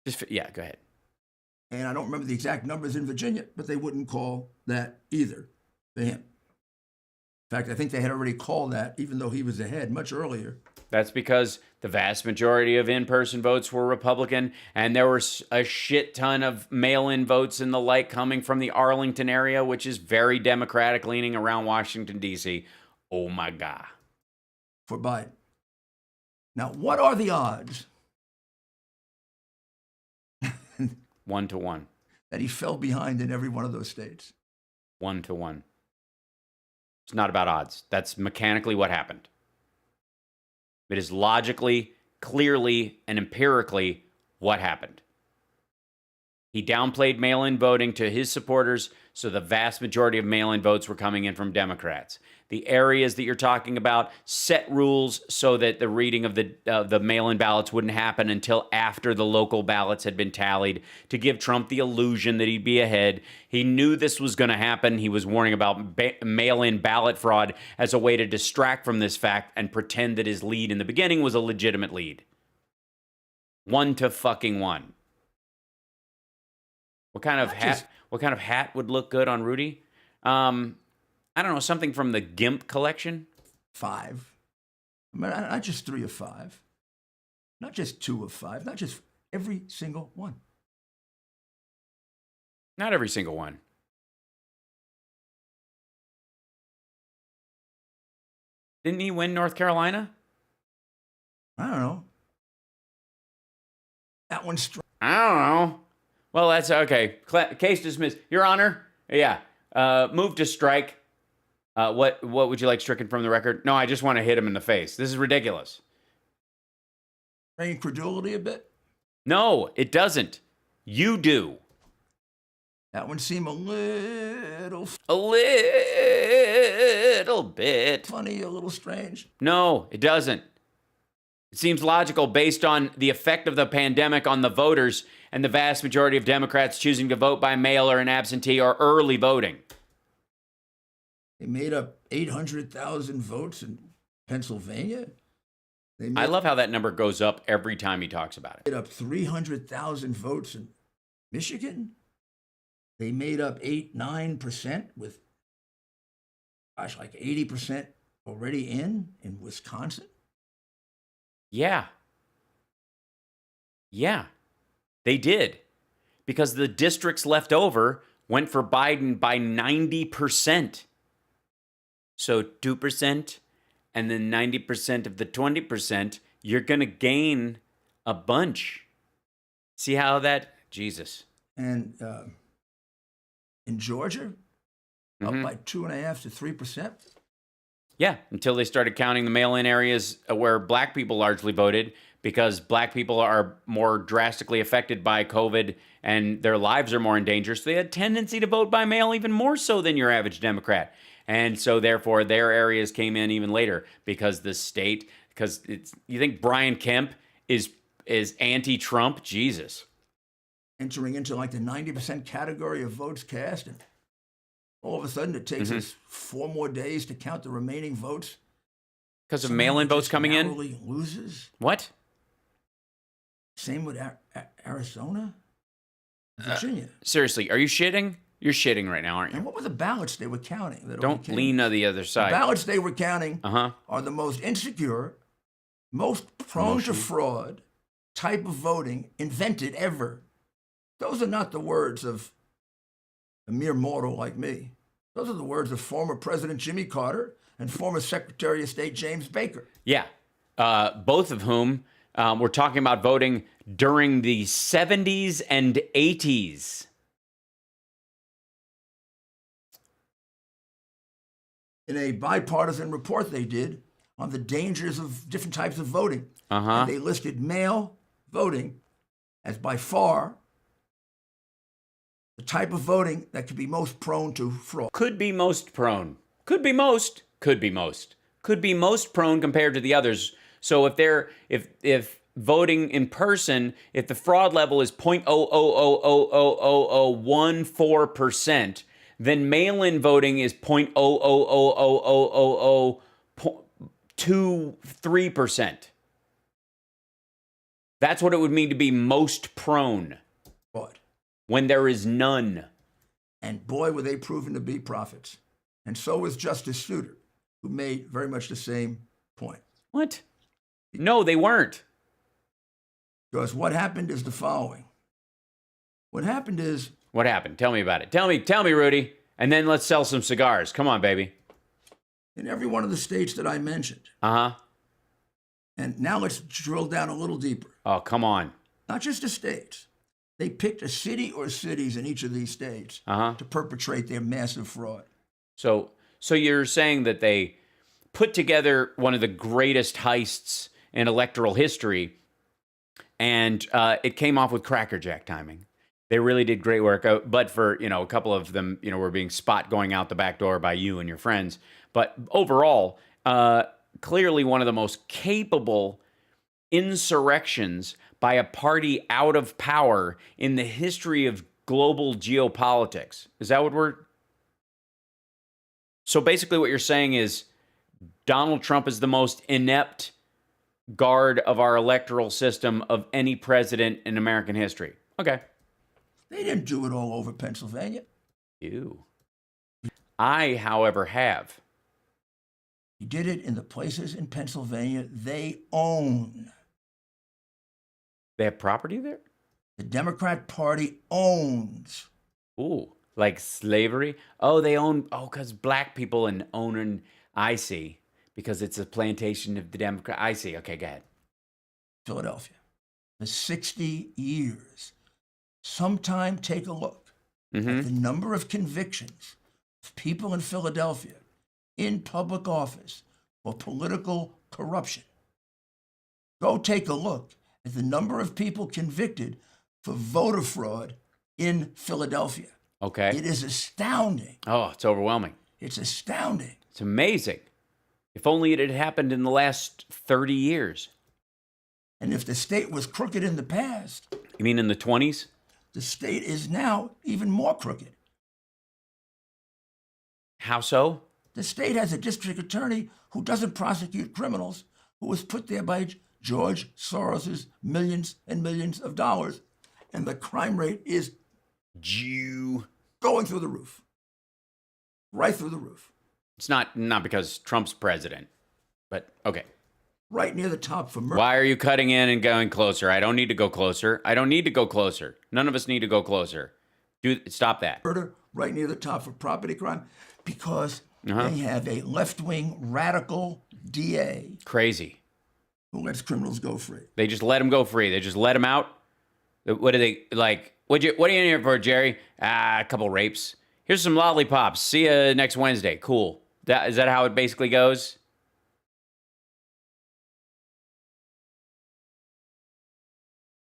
Go ahead. And I don't remember the exact numbers in Virginia, but they wouldn't call that either for him. In fact, I think they had already called that, even though he was ahead much earlier. That's because the vast majority of in-person votes were Republican, and there were a shit ton of mail-in votes and the like coming from the Arlington area, which is very Democratic leaning around Washington, D.C. Oh, my God. For Biden. Now, what are the odds? 1 to 1. that he fell behind in every one of those states. 1-to-1. It's not about odds. That's mechanically what happened. It is logically, clearly, and empirically what happened. He downplayed mail-in voting to his supporters, so the vast majority of mail-in votes were coming in from Democrats. The areas that you're talking about set rules so that the reading of the mail-in ballots wouldn't happen until after the local ballots had been tallied to give Trump the illusion that he'd be ahead. He knew this was going to happen. He was warning about mail-in ballot fraud as a way to distract from this fact and pretend that his lead in the beginning was a legitimate lead. 1-to-1. What kind of hat? What kind of hat would look good on Rudy? I don't know, something from the GIMP collection? 5. I mean, not just 3 of 5. Not just 2 of 5. Not just every single one. Not every single one. Didn't he win North Carolina? I don't know. That one's strong. I don't know. Well, that's okay. Case dismissed. Your Honor, yeah. Move to strike. What would you like stricken from the record? No, I just want to hit him in the face. This is ridiculous. Incredulity a bit? No, it doesn't. You do. That one seemed a little bit funny, a little strange. No, it doesn't. It seems logical based on the effect of the pandemic on the voters and the vast majority of Democrats choosing to vote by mail or in absentee or early voting. They made up 800,000 votes in Pennsylvania. I love how that number goes up every time he talks about it. They made up 300,000 votes in Michigan. They made up 9% with, like 80% already in Wisconsin. Yeah. Yeah, they did. Because the districts left over went for Biden by 90%. So 2% and then 90% of the 20%, you're going to gain a bunch. See how that, Jesus. And in Georgia, up by 2.5 to 3%. Yeah, until they started counting the mail-in areas where black people largely voted, because black people are more drastically affected by COVID and their lives are more in danger. So they had a tendency to vote by mail even more so than your average Democrat. And so therefore their areas came in even later because the state, you think Brian Kemp is anti-Trump? Jesus. Entering into like the 90% category of votes cast, and all of a sudden it takes us 4 more days to count the remaining votes. Because of mail-in votes coming in? Loses. What? Same with Arizona, Virginia. Seriously, are you shitting? You're shitting right now, aren't you? And what were the ballots they were counting? Don't lean to the other side. The ballots they were counting are the most insecure, most prone to fraud type of voting invented ever. Those are not the words of a mere mortal like me. Those are the words of former President Jimmy Carter and former Secretary of State James Baker. Yeah, both of whom were talking about voting during the 70s and 80s. In a bipartisan report they did on the dangers of different types of voting. And they listed mail voting as by far the type of voting that could be most prone to fraud. Could be most prone. Could be most. Could be most. Could be most prone compared to the others. So if voting in person, if the fraud level is 0.000000014%, then mail-in voting is 0.0000023%. That's what it would mean to be most prone. What? When there is none. And boy, were they proven to be prophets. And so was Justice Souter, who made very much the same point. What? No, they weren't. Because what happened is the following. What happened is... What happened? Tell me about it. Tell me, Rudy. And then let's sell some cigars. Come on, baby. In every one of the states that I mentioned. And now let's drill down a little deeper. Oh, come on. Not just the states. They picked a city or cities in each of these states to perpetrate their massive fraud. So you're saying that they put together one of the greatest heists in electoral history, and it came off with crackerjack timing. They really did great work, but for, a couple of them, were being spot going out the back door by you and your friends. But overall, clearly one of the most capable insurrections by a party out of power in the history of global geopolitics. Is that what we're... So basically what you're saying is Donald Trump is the most inept guard of our electoral system of any president in American history. Okay. They didn't do it all over Pennsylvania. Ew. I, however, have. He did it in the places in Pennsylvania they own. They have property there? The Democrat Party owns. Ooh, like slavery? Oh, they own, because black people own, I see, because it's a plantation of the Democrat. I see. Okay, go ahead. Philadelphia. For 60 years. Sometime take a look at the number of convictions of people in Philadelphia in public office for political corruption. Go take a look at the number of people convicted for voter fraud in Philadelphia. Okay. It is astounding. Oh, it's overwhelming. It's astounding. It's amazing. If only it had happened in the last 30 years. And if the state was crooked in the past... You mean in the 20s? The state is now even more crooked. How so? The state has a district attorney who doesn't prosecute criminals, who was put there by George Soros's millions and millions of dollars, and the crime rate is going through the roof. Right through the roof. It's not because Trump's president, but okay. Right near the top for murder. Why are you cutting in and going closer? I don't need to go closer. I don't need to go closer. None of us need to go closer. Stop that. Murder right near the top for property crime because they have a left-wing radical DA. Crazy. Who lets criminals go free. They just let them go free. They just let them out. What do they like? What are you in here for, Jerry? A couple rapes. Here's some lollipops. See you next Wednesday. Cool. Is that how it basically goes?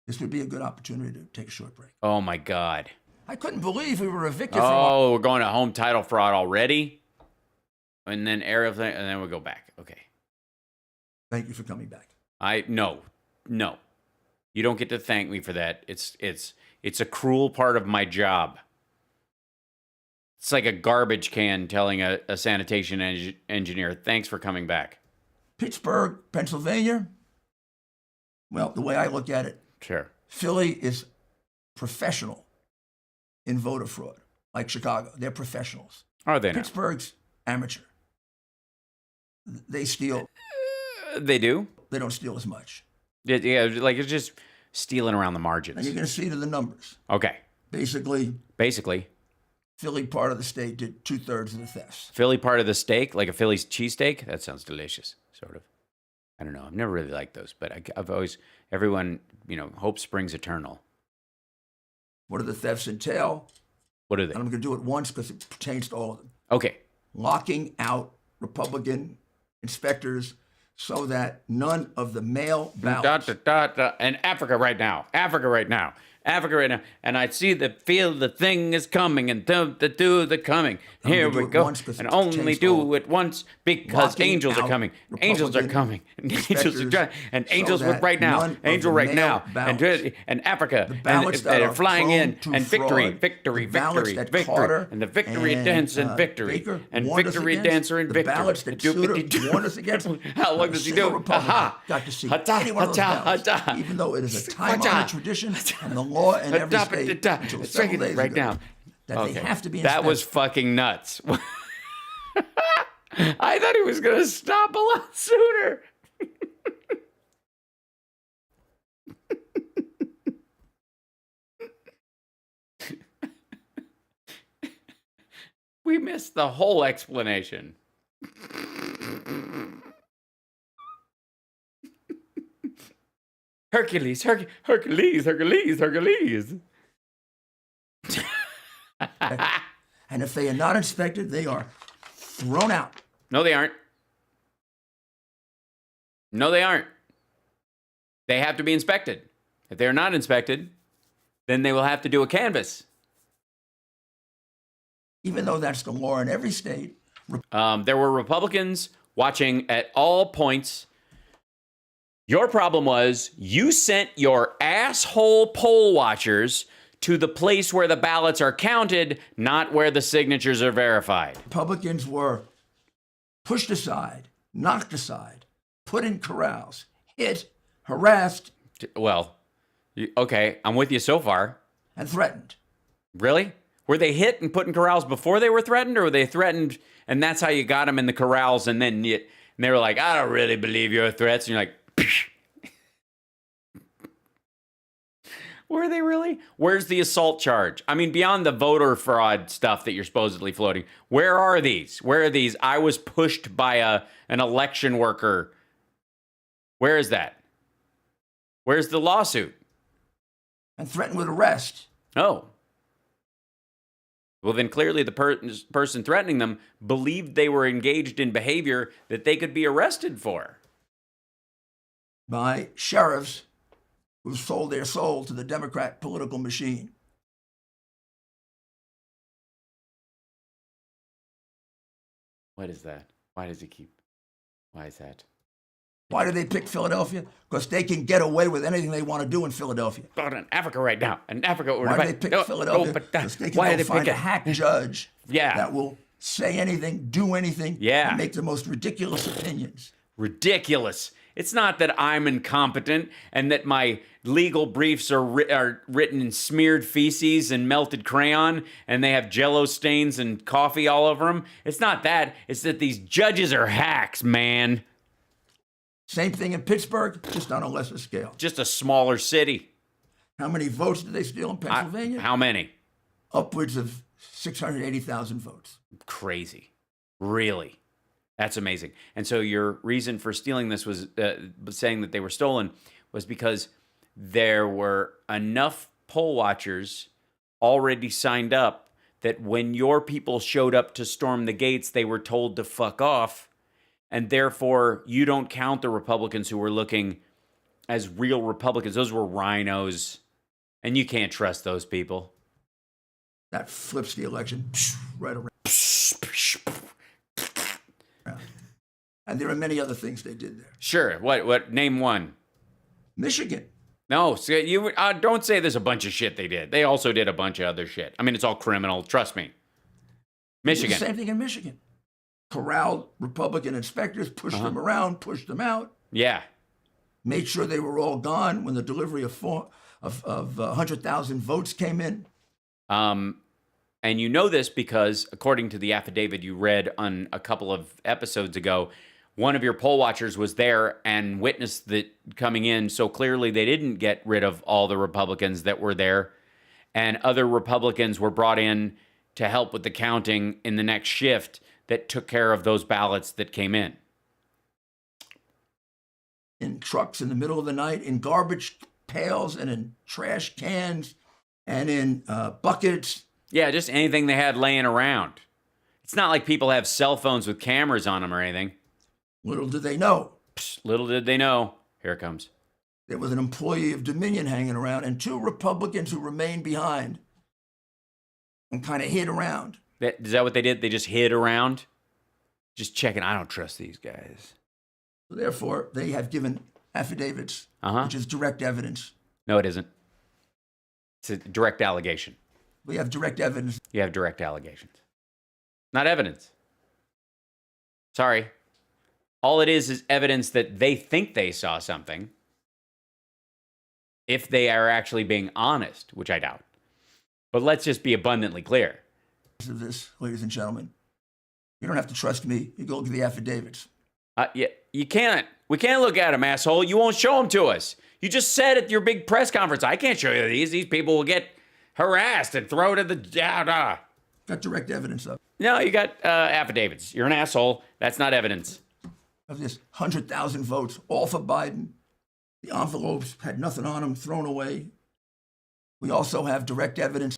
This would be a good opportunity to take a short break. Oh, my God. I couldn't believe we were evicted from... Oh, we're going to home title fraud already? And then everything, and then we'll go back. Okay. Thank you for coming back. No. You don't get to thank me for that. It's a cruel part of my job. It's like a garbage can telling a sanitation engineer, thanks for coming back. Pittsburgh, Pennsylvania. Well, the way I look at it, sure. Philly is professional in voter fraud, like Chicago. They're professionals. Are they not? Pittsburgh's amateur. They steal. They do? They don't steal as much. Yeah, like it's just stealing around the margins. And you're going to see to the numbers. Okay. Basically. Philly part of the state did 2/3 of the thefts. Philly part of the steak, like a Philly's cheesesteak? That sounds delicious, sort of. I don't know. I've never really liked those, but I've always, everyone, hope springs eternal. What do the thefts entail? What are they? And I'm going to do it once because it pertains to all of them. Okay. Locking out Republican inspectors so that none of the mail ballots. And Africa right now. And I see feel the thing is coming and do the coming. Here we go. And only do it once because angels are coming. Angels are coming. And angels right now. Angel right now. And Africa. And they're flying in. And victory. And the victory dance and victory. And victory dancer and victory. The ballots that Souter warned us against. How long does he do? Got to see any one of those ballots, even though it is a time-honored tradition and the law in every state until several days right ago, now. That they have to be inspected. That was fucking nuts. I thought he was going to stop a lot sooner. We missed the whole explanation. Hercules. And if they are not inspected, they are thrown out. No, they aren't. No, they aren't. They have to be inspected. If they're not inspected, then they will have to do a canvass. Even though that's the law in every state. There were Republicans watching at all points. Your problem was you sent your asshole poll watchers to the place where the ballots are counted, not where the signatures are verified. Republicans were pushed aside, knocked aside, put in corrals, hit, harassed. Well, okay, I'm with you so far. And threatened. Really? Were they hit and put in corrals before they were threatened, or were they threatened and that's how you got them in the corrals, and then and they were like, I don't really believe your threats, and you're like, psh. Were they really? Where's the assault charge? I mean, beyond the voter fraud stuff that you're supposedly floating, where are these? Where are these? I was pushed by an election worker. Where is that? Where's the lawsuit? And threatened with arrest. Oh. Well, then clearly the person threatening them believed they were engaged in behavior that they could be arrested for. By sheriffs who sold their soul to the Democrat political machine. What is that? Why is that? Why do they pick Philadelphia? Because they can get away with anything they want to do in Philadelphia. But in Africa right now. In Africa. Why do they pick Philadelphia? Because they can go find a hack judge that will say anything, do anything, and make the most ridiculous opinions. Ridiculous. It's not that I'm incompetent and that my legal briefs are written in smeared feces and melted crayon and they have Jell-O stains and coffee all over them. It's not that. It's that these judges are hacks, man. Same thing in Pittsburgh, just on a lesser scale. Just a smaller city. How many votes did they steal in Pennsylvania? How many? Upwards of 680,000 votes. Crazy. Really? That's amazing. And so your reason for stealing this was saying that they were stolen was because there were enough poll watchers already signed up that when your people showed up to storm the gates, they were told to fuck off. And therefore, you don't count the Republicans who were looking as real Republicans. Those were rhinos. And you can't trust those people. That flips the election right around. And there are many other things they did there. Sure. What? Name one. Michigan. No, so you don't say there's a bunch of shit they did. They also did a bunch of other shit. I mean, it's all criminal. Trust me. Michigan. The same thing in Michigan. Corralled Republican inspectors, pushed them around, pushed them out. Yeah. Made sure they were all gone when the delivery of 100,000 votes came in. And you know this because, according to the affidavit you read on a couple of episodes ago, one of your poll watchers was there and witnessed that coming in. So clearly they didn't get rid of all the Republicans that were there. And other Republicans were brought in to help with the counting in the next shift that took care of those ballots that came in. In trucks in the middle of the night, in garbage pails and in trash cans and in buckets. Yeah, just anything they had laying around. It's not like people have cell phones with cameras on them or anything. Little did they know. Little did they know. Here it comes. There was an employee of Dominion hanging around and two Republicans who remained behind and kind of hid around. Is that what they did? They just hid around? Just checking. I don't trust these guys. Therefore, they have given affidavits, which is direct evidence. No, it isn't. It's a direct allegation. We have direct evidence. You have direct allegations. Not evidence. Sorry. All it is evidence that they think they saw something. If they are actually being honest, which I doubt. But let's just be abundantly clear. Of this, ladies and gentlemen, you don't have to trust me. You go look at the affidavits. Yeah, you can't. We can't look at them, asshole. You won't show them to us. You just said at your big press conference, I can't show you these. These people will get harassed and thrown to the... Got direct evidence of. No, you got affidavits. You're an asshole. That's not evidence. Of this 100,000 votes, all for Biden. The envelopes had nothing on them, thrown away. We also have direct evidence.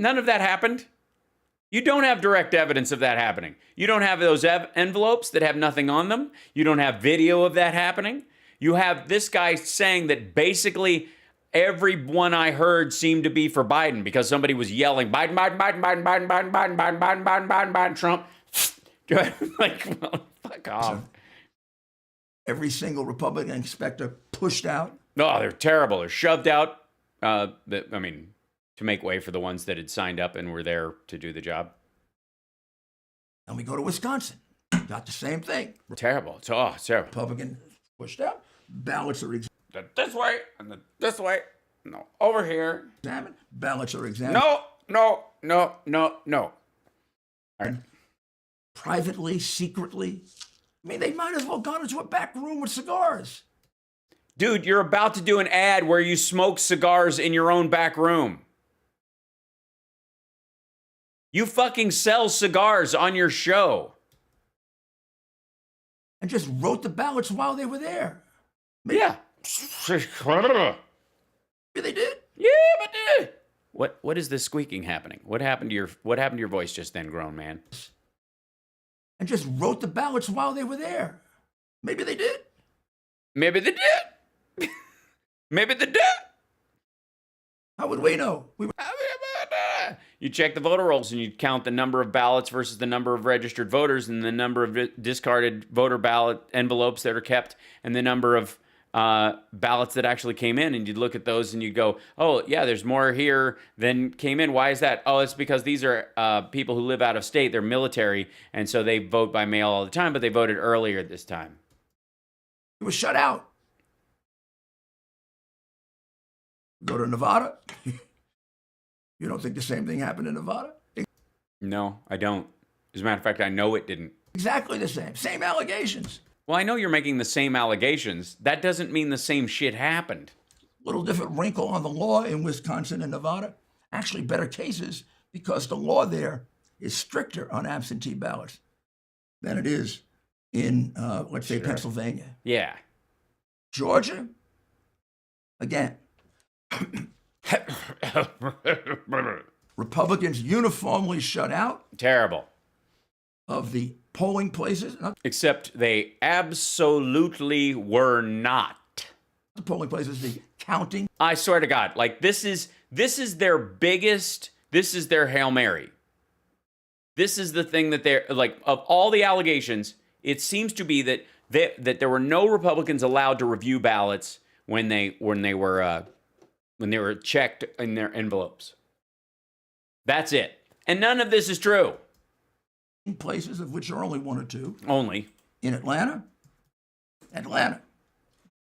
None of that happened. You don't have direct evidence of that happening. You don't have those envelopes that have nothing on them. You don't have video of that happening. You have this guy saying that basically every one I heard seemed to be for Biden because somebody was yelling, Biden, Biden, Biden, Biden, Biden, Biden, Biden, Biden, Biden, Biden, Biden, Biden, Trump. Like, well, fuck off. Every single Republican inspector pushed out. No, they're terrible. They're shoved out. To make way for the ones that had signed up and were there to do the job. And we go to Wisconsin. Got the same thing. Terrible. It's terrible. Republican pushed out. Ballots are examined. This way and this way. No, over here. Examined. Ballots are examined. No. All right. Privately, secretly. I mean, they might as well gone into a back room with cigars. Dude, you're about to do an ad where you smoke cigars in your own back room. You fucking sell cigars on your show. And just wrote the ballots while they were there. Yeah. Maybe they did. Yeah, but did. What is this squeaking happening? What happened to your voice just then, grown man? And just wrote the ballots while they were there. Maybe they did. Maybe they did. Maybe they did. How would we know? You check the voter rolls and you count the number of ballots versus the number of registered voters and the number of discarded voter ballot envelopes that are kept and the number of ballots that actually came in. And you'd look at those and you'd go, oh, yeah, there's more here than came in. Why is that? Oh, it's because these are people who live out of state. They're military. And so they vote by mail all the time, but they voted earlier this time. It was shut out. Go to Nevada. You don't think the same thing happened in Nevada? No, I don't. As a matter of fact, I know it didn't. Exactly the same. Same allegations. Well, I know you're making the same allegations. That doesn't mean the same shit happened. Little different wrinkle on the law in Wisconsin and Nevada. Actually, better cases because the law there is stricter on absentee ballots than it is in, let's say, Pennsylvania. Yeah. Georgia, again. Republicans uniformly shut out. Terrible. Of the polling places. Except they absolutely were not. The polling places, the counting. I swear to God, like this is their biggest, this is their Hail Mary. This is the thing that they're, like, of all the allegations, it seems to be that there were no Republicans allowed to review ballots when they were checked in their envelopes. That's it. And none of this is true. In places of which are only one or two. Only. In Atlanta.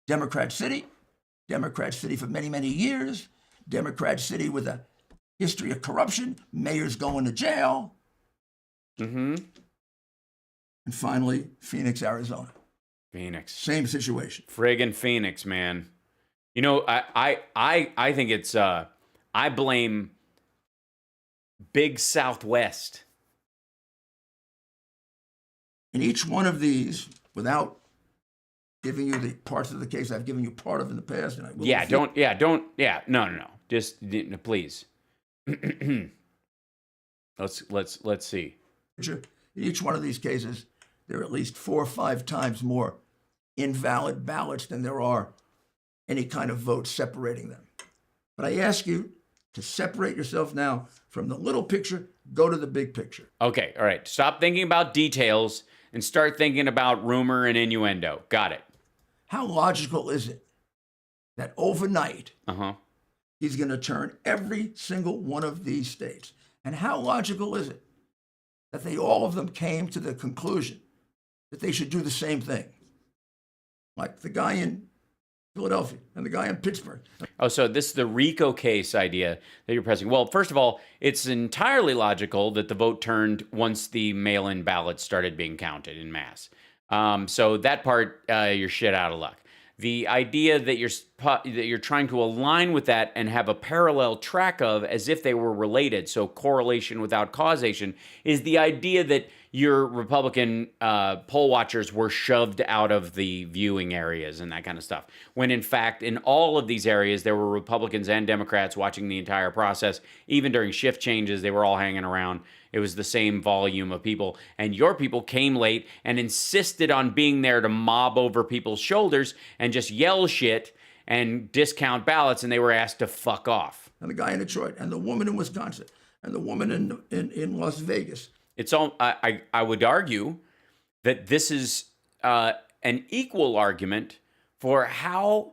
Democrat City for many, many years. Democrat City with a history of corruption. Mayors going to jail. Mm-hmm. And finally, Phoenix, Arizona. Phoenix. Same situation. Friggin' Phoenix, man. You know, I think it's, I blame Big Southwest. In each one of these, without giving you the parts of the case I've given you part of in the past, and I will. No. Just please. Let's see. In each one of these cases, there are at least 4 or 5 times more invalid ballots than there are any kind of vote separating them. But I ask you to separate yourself now from the little picture, go to the big picture. Okay, all right. Stop thinking about details and start thinking about rumor and innuendo. Got it. How logical is it that overnight he's going to turn every single one of these states? And how logical is it that they all of them came to the conclusion that they should do the same thing? Like the guy in Philadelphia and the guy in Pittsburgh. Oh, so this is the RICO case idea that you're pressing. Well, first of all, it's entirely logical that the vote turned once the mail-in ballots started being counted in mass. So that part, you're shit out of luck. The idea that that you're trying to align with that and have a parallel track of as if they were related. So correlation without causation is the idea that your Republican poll watchers were shoved out of the viewing areas and that kind of stuff. When in fact, in all of these areas, there were Republicans and Democrats watching the entire process. Even during shift changes, they were all hanging around. It was the same volume of people. And your people came late and insisted on being there to mob over people's shoulders and just yell shit and discount ballots, and they were asked to fuck off. And the guy in Detroit, and the woman in Wisconsin, and the woman in Las Vegas. It's all. I would argue that this is an equal argument for how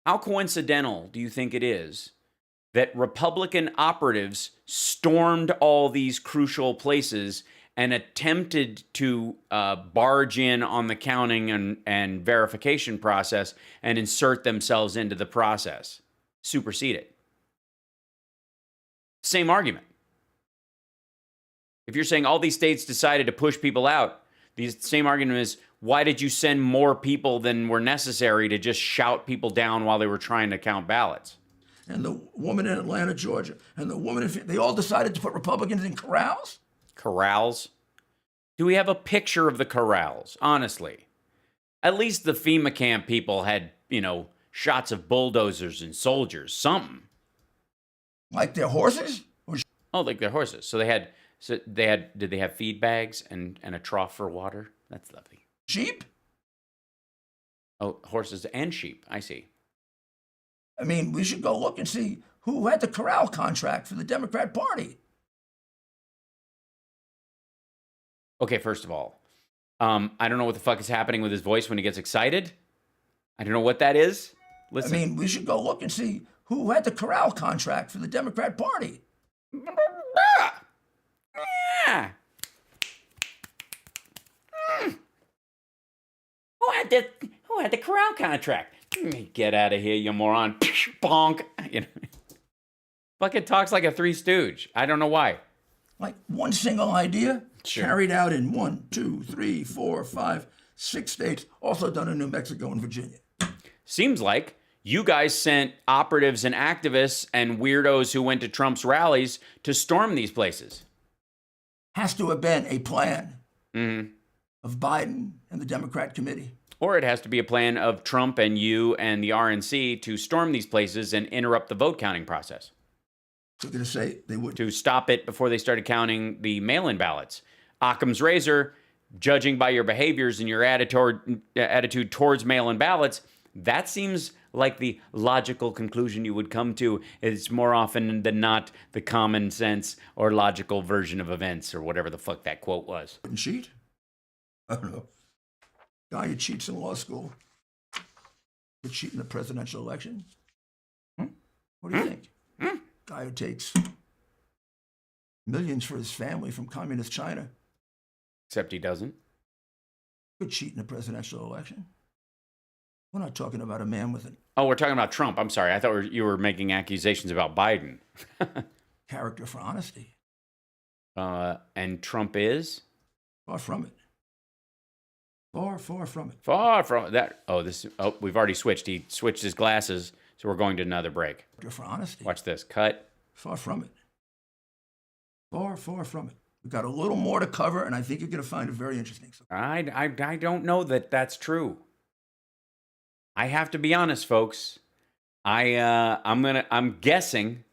coincidental do you think it is that Republican operatives stormed all these crucial places and attempted to barge in on the counting and verification process and insert themselves into the process, supersede it? Same argument. If you're saying all these states decided to push people out, the same argument is, why did you send more people than were necessary to just shout people down while they were trying to count ballots? And the woman in Atlanta, Georgia, and the woman they all decided to put Republicans in corrals? Corrals? Do we have a picture of the corrals? Honestly. At least the FEMA camp people had, shots of bulldozers and soldiers. Something. Like their horses? Oh, like their horses. So did they have feed bags and a trough for water? That's lovely. Sheep? Oh, horses and sheep. I see. I mean, we should go look and see who had the corral contract for the Democrat Party. Okay, first of all, I don't know what the fuck is happening with his voice when he gets excited. I don't know what that is. Listen. I mean, we should go look and see who had the corral contract for the Democrat Party. Yeah. Who had the corral contract? Get out of here, you moron. Bonk. Fucking talks like a Three Stooge. I don't know why. Like one single idea, sure, carried out in 1, 2, 3, 4, 5, 6 states, also done in New Mexico and Virginia. Seems like you guys sent operatives and activists and weirdos who went to Trump's rallies to storm these places. Has to have been a plan of Biden and the Democrat committee. Or it has to be a plan of Trump and you and the RNC to storm these places and interrupt the vote counting process. So they're going to say they would. To stop it before they started counting the mail-in ballots. Occam's razor, judging by your behaviors and your attitude towards mail-in ballots, that seems like the logical conclusion you would come to. It's more often than not the common sense or logical version of events, or whatever the fuck that quote was. Wouldn't cheat? I don't know. Guy who cheats in law school would cheat in the presidential election? What do you think? Guy who takes millions for his family from communist China. Except he doesn't. Could cheat in the presidential election. We're not talking about a man with an... Oh, we're talking about Trump. I'm sorry. I thought you were making accusations about Biden. Character for honesty. And Trump is? Far from it. Far from it. Far from that. Oh, we've already switched. He switched his glasses, so we're going to another break. For honesty. Watch this. Cut. Far from it. Far from it. We've got a little more to cover, and I think you're going to find it very interesting. I don't know that that's true. I have to be honest, folks. I'm guessing.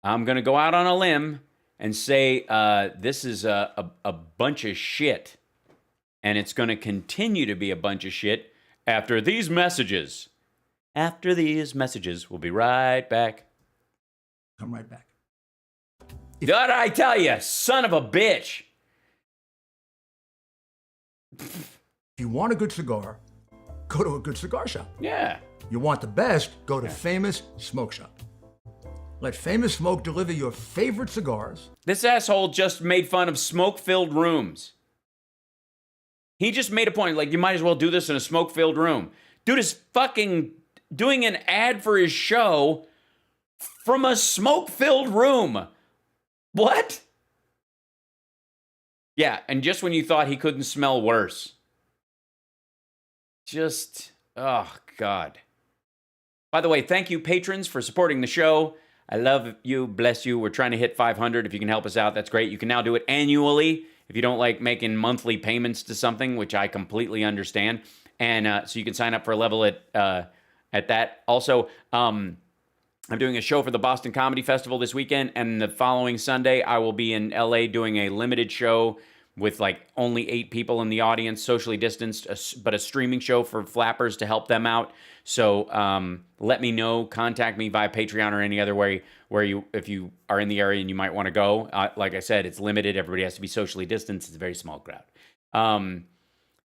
I'm gonna go out on a limb and say this is a bunch of shit. And it's going to continue to be a bunch of shit after these messages. After these messages, we'll be right back. Come right back. Did I tell you, son of a bitch? If you want a good cigar, go to a good cigar shop. Yeah. You want the best, go to Famous Smoke Shop. Let Famous Smoke deliver your favorite cigars. This asshole just made fun of smoke-filled rooms. He just made a point, like, you might as well do this in a smoke-filled room. Dude is fucking doing an ad for his show from a smoke-filled room. What? Yeah, and just when you thought he couldn't smell worse. Just, oh, God. By the way, thank you, patrons, for supporting the show. I love you. Bless you. We're trying to hit 500. If you can help us out, that's great. You can now do it annually if you don't like making monthly payments to something, which I completely understand. And so you can sign up for a level at that. Also, I'm doing a show for the Boston Comedy Festival this weekend, and the following Sunday, I will be in LA doing a limited show with like only 8 people in the audience, socially distanced, but a streaming show for flappers to help them out. So let me know. Contact me via Patreon or any other way if you are in the area and you might want to go. Like I said, it's limited. Everybody has to be socially distanced. It's a very small crowd.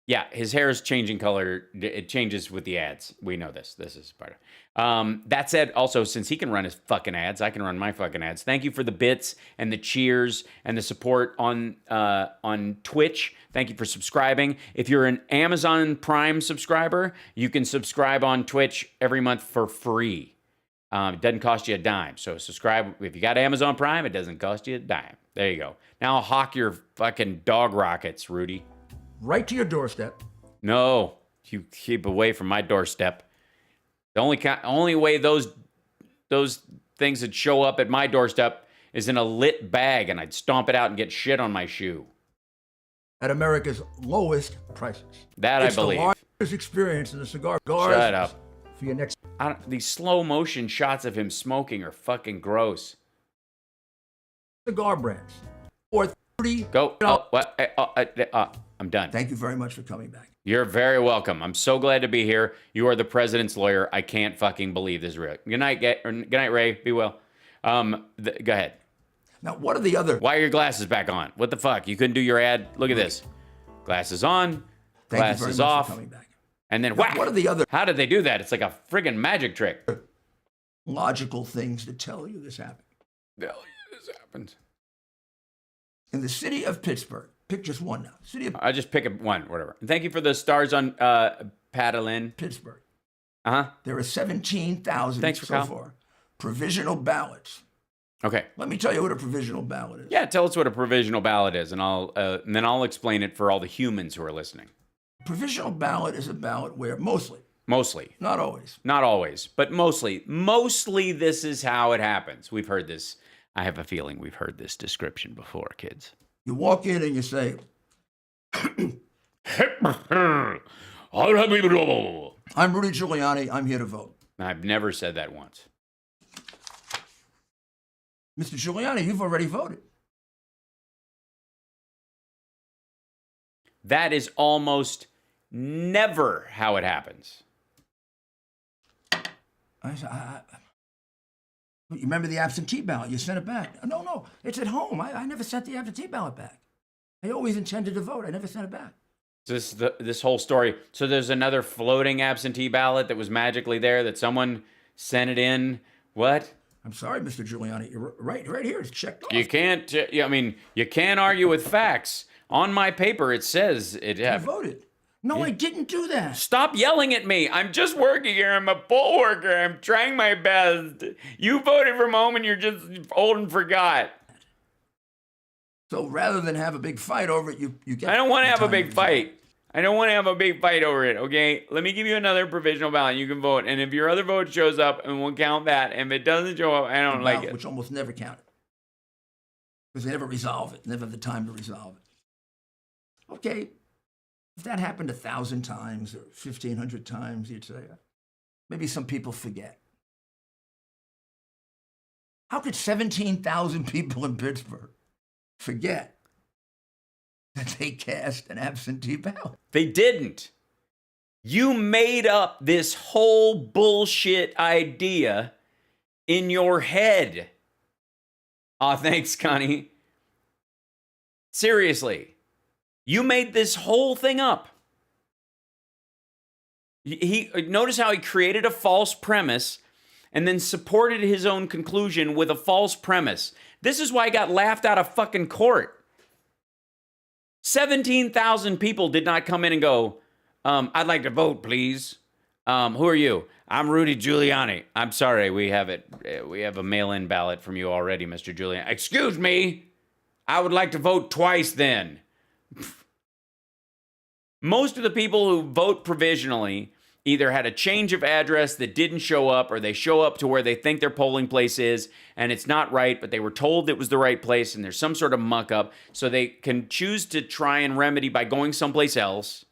Yeah, his hair is changing color. It changes with the ads. We know this. This is part of it. That said, also, since he can run his fucking ads, I can run my fucking ads. Thank you for the bits and the cheers and the support on Twitch. Thank you for subscribing. If you're an Amazon Prime subscriber, you can subscribe on Twitch every month for free. It doesn't cost you a dime. So subscribe. If you got Amazon Prime, it doesn't cost you a dime. There you go. Now I'll hawk your fucking dog rockets, Rudy. Right to your doorstep. No, you keep away from my doorstep. The only way those things would show up at my doorstep is in a lit bag, and I'd stomp it out and get shit on my shoe. At America's lowest prices. That it's I believe. The largest experience in the cigar. Shut up. For your next. These slow motion shots of him smoking are fucking gross. Cigar brands. Or 30. Go. Oh, what? I'm done. Thank you very much for coming back. You're very welcome. I'm so glad to be here. You are the president's lawyer. I can't fucking believe this is real. Good night, Ray. Be well. Go ahead. Now, what are the other? Why are your glasses back on? What the fuck? You couldn't do your ad? Look at this. Glasses on, glasses off, for coming back. And then whack. What are the other? How did they do that? It's like a friggin' magic trick. Logical things to tell you this happened. Tell you this happened. In the city of Pittsburgh. Pick just one now. I just pick one, whatever. Thank you for the stars on Padalin. Pittsburgh. Uh-huh. There are 17,000 so far. Provisional ballots. Okay. Let me tell you what a provisional ballot is. Yeah, tell us what a provisional ballot is, and then I'll explain it for all the humans who are listening. Provisional ballot is a ballot where mostly. Not always. Not always, but mostly this is how it happens. We've heard this. I have a feeling we've heard this description before, kids. You walk in and you say, I'm Rudy Giuliani. I'm here to vote. I've never said that once. Mr. Giuliani, you've already voted. That is almost never how it happens. You remember the absentee ballot? You sent it back. No, it's at home. I never sent the absentee ballot back. I always intended to vote. I never sent it back. This whole story. So there's another floating absentee ballot that was magically there that someone sent it in. What? I'm sorry, Mr. Giuliani. You're right here. It's checked off. You can't. You can't argue with facts. On my paper, it says it happened. You voted. No, I didn't do that. Stop yelling at me. I'm just working here. I'm a poll worker. I'm trying my best. You voted from home and you're just old and forgot. So rather than have a big fight over it, you get... I don't want to have a big fight. I don't want to have a big fight over it, okay? Let me give you another provisional ballot. You can vote. And if your other vote shows up, and we'll count that. And if it doesn't show up, I don't like it. Which almost never counted. Because they never resolve it. Never have the time to resolve it. Okay. If that happened 1,000 times or 1,500 times, you'd say, maybe some people forget. How could 17,000 people in Pittsburgh forget that they cast an absentee ballot? They didn't. You made up this whole bullshit idea in your head. Aw, thanks, Connie. Seriously. You made this whole thing up. Notice how he created a false premise and then supported his own conclusion with a false premise. This is why he got laughed out of fucking court. 17,000 people did not come in and go, I'd like to vote, please. Who are you? I'm Rudy Giuliani. I'm sorry, we have a mail-in ballot from you already, Mr. Giuliani. Excuse me. I would like to vote twice then. Most of the people who vote provisionally either had a change of address that didn't show up, or they show up to where they think their polling place is and it's not right, but they were told it was the right place and there's some sort of muck up. So they can choose to try and remedy by going someplace else,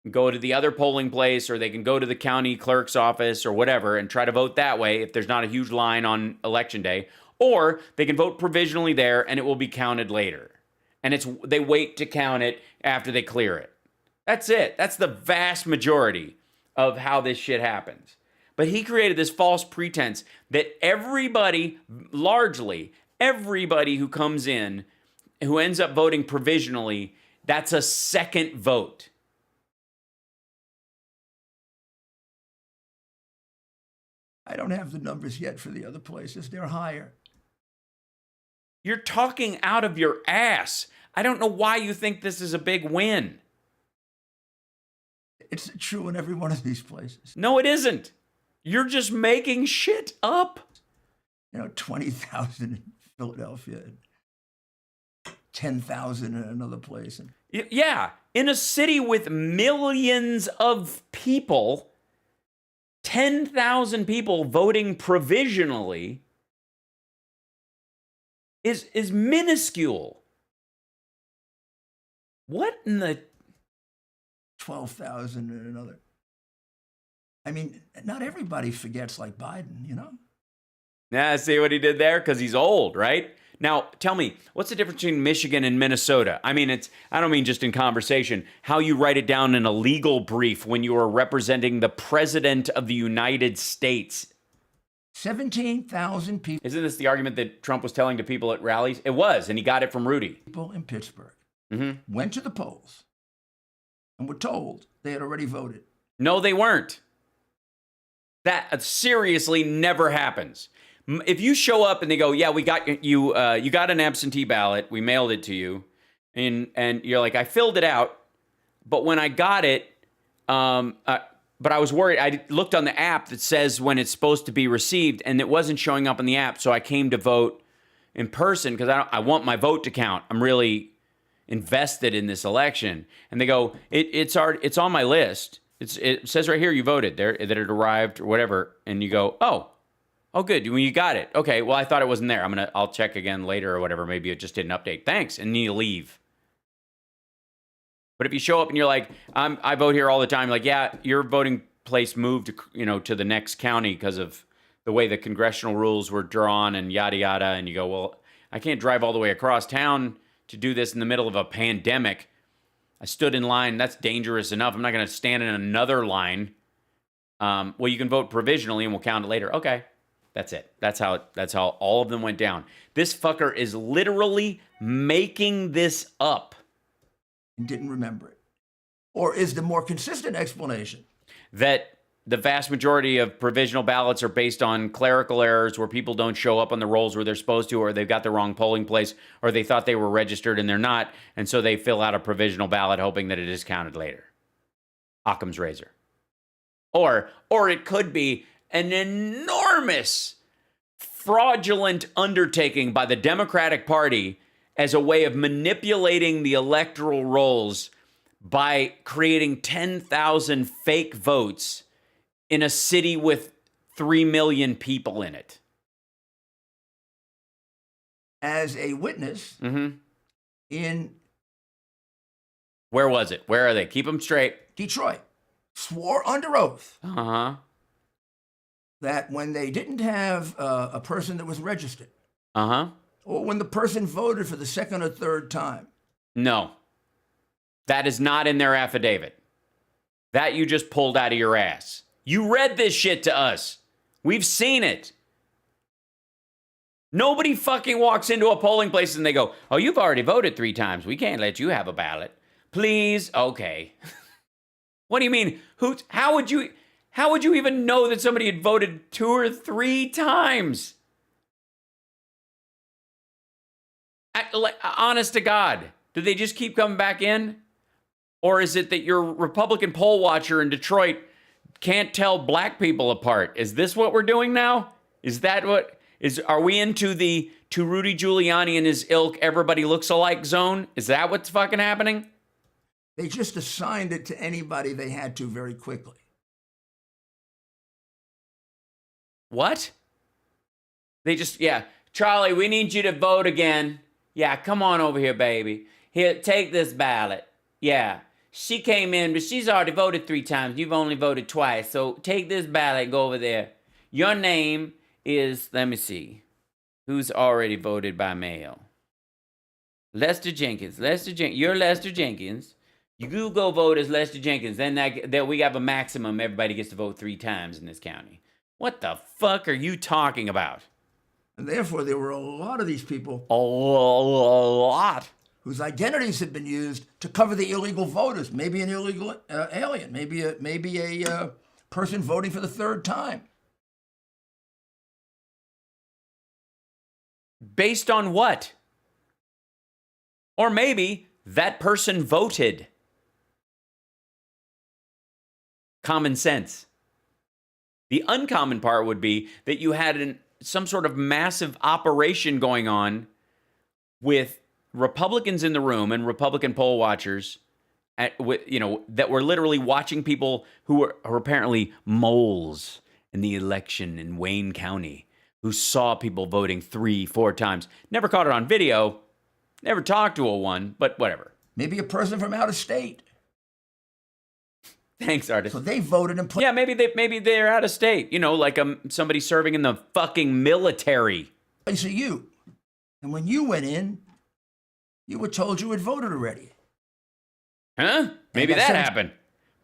go to the other polling place, or they can go to the county clerk's office or whatever and try to vote that way if there's not a huge line on election day. Or they can vote provisionally there and it will be counted later. And they wait to count it after they clear it. That's it. That's the vast majority of how this shit happens. But he created this false pretense that everybody, largely everybody who comes in, who ends up voting provisionally, that's a second vote. I don't have the numbers yet for the other places. They're higher. You're talking out of your ass. I don't know why you think this is a big win. It's true in every one of these places. No, it isn't. You're just making shit up. 20,000 in Philadelphia, 10,000 in another place. Yeah, in a city with millions of people, 10,000 people voting provisionally is minuscule. What in the 12,000 in another. I mean, not everybody forgets like Biden, Yeah, see what he did there? Because he's old, right? Now, tell me, what's the difference between Michigan and Minnesota? I mean, I don't mean just in conversation, how you write it down in a legal brief when you are representing the President of the United States. 17,000 people. Isn't this the argument that Trump was telling to people at rallies? It was, and he got it from Rudy. People in Pittsburgh Mm-hmm. went to the polls and were told they had already voted. No, they weren't. That seriously never happens. If you show up and they go, yeah, we got you, you got an absentee ballot, we mailed it to you, and you're like, I filled it out, but when I got it, but I was worried. I looked on the app that says when it's supposed to be received, and it wasn't showing up on the app, so I came to vote in person because I want my vote to count. I'm really invested in this election. And they go, it's on my list. It says right here you voted there, that it arrived or whatever. And you go, oh, good. Well, you got it. Okay. Well, I thought it wasn't there. I'll check again later or whatever. Maybe it just didn't update. Thanks. And you leave. But if you show up and you're like, I vote here all the time, like, yeah, your voting place moved, to the next county because of the way the congressional rules were drawn and yada, yada. And you go, well, I can't drive all the way across town to do this in the middle of a pandemic. I stood in line. That's dangerous enough. I'm not going to stand in another line. Well, you can vote provisionally and we'll count it later. Okay. That's it. That's how all of them went down. This fucker is literally making this up. And didn't remember it. Or is the more consistent explanation that the vast majority of provisional ballots are based on clerical errors where people don't show up on the rolls where they're supposed to, or they've got the wrong polling place, or they thought they were registered and they're not, and so they fill out a provisional ballot hoping that it is counted later. Occam's razor. Or it could be an enormous fraudulent undertaking by the Democratic Party as a way of manipulating the electoral rolls by creating 10,000 fake votes in a city with 3 million people in it. As a witness in... Where was it? Where are they? Keep them straight. Detroit. Swore under oath. Uh-huh. That when they didn't have a person that was registered. Uh-huh. Or when the person voted for the second or third time. No. That is not in their affidavit. That you just pulled out of your ass. You read this shit to us. We've seen it. Nobody fucking walks into a polling place and they go, oh, you've already voted 3 times. We can't let you have a ballot. Please? Okay. What do you mean? How would you even know that somebody had voted 2 or 3 times? Honest to God, do they just keep coming back in? Or is it that your Republican poll watcher in Detroit can't tell black people apart? Is this what we're doing now? Is that what are we into the to Rudy Giuliani and his ilk everybody looks alike zone? Is that what's fucking happening? They just assigned it to anybody they had to very quickly. What? They just, yeah. Charlie, we need you to vote again. Yeah, come on over here, baby. Here, take this ballot. Yeah. She came in, but she's already voted 3 times. You've only voted twice. So take this ballot and go over there. Your name is, let me see, who's already voted by mail. Lester Jenkins. You're Lester Jenkins. You go vote as Lester Jenkins. Then that we have a maximum. Everybody gets to vote 3 times in this county. What the fuck are you talking about? And therefore, there were a lot of these people. A lot. Whose identities had been used to cover the illegal voters. Maybe an illegal alien. Maybe a person voting for the 3rd time. Based on what? Or maybe that person voted. Common sense. The uncommon part would be that you had some sort of massive operation going on with Republicans in the room and Republican poll watchers that were literally watching people who are apparently moles in the election in Wayne County, who saw people voting 3-4 times. Never caught it on video, never talked to one, but whatever. Maybe a person from out of state. Thanks, artist. So they voted and put. Yeah, maybe they're out of state. Like somebody serving in the fucking military. I see you, and when you went in, you were told you had voted already. Huh? Maybe that happened.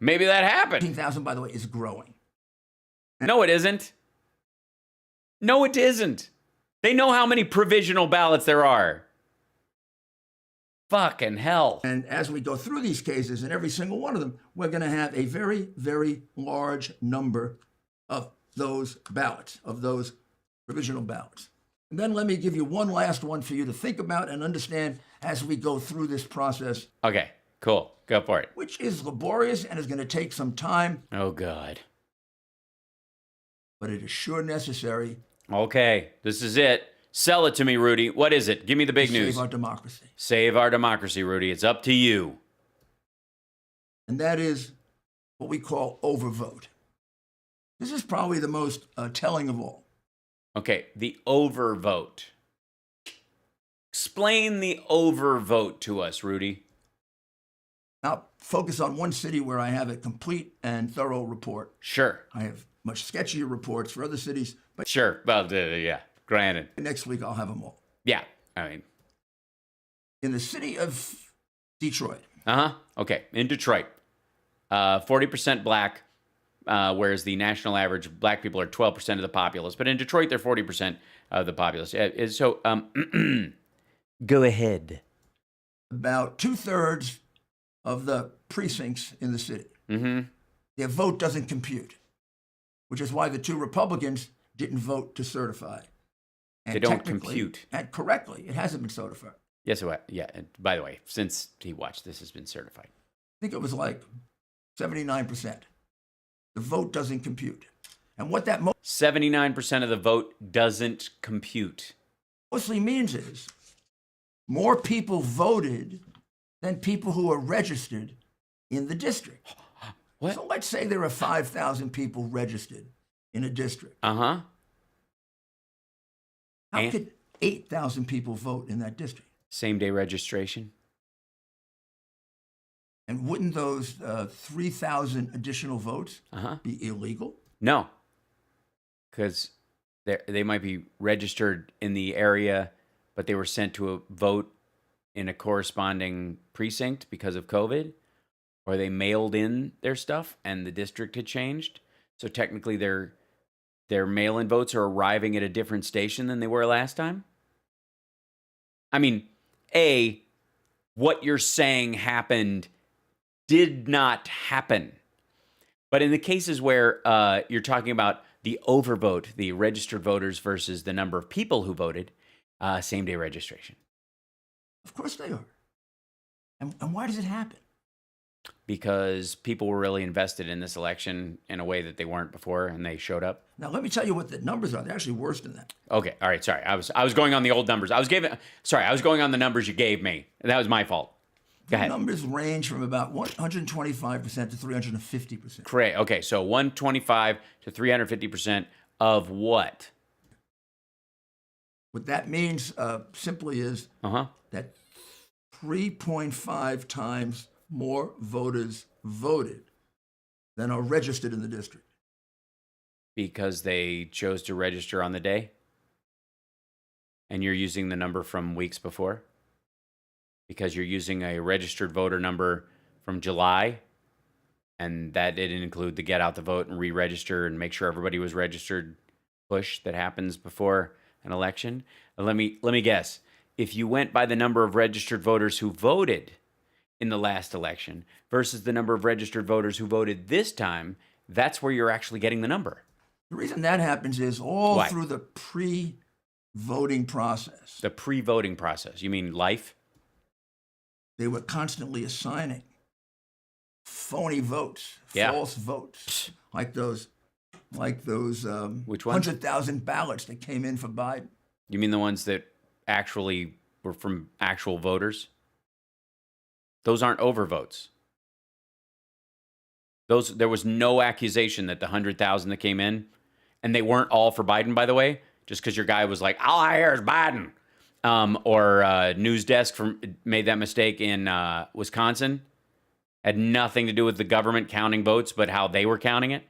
Maybe that happened. 15,000, by the way, is growing. No, it isn't. No, it isn't. They know how many provisional ballots there are. Fucking hell. And as we go through these cases, in every single one of them, we're going to have a very, very large number of those ballots, of those provisional ballots. And then let me give you one last one for you to think about and understand as we go through this process. Okay, cool. Go for it. Which is laborious and is going to take some time. Oh, God. But it is sure necessary. Okay, this is it. Sell it to me, Rudy. What is it? Give me the big news. Save our democracy. Save our democracy, Rudy. It's up to you. And that is what we call overvote. This is probably the most telling of all. Okay, the overvote. Explain the overvote to us, Rudy. I'll focus on one city where I have a complete and thorough report. Sure. I have much sketchier reports for other cities. But sure. Well, yeah, granted. Next week, I'll have them all. Yeah, I mean. In the city of Detroit. Okay, in Detroit. 40% black, whereas the national average, black people are 12% of the populace. But in Detroit, they're 40% of the populace. So, go ahead. About 2/3 of the precincts in the city. Their vote doesn't compute, which is why the 2 Republicans didn't vote to certify. And they don't compute. And correctly, it hasn't been certified. Yes, yeah. And by the way, since he watched, this has been certified. I think it was like 79%. The vote doesn't compute. And what that 79% of the vote doesn't compute. Mostly means is more people voted than people who are registered in the district. What? So let's say there are 5,000 people registered in a district. How could 8,000 people vote in that district? Same day registration. And wouldn't those 3,000 additional votes be illegal? No, because they might be registered in the area, but they were sent to a vote in a corresponding precinct because of COVID, or they mailed in their stuff and the district had changed. So technically their mail-in votes are arriving at a different station than they were last time. I mean, what you're saying happened did not happen. But in the cases where you're talking about the overvote, the registered voters versus the number of people who voted, same-day registration. Of course they are. And why does it happen? Because people were really invested in this election in a way that they weren't before, and they showed up. Now, let me tell you what the numbers are. They're actually worse than that. Okay, all right, sorry. I was going on the old numbers. I was going on the numbers you gave me. That was my fault. Go ahead. The numbers range from about 125% to 350%. Correct. Okay, so 125 to 350% Of what? What that means simply is that 3.5 times more voters voted than are registered in the district. Because they chose to register on the day? And you're using the number from weeks before? Because you're using a registered voter number from July, and that didn't include the get out the vote and re-register and make sure everybody was registered push that happens before an election. Let me guess. If you went by the number of registered voters who voted in the last election versus the number of registered voters who voted this time, that's where you're actually getting the number. The reason that happens is all through the pre-voting process. The pre-voting process. You mean life? They were constantly assigning phony votes, false votes, like those which ones? 100,000 ballots that came in for Biden. You mean the ones that actually were from actual voters? Those aren't overvotes. There was no accusation that the 100,000 that came in, and they weren't all for Biden, by the way, just because your guy was like, all I hear is Biden. Or News Desk made that mistake in Wisconsin. Had nothing to do with the government counting votes, but how they were counting it.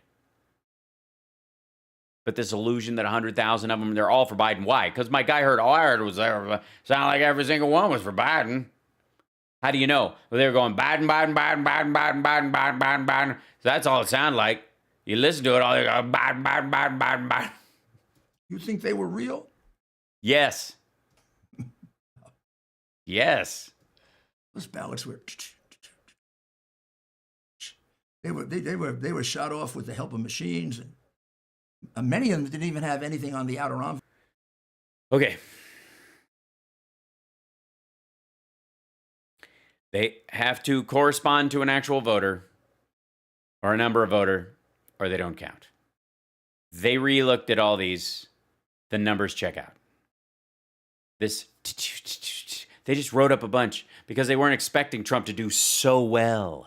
But this illusion that 100,000 of them, they're all for Biden. Why? Because my guy heard, all I heard was there. Sounded like every single one was for Biden. How do you know? Well, they were going Biden, Biden, Biden, Biden, Biden, Biden, Biden, Biden, Biden. So that's all it sounded like. You listen to it, all they go Biden, Biden, Biden, Biden, Biden. You think they were real? Yes. Yes. Those ballots were. They were shot off with the help of machines, and many of them didn't even have anything on the outer envelope. Okay. They have to correspond to an actual voter or a number of voter, or they don't count. They re-looked at all these. The numbers check out. They just wrote up a bunch because they weren't expecting Trump to do so well.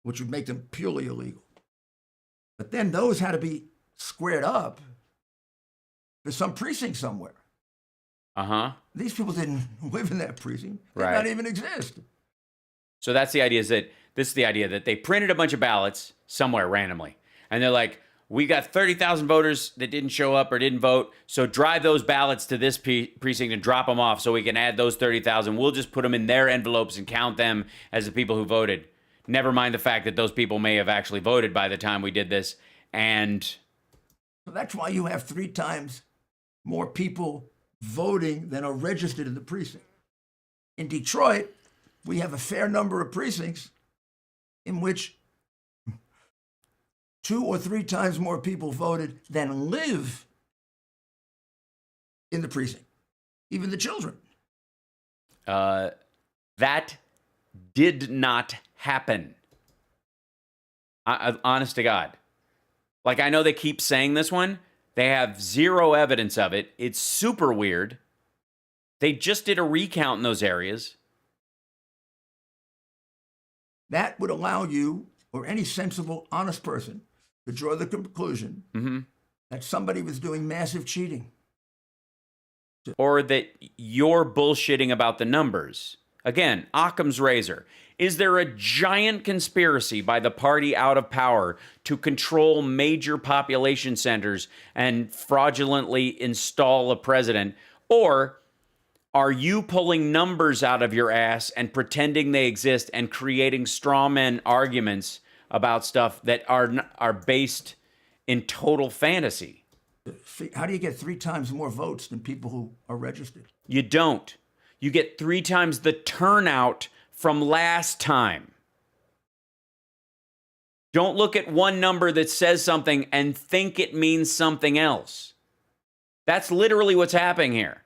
Which would make them purely illegal. But then those had to be squared up for some precinct somewhere. These people didn't live in that precinct. They did not even exist. So that's the idea, this is the idea that they printed a bunch of ballots somewhere randomly. And they're like, we got 30,000 voters that didn't show up or didn't vote. So drive those ballots to this precinct and drop them off so we can add those 30,000. We'll just put them in their envelopes and count them as the people who voted. Never mind the fact that those people may have actually voted by the time we did this. And so that's why you have 3 times more people voting than are registered in the precinct. In Detroit, we have a fair number of precincts in which 2 or 3 times more people voted than live in the precinct, even the children. That did not happen. Honest to God. Like, I know they keep saying this one. They have zero evidence of it. It's super weird. They just did a recount in those areas. That would allow you, or any sensible, honest person, to draw the conclusion that somebody was doing massive cheating. Or that you're bullshitting about the numbers. Again, Occam's razor. Is there a giant conspiracy by the party out of power to control major population centers and fraudulently install a president? Or are you pulling numbers out of your ass and pretending they exist and creating straw man arguments about stuff that are based in total fantasy? How do you get 3 times more votes than people who are registered? You don't. You get 3 times the turnout from last time. Don't look at one number that says something and think it means something else. That's literally what's happening here.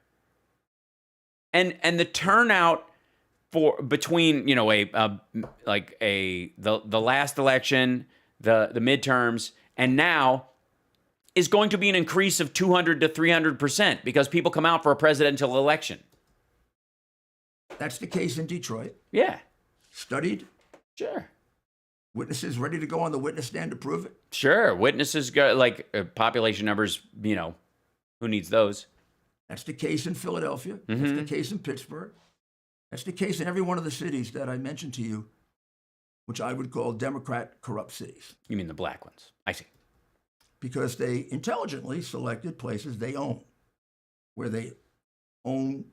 And the turnout for between, you know, the last election, the midterms, and now is going to be an increase of 200 to 300% because people come out for a presidential election. That's the case in Detroit. Yeah. Studied. Sure. Witnesses ready to go on the witness stand to prove it? Sure. Witnesses go population numbers, who needs those? That's the case in Philadelphia. Mm-hmm. That's the case in Pittsburgh. That's the case in every one of the cities that I mentioned to you, which I would call Democrat corrupt cities. You mean the black ones? I see. Because they intelligently selected places they own, where they own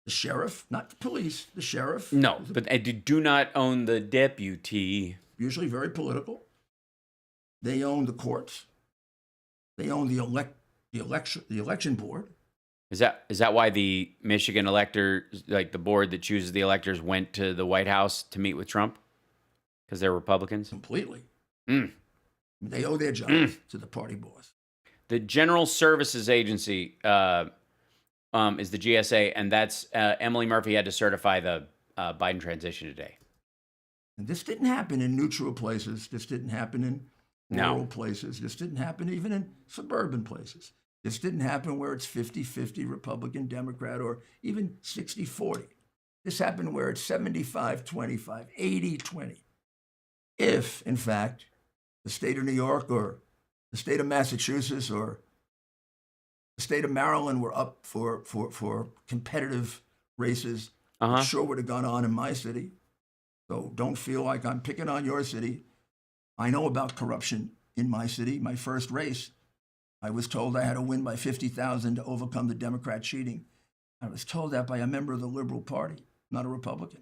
the sheriff, not the police, the sheriff. No, but they do not own the deputy. Usually very political. They own the courts. They own the election board. Is that why the Michigan electors, like the board that chooses the electors, went to the White House to meet with Trump? Because they're Republicans? Completely. Mm. They owe their jobs to the party boss. The General Services Agency is the GSA, and that's Emily Murphy had to certify the Biden transition today. And this didn't happen in neutral places. This didn't happen in rural places. This didn't happen even in suburban places. This didn't happen where it's 50-50 Republican, Democrat, or even 60-40. This happened where it's 75-25, 80-20. If, in fact, the state of New York or the state of Massachusetts or the state of Maryland were up for competitive races, it sure would have gone on in my city. So don't feel like I'm picking on your city. I know about corruption in my city. My first race, I was told I had to win by 50,000 to overcome the Democrat cheating. I was told that by a member of the Liberal Party, not a Republican.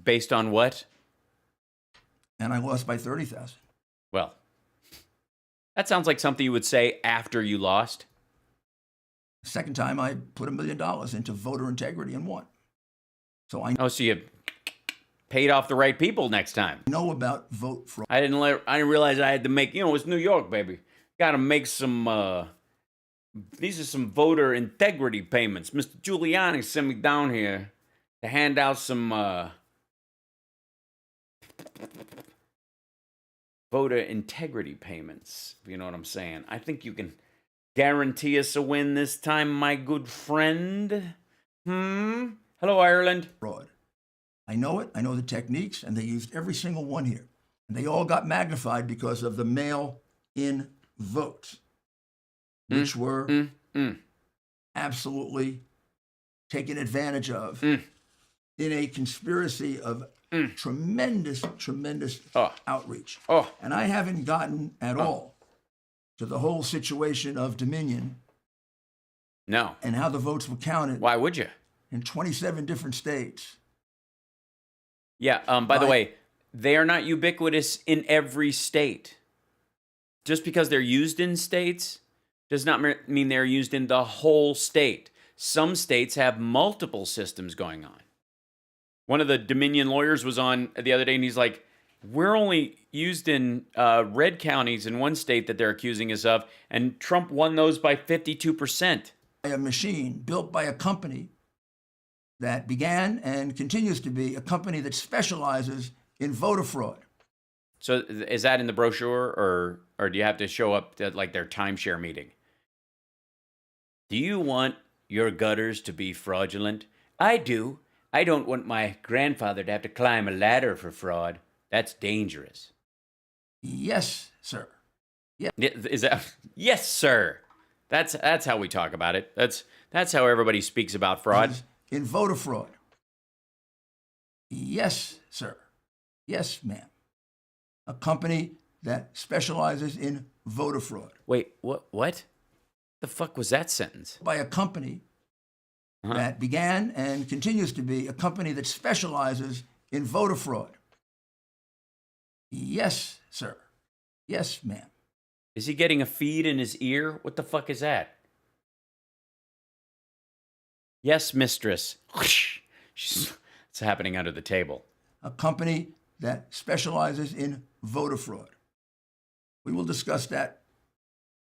Based on what? And I lost by 30,000. Well, that sounds like something you would say after you lost. Second time, I put $1 million into voter integrity and won. So I so you paid off the right people next time. Know about vote fraud. I didn't realize I had to make. It's New York, baby. Got to make some. These are some voter integrity payments. Mr. Giuliani sent me down here to hand out some voter integrity payments. If you know what I'm saying. I think you can guarantee us a win this time, my good friend. Hello, Ireland. Fraud. I know it. I know the techniques, and they used every single one here. And they all got magnified because of the mail-in votes, which were absolutely taken advantage of in a conspiracy of tremendous outreach. And I haven't gotten at all to the whole situation of Dominion. No. And how the votes were counted. Why would you? In 27 different states. Yeah, by the way, they are not ubiquitous in every state. Just because they're used in states does not mean they're used in the whole state. Some states have multiple systems going on. One of the Dominion lawyers was on the other day, and he's like, we're only used in red counties in one state that they're accusing us of, and Trump won those by 52%. A machine built by a company that began and continues to be a company that specializes in voter fraud. So is that in the brochure, or do you have to show up at like their timeshare meeting? Do you want your gutters to be fraudulent? I do. I don't want my grandfather to have to climb a ladder for fraud. That's dangerous. Yes, sir. Yeah. Is that yes, sir? That's how we talk about it. That's how everybody speaks about fraud. In voter fraud. Yes, sir. Yes, ma'am. A company that specializes in voter fraud. Wait, what? The fuck was that sentence? By a company that began and continues to be a company that specializes in voter fraud. Yes, sir. Yes, ma'am. Is he getting a feed in his ear? What the fuck is that? Yes, mistress. It's happening under the table. A company that specializes in voter fraud. We will discuss that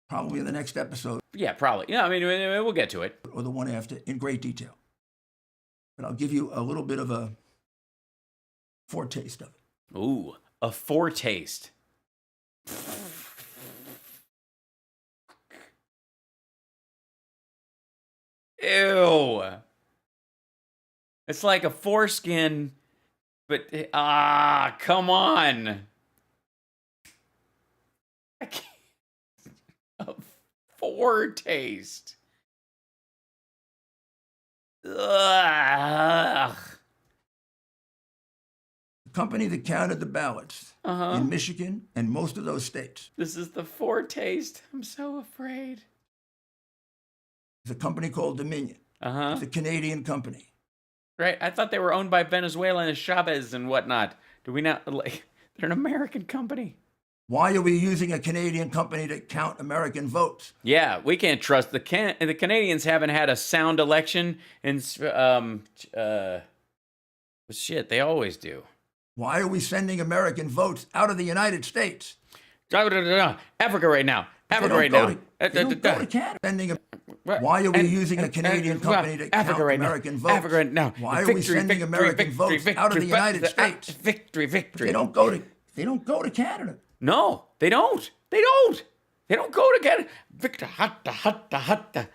probably in the next episode. Yeah, probably. Yeah, I mean, we'll get to it. Or the one after in great detail. But I'll give you a little bit of a foretaste of it. Ooh, a foretaste. Ew. It's like a foreskin But come on. I can't. A foretaste. Ugh. The company that counted the ballots in Michigan and most of those states. This is the foretaste. I'm so afraid. It's a company called Dominion. It's a Canadian company. Right. I thought they were owned by Venezuela and Chavez and whatnot. Do we not? Like, they're an American company. Why are we using a Canadian company to count American votes? Yeah, we can't trust the Canadians. Haven't had a sound election, and shit, they always do. Why are we sending American votes out of the United States? Africa right now. Africa right now. They don't go to Canada. Why are we using a Canadian company to count American votes? Africa right now. Why are we sending American votes out of the United States? Victory. They don't go to Canada. No, they don't. They don't go to Canada. Victor, hatta.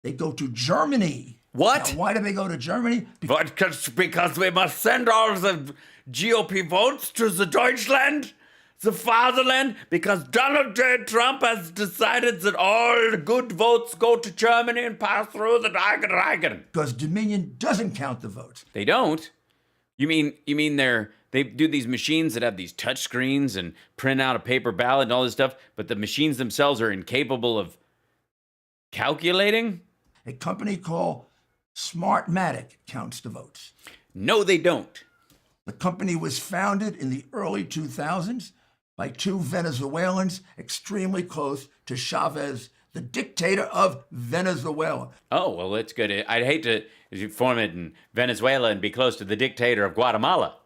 They go to Germany. What? Now, why do they go to Germany? Because we must send all the GOP votes to the Deutschland, the fatherland, because Donald J. Trump has decided that all the good votes go to Germany and pass through the Reigen. Because Dominion doesn't count the votes. They don't? You mean they do these machines that have these touch screens and print out a paper ballot and all this stuff, but the machines themselves are incapable of calculating? A company called Smartmatic counts the votes. No, they don't. The company was founded in the early 2000s by two Venezuelans extremely close to Chavez, the dictator of Venezuela. Oh, well, that's good. I'd hate to form it in Venezuela and be close to the dictator of Guatemala.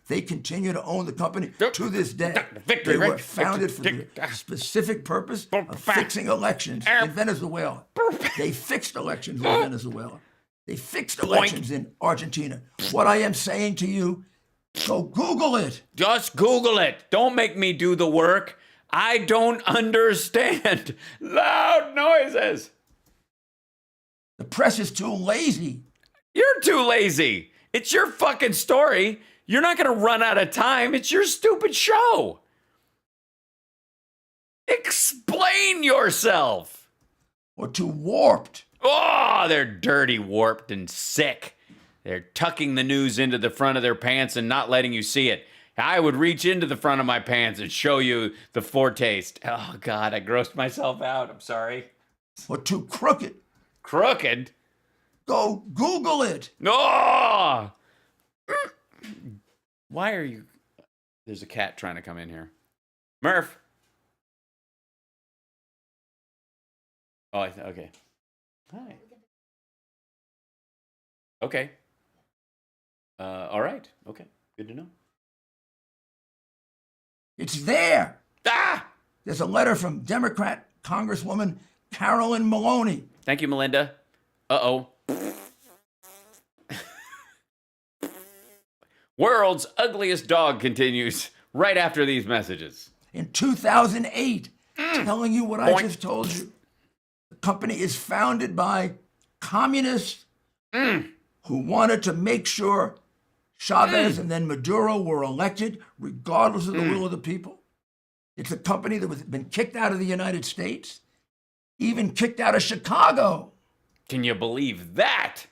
They continue to own the company to this day. Victory, they were founded for the specific purpose of fixing elections in Venezuela. They fixed elections in Venezuela. They fixed elections in Argentina. What I am saying to you, go Google it. Just Google it. Don't make me do the work. I don't understand. Loud noises. The press is too lazy. You're too lazy. It's your fucking story. You're not going to run out of time. It's your stupid show. Explain yourself. Or too warped. Oh, they're dirty, warped, and sick. They're tucking the news into the front of their pants and not letting you see it. I would reach into the front of my pants and show you the foretaste. Oh, God, I grossed myself out. I'm sorry. Or too crooked. Crooked? Go Google it. No! Why are you... There's a cat trying to come in here. Murph. Oh, okay. Hi. Okay. All right. Okay. Good to know. It's there. Ah! There's a letter from Democrat Congresswoman Carolyn Maloney. Thank you, Melinda. Uh-oh. World's ugliest dog continues right after these messages. In 2008, telling you what I just told you. The company is founded by communists who wanted to make sure Chavez and then Maduro were elected regardless of the will of the people. It's a company that has been kicked out of the United States, even kicked out of Chicago. Can you believe that?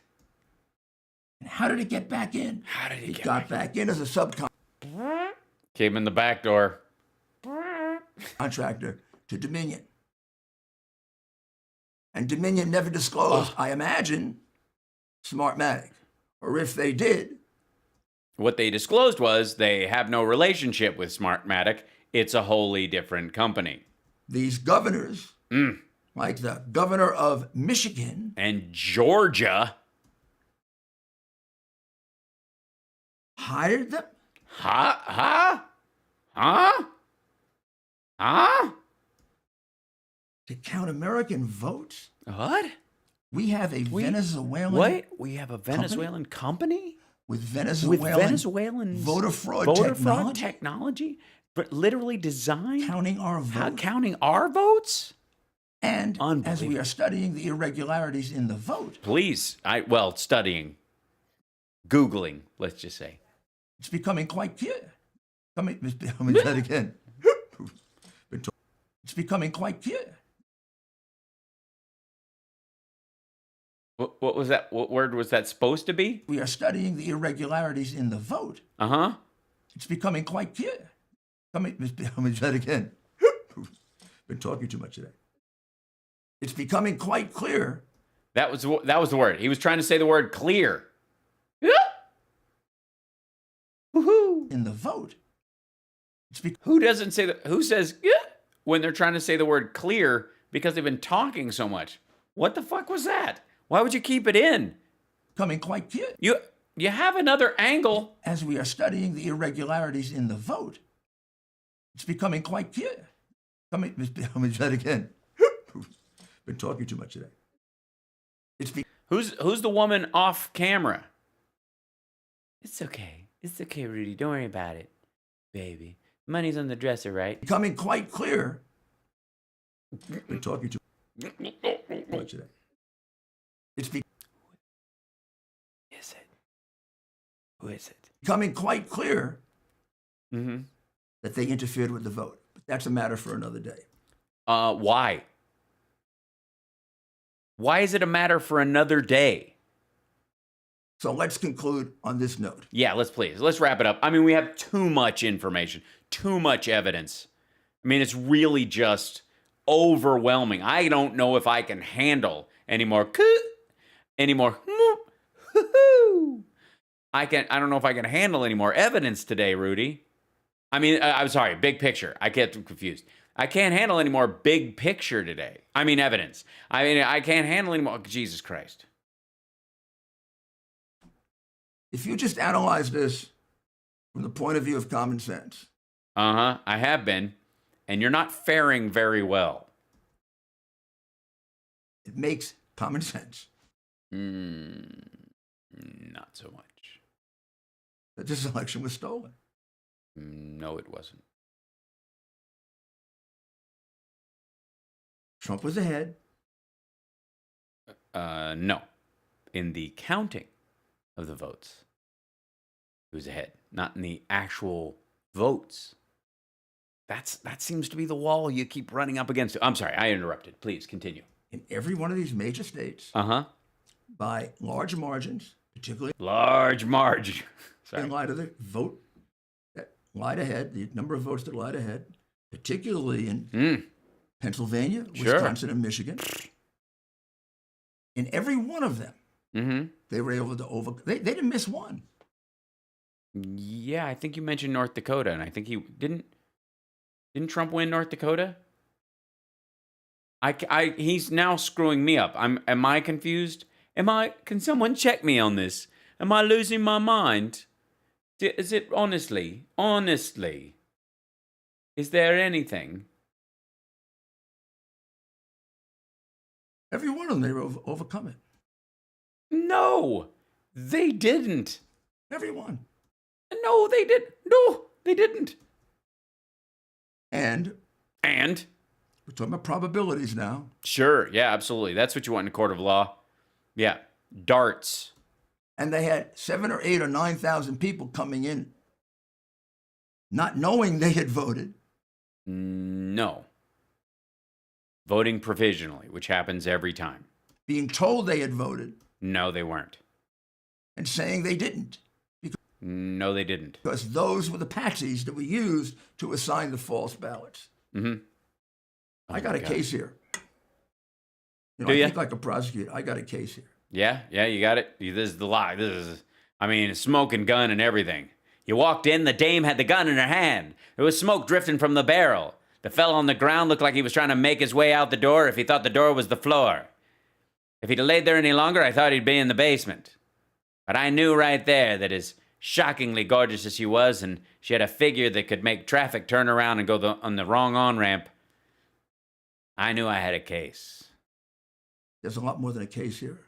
And how did it get back in? How did it got back in as a subcontractor? Came in the back door. Contractor to Dominion. And Dominion never disclosed, I imagine, Smartmatic. Or if they did. What they disclosed was they have no relationship with Smartmatic. It's a wholly different company. These governors, like the governor of Michigan. And Georgia. Hired them? Huh? To count American votes? What? We have a Venezuelan... What? We have a Venezuelan company? With Venezuelan voter fraud technology? But literally designed? Counting our votes. Counting our votes? And as we are studying the irregularities in the vote... Please. Studying. Googling, let's just say. It's becoming quite clear. Let me say that again. It's becoming quite clear. What was that? What word was that supposed to be? We are studying the irregularities in the vote. Uh-huh. It's becoming quite clear. Let me say that again. Been talking too much today. It's becoming quite clear. That was the word. He was trying to say the word clear. Woohoo! In the vote. Who doesn't say that? Who says when they're trying to say the word clear because they've been talking so much? What the fuck was that? Why would you keep it in? Coming quite clear. You have another angle. As we are studying the irregularities in the vote, it's becoming quite clear. Let me say that again. Been talking too much today. Who's the woman off camera? It's okay. It's okay, Rudy. Don't worry about it, baby. Money's on the dresser, right? Becoming quite clear. Been talking too much today. Who is it? Becoming quite clear that they interfered with the vote. But that's a matter for another day. Why? Why is it a matter for another day? So let's conclude on this note. Yeah, let's wrap it up. I mean, we have too much information, too much evidence. I mean, it's really just overwhelming. I don't know if I can handle anymore. I don't know if I can handle any more evidence today, Rudy. I mean, I'm sorry, big picture. I get confused. I can't handle any more big picture today. I mean, evidence. I mean, I can't handle any more. Jesus Christ. If you just analyze this from the point of view of common sense. I have been. And you're not faring very well. It makes common sense. Not so much. That this election was stolen. No, it wasn't. Trump was ahead. No. In the counting of the votes, he was ahead. Not in the actual votes. That seems to be the wall you keep running up against. I'm sorry, I interrupted. Please continue. In every one of these major states, by large margins, particularly large margin, in light of the vote that lied ahead, the number of votes that lied ahead, particularly in Pennsylvania, Wisconsin, and Michigan. In every one of them, they were able to they didn't miss one. Yeah, I think you mentioned North Dakota, and I think he didn't Trump win North Dakota? He's now screwing me up. Am I confused? Can someone check me on this? Am I losing my mind? Is it honestly, is there anything? Every one of them, they were overcome it. No, they didn't. Every one. No, they did. No, they didn't. And we're talking about probabilities now. Sure, yeah, absolutely. That's what you want in a court of law. Yeah, darts. And they had 7,000 or 8,000 or 9,000 people coming in, not knowing they had voted. No. Voting provisionally, which happens every time. Being told they had voted. No, they weren't. And saying they didn't. No, they didn't. Because those were the patsies that were used to assign the false ballots. I got a case here. I think like a prosecutor, I got a case here. Yeah, you got it. This is the lie. Smoking gun and everything. You walked in, the dame had the gun in her hand. There was smoke drifting from the barrel. The fellow on the ground looked like he was trying to make his way out the door if he thought the door was the floor. If he'd laid there any longer, I thought he'd be in the basement. But I knew right there that as shockingly gorgeous as she was, and she had a figure that could make traffic turn around and go on the wrong on-ramp, I knew I had a case. There's a lot more than a case here.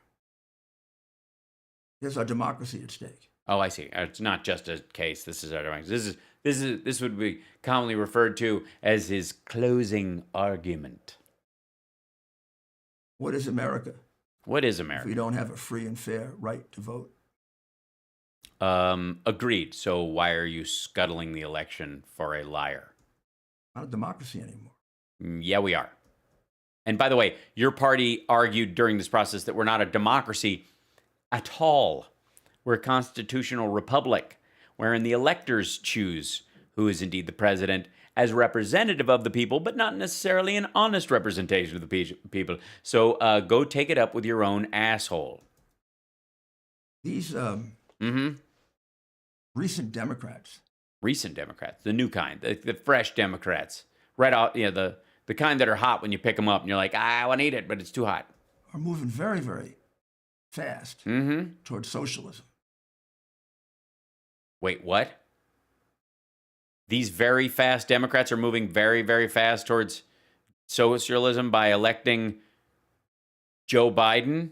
There's our democracy at stake. Oh, I see. It's not just a case. This is our democracy. This would be commonly referred to as his closing argument. What is America? What is America? If we don't have a free and fair right to vote. Agreed. So why are you scuttling the election for a liar? Not a democracy anymore. Yeah, we are. And by the way, your party argued during this process that we're not a democracy at all. We're a constitutional republic, wherein the electors choose who is indeed the president as representative of the people, but not necessarily an honest representation of the people. So go take it up with your own asshole. These recent Democrats, the new kind, the fresh Democrats, right out, the kind that are hot when you pick them up and you're like, I want to eat it, but it's too hot. Are moving very, very fast towards socialism. Wait, what? These very fast Democrats are moving very, very fast towards socialism by electing Joe Biden?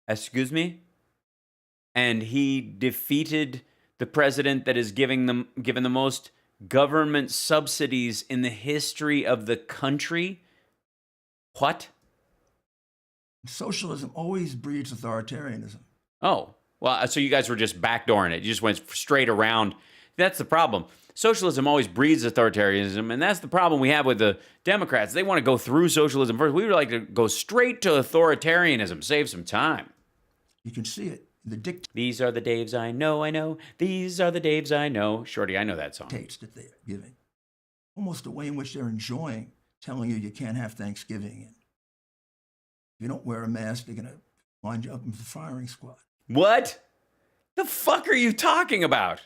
Excuse me? And he defeated the president that is given the most government subsidies in the history of the country? What? Socialism always breeds authoritarianism. Oh, well, so you guys were just backdooring it. You just went straight around. That's the problem. Socialism always breeds authoritarianism, and that's the problem we have with the Democrats. They want to go through socialism first. We would like to go straight to authoritarianism, save some time. You can see it. These are the Daves I know. These are the Daves I know. Shorty, I know that song. That they're giving. Almost the way in which they're enjoying telling you can't have Thanksgiving. And if you don't wear a mask, they're going to wind you up in the firing squad. What? The fuck are you talking about?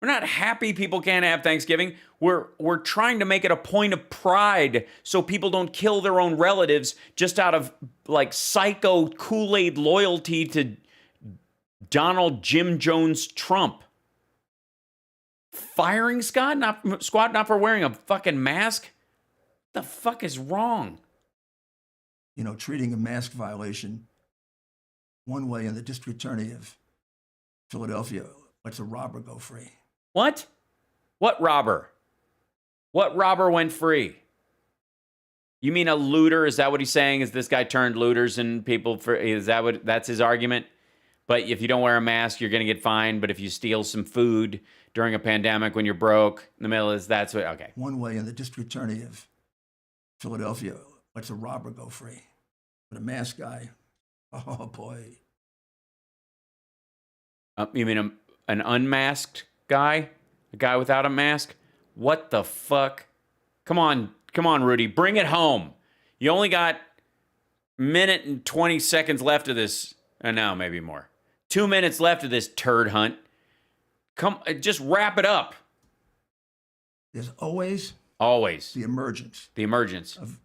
We're not happy people can't have Thanksgiving. We're trying to make it a point of pride so people don't kill their own relatives just out of like psycho Kool-Aid loyalty to Donald Jim Jones Trump. Firing squad not for wearing a fucking mask? What the fuck is wrong? Treating a mask violation one way, and the district attorney of Philadelphia lets a robber go free. What? What robber? What robber went free? You mean a looter? Is that what he's saying? Is this guy turned looters and people that's his argument? But if you don't wear a mask, you're going to get fined. But if you steal some food during a pandemic when you're broke in the middle okay. One way, and the district attorney of Philadelphia lets a robber go free. But a masked guy, oh boy. You mean an unmasked guy? A guy without a mask? What the fuck? Come on, Rudy, bring it home. You only got a minute and 20 seconds left of this. No, maybe more. 2 minutes left of this turd hunt. Just wrap it up. There's always the emergence of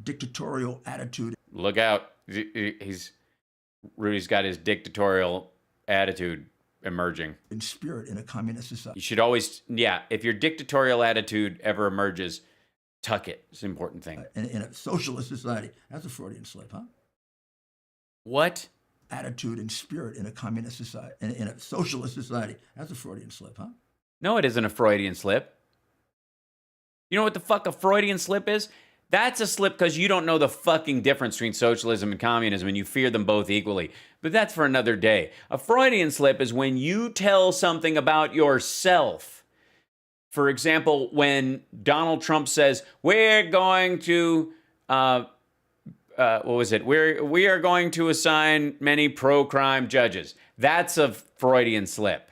dictatorial attitude. Look out. Rudy's got his dictatorial attitude emerging. In spirit in a communist society. You should always, if your dictatorial attitude ever emerges, tuck it. It's an important thing. In a socialist society. That's a Freudian slip, huh? What? Attitude and spirit in a communist society. In a socialist society. That's a Freudian slip, huh? No, it isn't a Freudian slip. You know what the fuck a Freudian slip is? That's a slip because you don't know the fucking difference between socialism and communism and you fear them both equally. But that's for another day. A Freudian slip is when you tell something about yourself. For example, when Donald Trump says, we're going to, what was it? We are going to assign many pro-crime judges. That's a Freudian slip.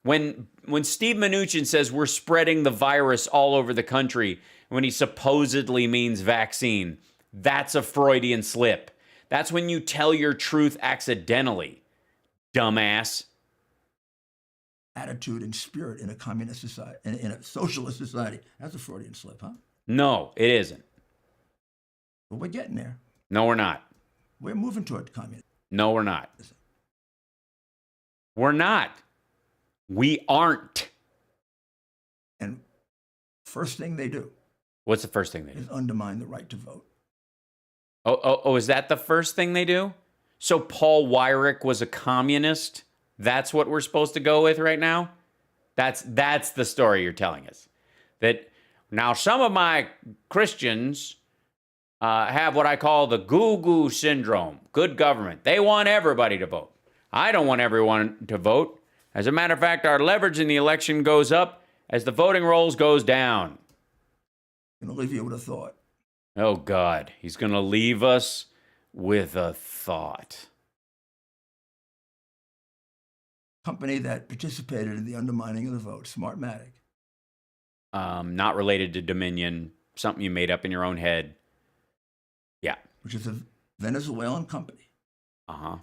When Steve Mnuchin says we're spreading the virus all over the country, when he supposedly means vaccine, that's a Freudian slip. That's when you tell your truth accidentally, dumbass. Attitude and spirit in a communist society, in a socialist society. That's a Freudian slip, huh? No, it isn't. But we're getting there. No, we're not. We're moving toward communism. No, we're not. We're not. We aren't. And first thing they do. What's the first thing they do? Is undermine the right to vote. Oh, is that the first thing they do? So Paul Weyrich was a communist? That's what we're supposed to go with right now? That's the story you're telling us. That now some of my Christians have what I call the goo-goo syndrome. Good government. They want everybody to vote. I don't want everyone to vote. As a matter of fact, our leverage in the election goes up as the voting rolls goes down. I'm going to leave you with a thought. Oh, God. He's going to leave us with a thought. Company that participated in the undermining of the vote, Smartmatic. Not related to Dominion. Something you made up in your own head. Yeah. Which is a Venezuelan company. Uh-huh.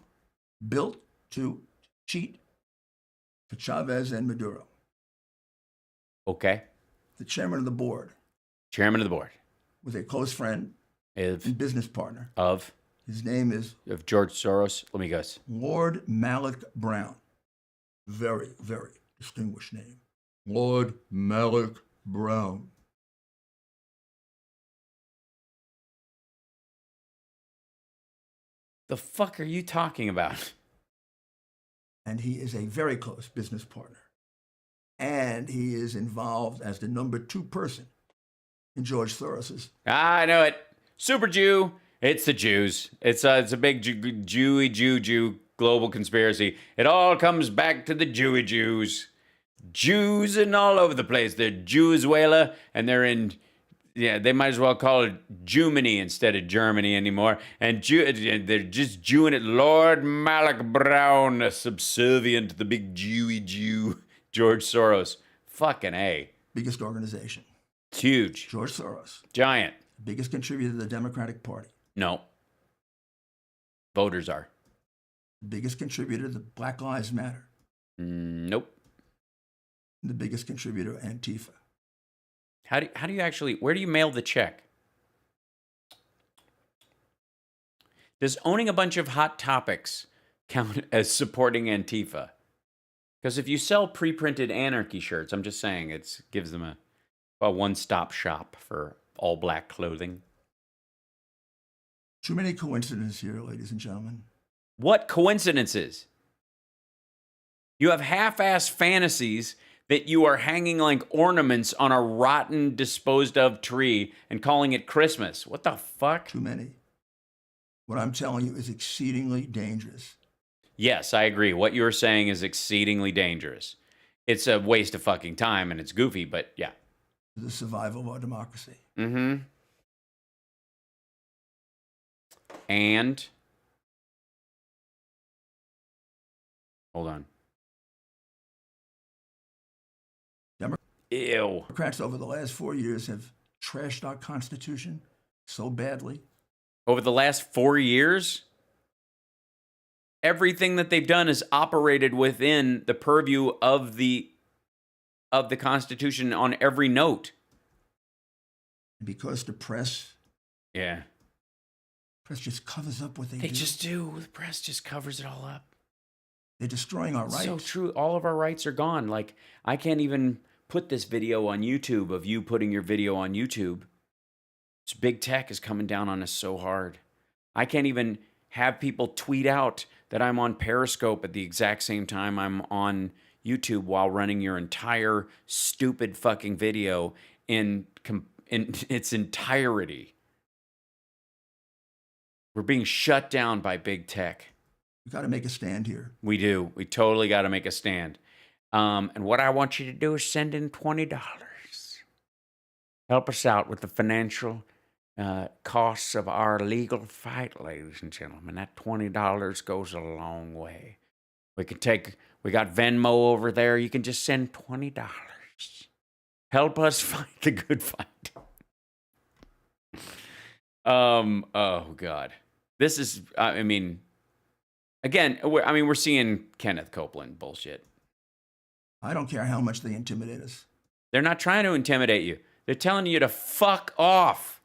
Built to cheat for Chavez and Maduro. Okay. The chairman of the board. Chairman of the board. Was a close friend and business partner. Of? His name is? Of George Soros. Let me guess. Lord Malik Brown. Very, very distinguished name. Lord Malik Brown. The fuck are you talking about? And he is a very close business partner. And he is involved as the number 2 person in George Soros's. I know it. Super Jew. It's the Jews. It's a big Jew global conspiracy. It all comes back to the Jewy Jews. Jews and all over the place. They're Jewezuela, and they're in, they might as well call it Jewmany instead of Germany anymore. And they're just Jewing it. Lord Malik Brown, subservient to the big Jewy Jew, George Soros. Fucking A. Biggest organization. It's huge. George Soros. Giant. Biggest contributor to the Democratic Party. No. Voters are. Biggest contributor to Black Lives Matter. Nope. The biggest contributor to Antifa. How do you actually, where do you mail the check? Does owning a bunch of Hot Topics count as supporting Antifa? Because if you sell pre-printed anarchy shirts, I'm just saying, it gives them a one-stop shop for all black clothing. Too many coincidences here, ladies and gentlemen. What coincidences? You have half-ass fantasies that you are hanging like ornaments on a rotten, disposed-of tree and calling it Christmas. What the fuck? Too many. What I'm telling you is exceedingly dangerous. Yes, I agree. What you're saying is exceedingly dangerous. It's a waste of fucking time and it's goofy, but yeah. The survival of our democracy. Mm-hmm. And hold on. Ew. Democrats over the last 4 years have trashed our Constitution so badly. Over the last 4 years? Everything that they've done is operated within the purview of the Constitution on every note. Because the press... Yeah. Press just covers up what they do. They just do. The press just covers it all up. They're destroying our rights. So true. All of our rights are gone. Like, I can't even put this video on YouTube of you putting your video on YouTube. This big tech is coming down on us so hard. I can't even have people tweet out that I'm on Periscope at the exact same time I'm on YouTube while running your entire stupid fucking video in its entirety. We're being shut down by big tech. We've got to make a stand here. We do. We totally got to make a stand. And what I want you to do is send in $20. Help us out with the financial costs of our legal fight, ladies and gentlemen. That $20 goes a long way. We got Venmo over there. You can just send $20. Help us fight the good fight. Oh, God. This is, I mean, again, we're seeing Kenneth Copeland bullshit. I don't care how much they intimidate us. They're not trying to intimidate you. They're telling you to fuck off.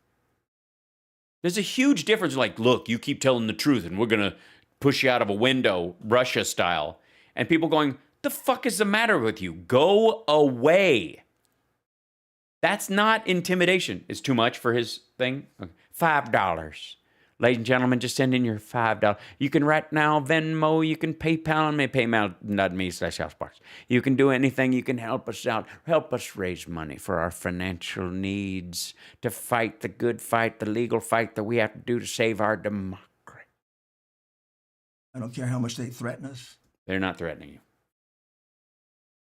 There's a huge difference. Like, look, you keep telling the truth and we're going to push you out of a window, Russia style. And people going, the fuck is the matter with you? Go away. That's not intimidation. It's too much for his thing. $5. Ladies and gentlemen, just send in your $5. You can right now Venmo, you can PayPal me, paypal.me/Hal Sparks. You can do anything. You can help us out. Help us raise money for our financial needs to fight the good fight, the legal fight that we have to do to save our democracy. I don't care how much they threaten us. They're not threatening you.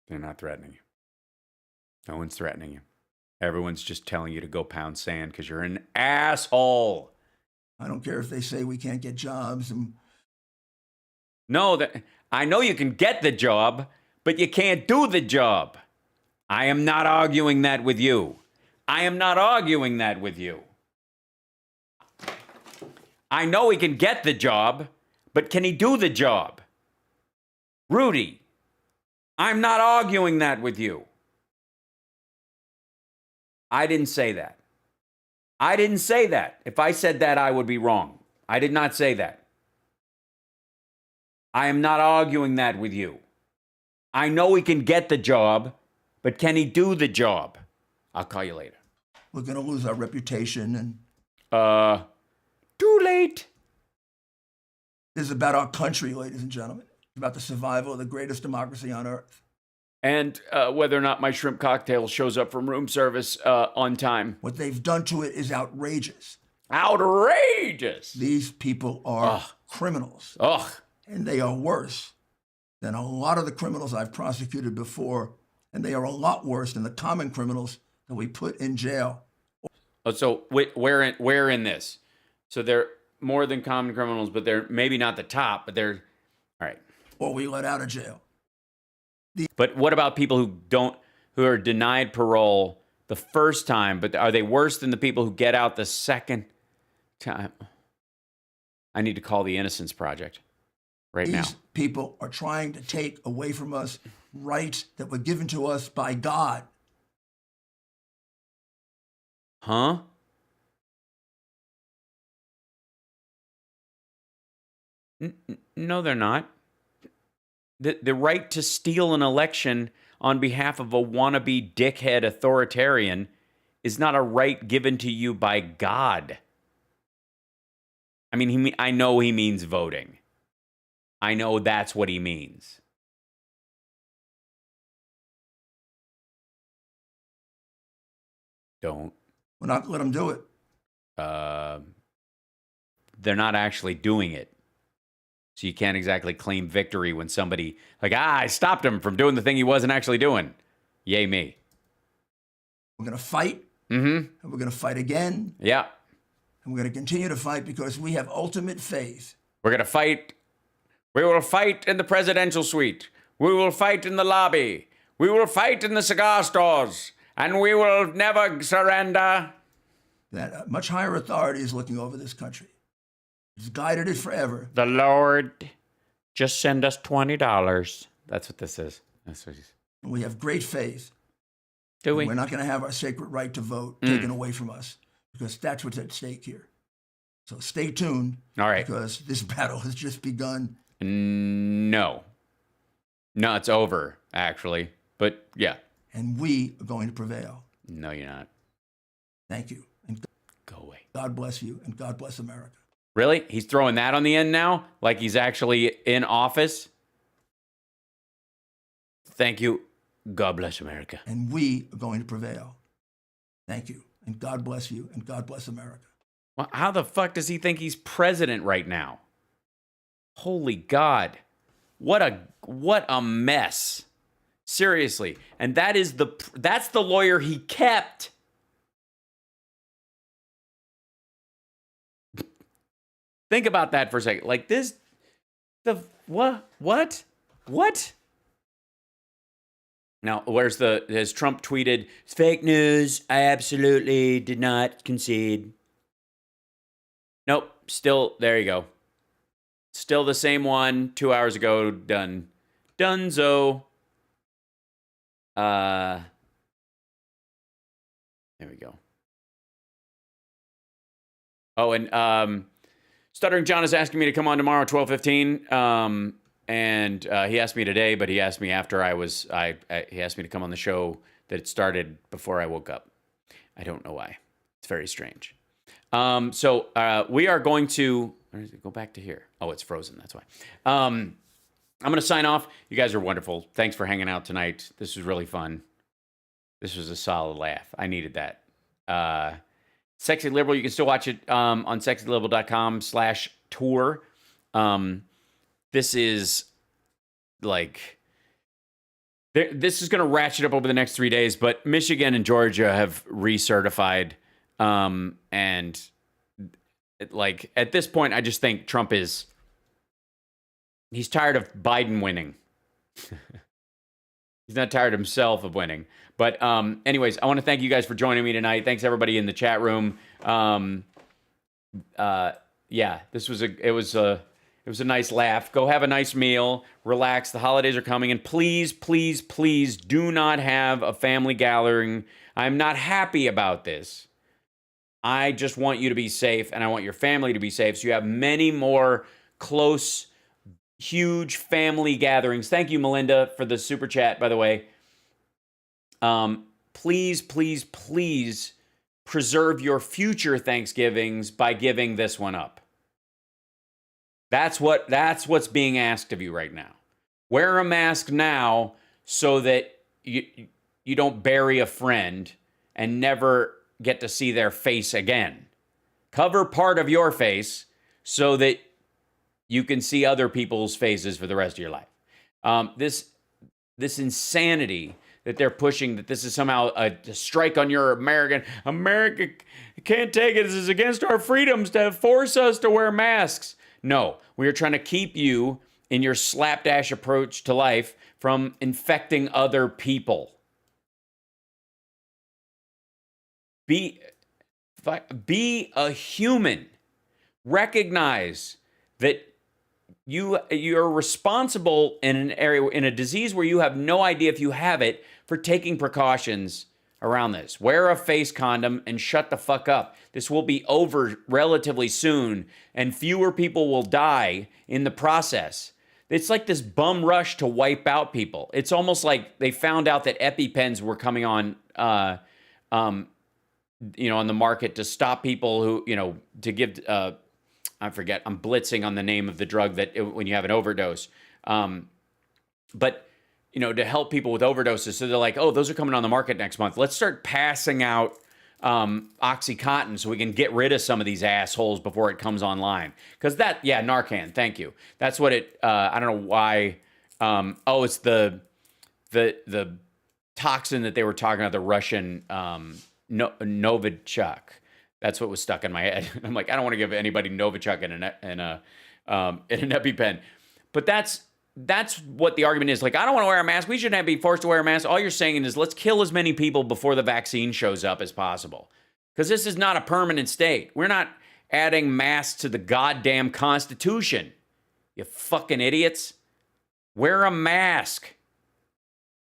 They're not threatening you. No one's threatening you. Everyone's just telling you to go pound sand because you're an asshole. I don't care if they say we can't get jobs. No, I know you can get the job, but you can't do the job. I am not arguing that with you. I am not arguing that with you. I know he can get the job, but can he do the job? Rudy, I'm not arguing that with you. I didn't say that. I didn't say that. If I said that, I would be wrong. I did not say that. I am not arguing that with you. I know he can get the job, but can he do the job? I'll call you later. We're going to lose our reputation and... Too late. This is about our country, ladies and gentlemen. It's about the survival of the greatest democracy on earth. And whether or not my shrimp cocktail shows up from room service on time. What they've done to it is outrageous. Outrageous! These people are criminals. Ugh. And they are worse than a lot of the criminals I've prosecuted before. And they are a lot worse than the common criminals that we put in jail. Oh, so where in this? So they're more than common criminals, but they're maybe not the top, but they're... All right. Or we let out of jail. But what about people who are denied parole the first time, but are they worse than the people who get out the second time? I need to call the Innocence Project now. These people are trying to take away from us rights that were given to us by God. Huh? No, they're not. The right to steal an election on behalf of a wannabe dickhead authoritarian is not a right given to you by God. I mean, I know he means voting. I know that's what he means. Don't. We're not going to let them do it. They're not actually doing it. So you can't exactly claim victory when somebody, I stopped him from doing the thing he wasn't actually doing. Yay me. We're going to fight. Mm-hmm. And we're going to fight again. Yeah. And we're going to continue to fight because we have ultimate faith. We're going to fight. We will fight in the presidential suite. We will fight in the lobby. We will fight in the cigar stores. And we will never surrender. That much higher authority is looking over this country. He's guided it forever. The Lord, just send us $20. That's what this is. That's what he's... We have great faith. Do we? We're not going to have our sacred right to vote taken away from us because that's what's at stake here. So stay tuned. All right. Because this battle has just begun. No, it's over, actually. But yeah. And we are going to prevail. No, you're not. Thank you. And go away. God bless you, and God bless America. Really? He's throwing that on the end now? Like he's actually in office? Thank you. God bless America. And we are going to prevail. Thank you. And God bless you, and God bless America. Well, how the fuck does he think he's president right now? Holy God. What a mess. Seriously. And that's the lawyer he kept. Think about that for a second. Like this, what? Now, has Trump tweeted, it's fake news, I absolutely did not concede. Nope, still, there you go. Still the same one, 2 hours ago, done. Dunzo. There we go. Oh, and Stuttering John is asking me to come on tomorrow at 12:15. And he asked me today, but he asked me after he asked me to come on the show that it started before I woke up. I don't know why. It's very strange. So we are going to go back to here. Oh, it's frozen. That's why. I'm going to sign off. You guys are wonderful. Thanks for hanging out tonight. This was really fun. This was a solid laugh. I needed that. Sexy Liberal, you can still watch it on sexyliberal.com/tour. This is like, this is going to ratchet up over the next 3 days, but Michigan and Georgia have recertified. And like, at this point, I just think Trump he's tired of Biden winning. He's not tired himself of winning. But anyways, I want to thank you guys for joining me tonight. Thanks everybody in the chat room. Yeah, this was it was a nice laugh. Go have a nice meal, relax. The holidays are coming, and please, please, please do not have a family gathering. I'm not happy about this. I just want you to be safe, and I want your family to be safe, so you have many more close, huge family gatherings. Thank you, Melinda, for the super chat, by the way. Please, please, please preserve your future Thanksgivings by giving this one up. That's what's being asked of you right now. Wear a mask now so that you don't bury a friend and never get to see their face again. Cover part of your face so that you can see other people's faces for the rest of your life. This insanity that they're pushing, that this is somehow a strike on your America can't take it. This is against our freedoms to force us to wear masks. No, we are trying to keep you in your slapdash approach to life from infecting other people. Be a human. Recognize that you're responsible in an area, in a disease where you have no idea if you have it, for taking precautions around this. Wear a face condom and shut the fuck up. This will be over relatively soon, and fewer people will die in the process. It's like this bum rush to wipe out people. It's almost like they found out that EpiPens were coming on the market to stop people who, to give, I forget, I'm blitzing on the name of the drug when you have an overdose. But to help people with overdoses. So they're like, oh, those are coming on the market next month. Let's start passing out Oxycontin so we can get rid of some of these assholes before it comes online. Because Narcan, thank you. That's what I don't know why. It's the toxin that they were talking about, the Russian Novichok. That's what was stuck in my head. I'm like, I don't want to give anybody Novichok in an EpiPen. But that's what the argument is. Like, I don't want to wear a mask. We shouldn't be forced to wear a mask. All you're saying is let's kill as many people before the vaccine shows up as possible. Because this is not a permanent state. We're not adding masks to the goddamn Constitution. You fucking idiots. Wear a mask.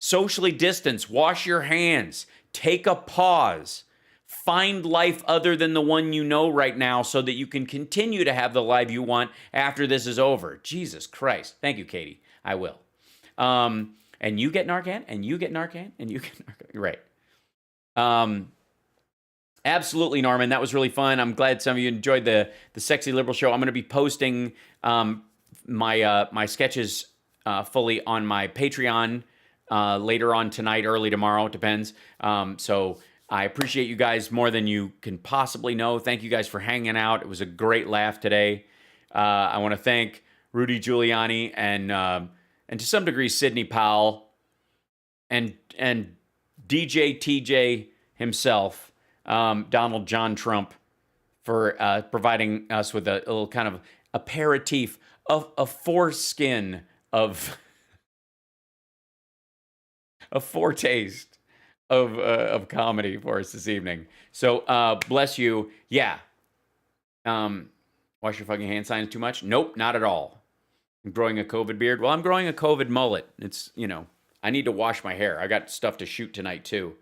Socially distance. Wash your hands. Take a pause. Find life other than the one you know right now so that you can continue to have the life you want after this is over. Jesus Christ. Thank you, Katie. I will. And you get Narcan, and you get Narcan, and you get Narcan. Right. Absolutely, Norman. That was really fun. I'm glad some of you enjoyed the Sexy Liberal show. I'm going to be posting my sketches fully on my Patreon later on tonight, early tomorrow. It depends. So I appreciate you guys more than you can possibly know. Thank you guys for hanging out. It was a great laugh today. I want to thank Rudy Giuliani and to some degree Sidney Powell and DJ TJ himself, Donald John Trump, for providing us with a little kind of aperitif, a foreskin of a foretaste of comedy for us this evening. So bless you. Yeah. Wash your fucking hand signs too much? Nope, not at all. I'm growing a COVID beard. Well, I'm growing a COVID mullet. It's, I need to wash my hair. I got stuff to shoot tonight too.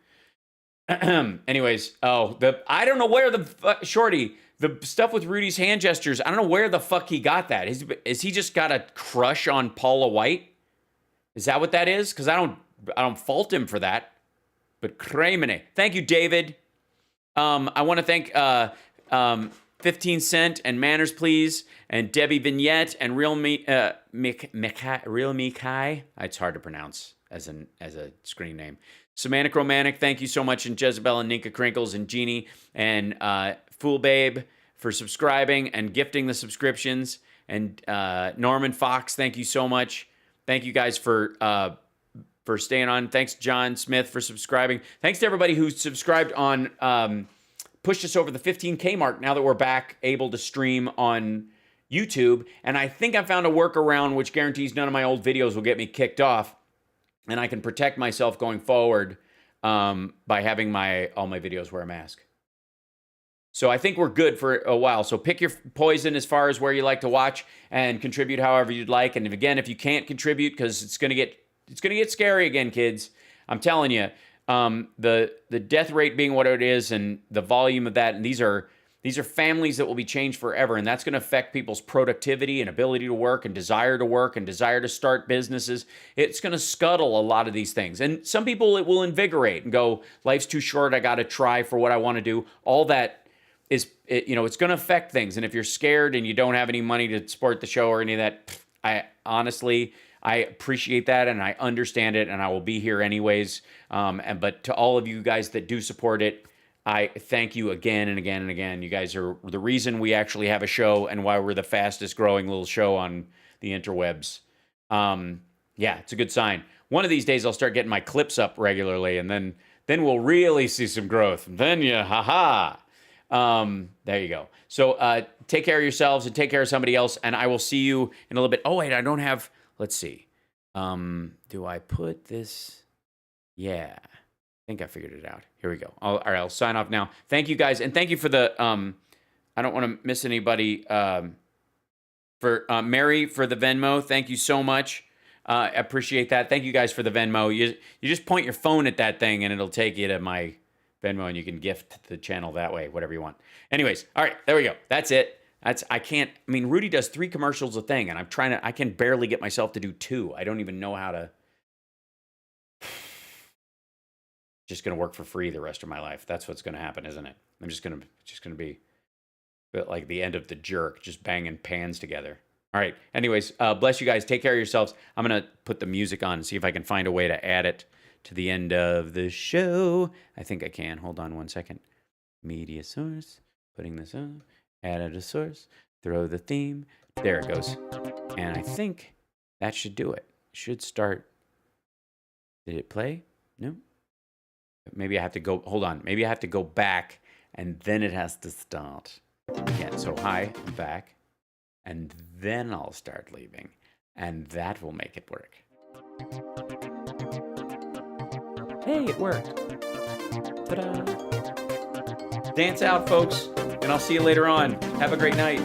Anyways, I don't know where Shorty, the stuff with Rudy's hand gestures, I don't know where the fuck he got that. Is he just got a crush on Paula White? Is that what that is? Because I don't fault him for that. But cremine. Thank you, David. I want to thank 15 Cent and Manners Please and Debbie Vignette and Real Mikai. It's hard to pronounce as a screen name. Semantic Romantic, thank you so much, and Jezebel and Ninka Crinkles and Jeannie and Fool Babe for subscribing and gifting the subscriptions, and Norman Fox, thank you so much. Thank you guys for staying on. Thanks John Smith for subscribing. Thanks to everybody who subscribed on pushed us over the 15K mark now that we're back able to stream on YouTube. And I think I found a workaround which guarantees none of my old videos will get me kicked off. And I can protect myself going forward by having all my videos wear a mask. So I think we're good for a while. So pick your poison as far as where you like to watch and contribute however you'd like. And if you can't contribute, because it's gonna get scary again, kids. I'm telling you, the death rate being what it is, and the volume of that, and these are families that will be changed forever, and that's going to affect people's productivity and ability to work and desire to start businesses. It's going to scuttle a lot of these things. And some people it will invigorate and go, life's too short, I got to try for what I want to do. All that is, it's going to affect things. And if you're scared and you don't have any money to support the show or any of that, I appreciate that and I understand it, and I will be here anyways. But to all of you guys that do support it, I thank you again and again and again. You guys are the reason we actually have a show and why we're the fastest growing little show on the interwebs. Yeah, it's a good sign. One of these days I'll start getting my clips up regularly, and then we'll really see some growth. And then there you go. So take care of yourselves and take care of somebody else, and I will see you in a little bit. Oh wait, I don't have, let's see. Do I put this? Yeah. I think I figured it out. Here we go. All right, I'll sign off now. Thank you guys, and thank you for the. I don't want to miss anybody. For Mary for the Venmo, thank you so much. I appreciate that. Thank you guys for the Venmo. You just point your phone at that thing, and it'll take you to my Venmo, and you can gift the channel that way, whatever you want. Anyways, all right, there we go. That's it. Rudy does 3 commercials a thing, and I can barely get myself to do 2. I don't even know how to. Just going to work for free the rest of my life. That's what's going to happen, isn't it? I'm just going to be like the end of The Jerk, just banging pans together. All right. Anyways, bless you guys. Take care of yourselves. I'm going to put the music on and see if I can find a way to add it to the end of the show. I think I can. Hold on one second. Media source. Putting this on. Add a source. Throw the theme. There it goes. And I think that should do it. Should start. Did it play? No. Maybe I have to go, hold on. Maybe I have to go back and then it has to start again. So hi, I'm back. And then I'll start leaving. And that will make it work. Hey, it worked. Ta-da. Dance out, folks. And I'll see you later on. Have a great night.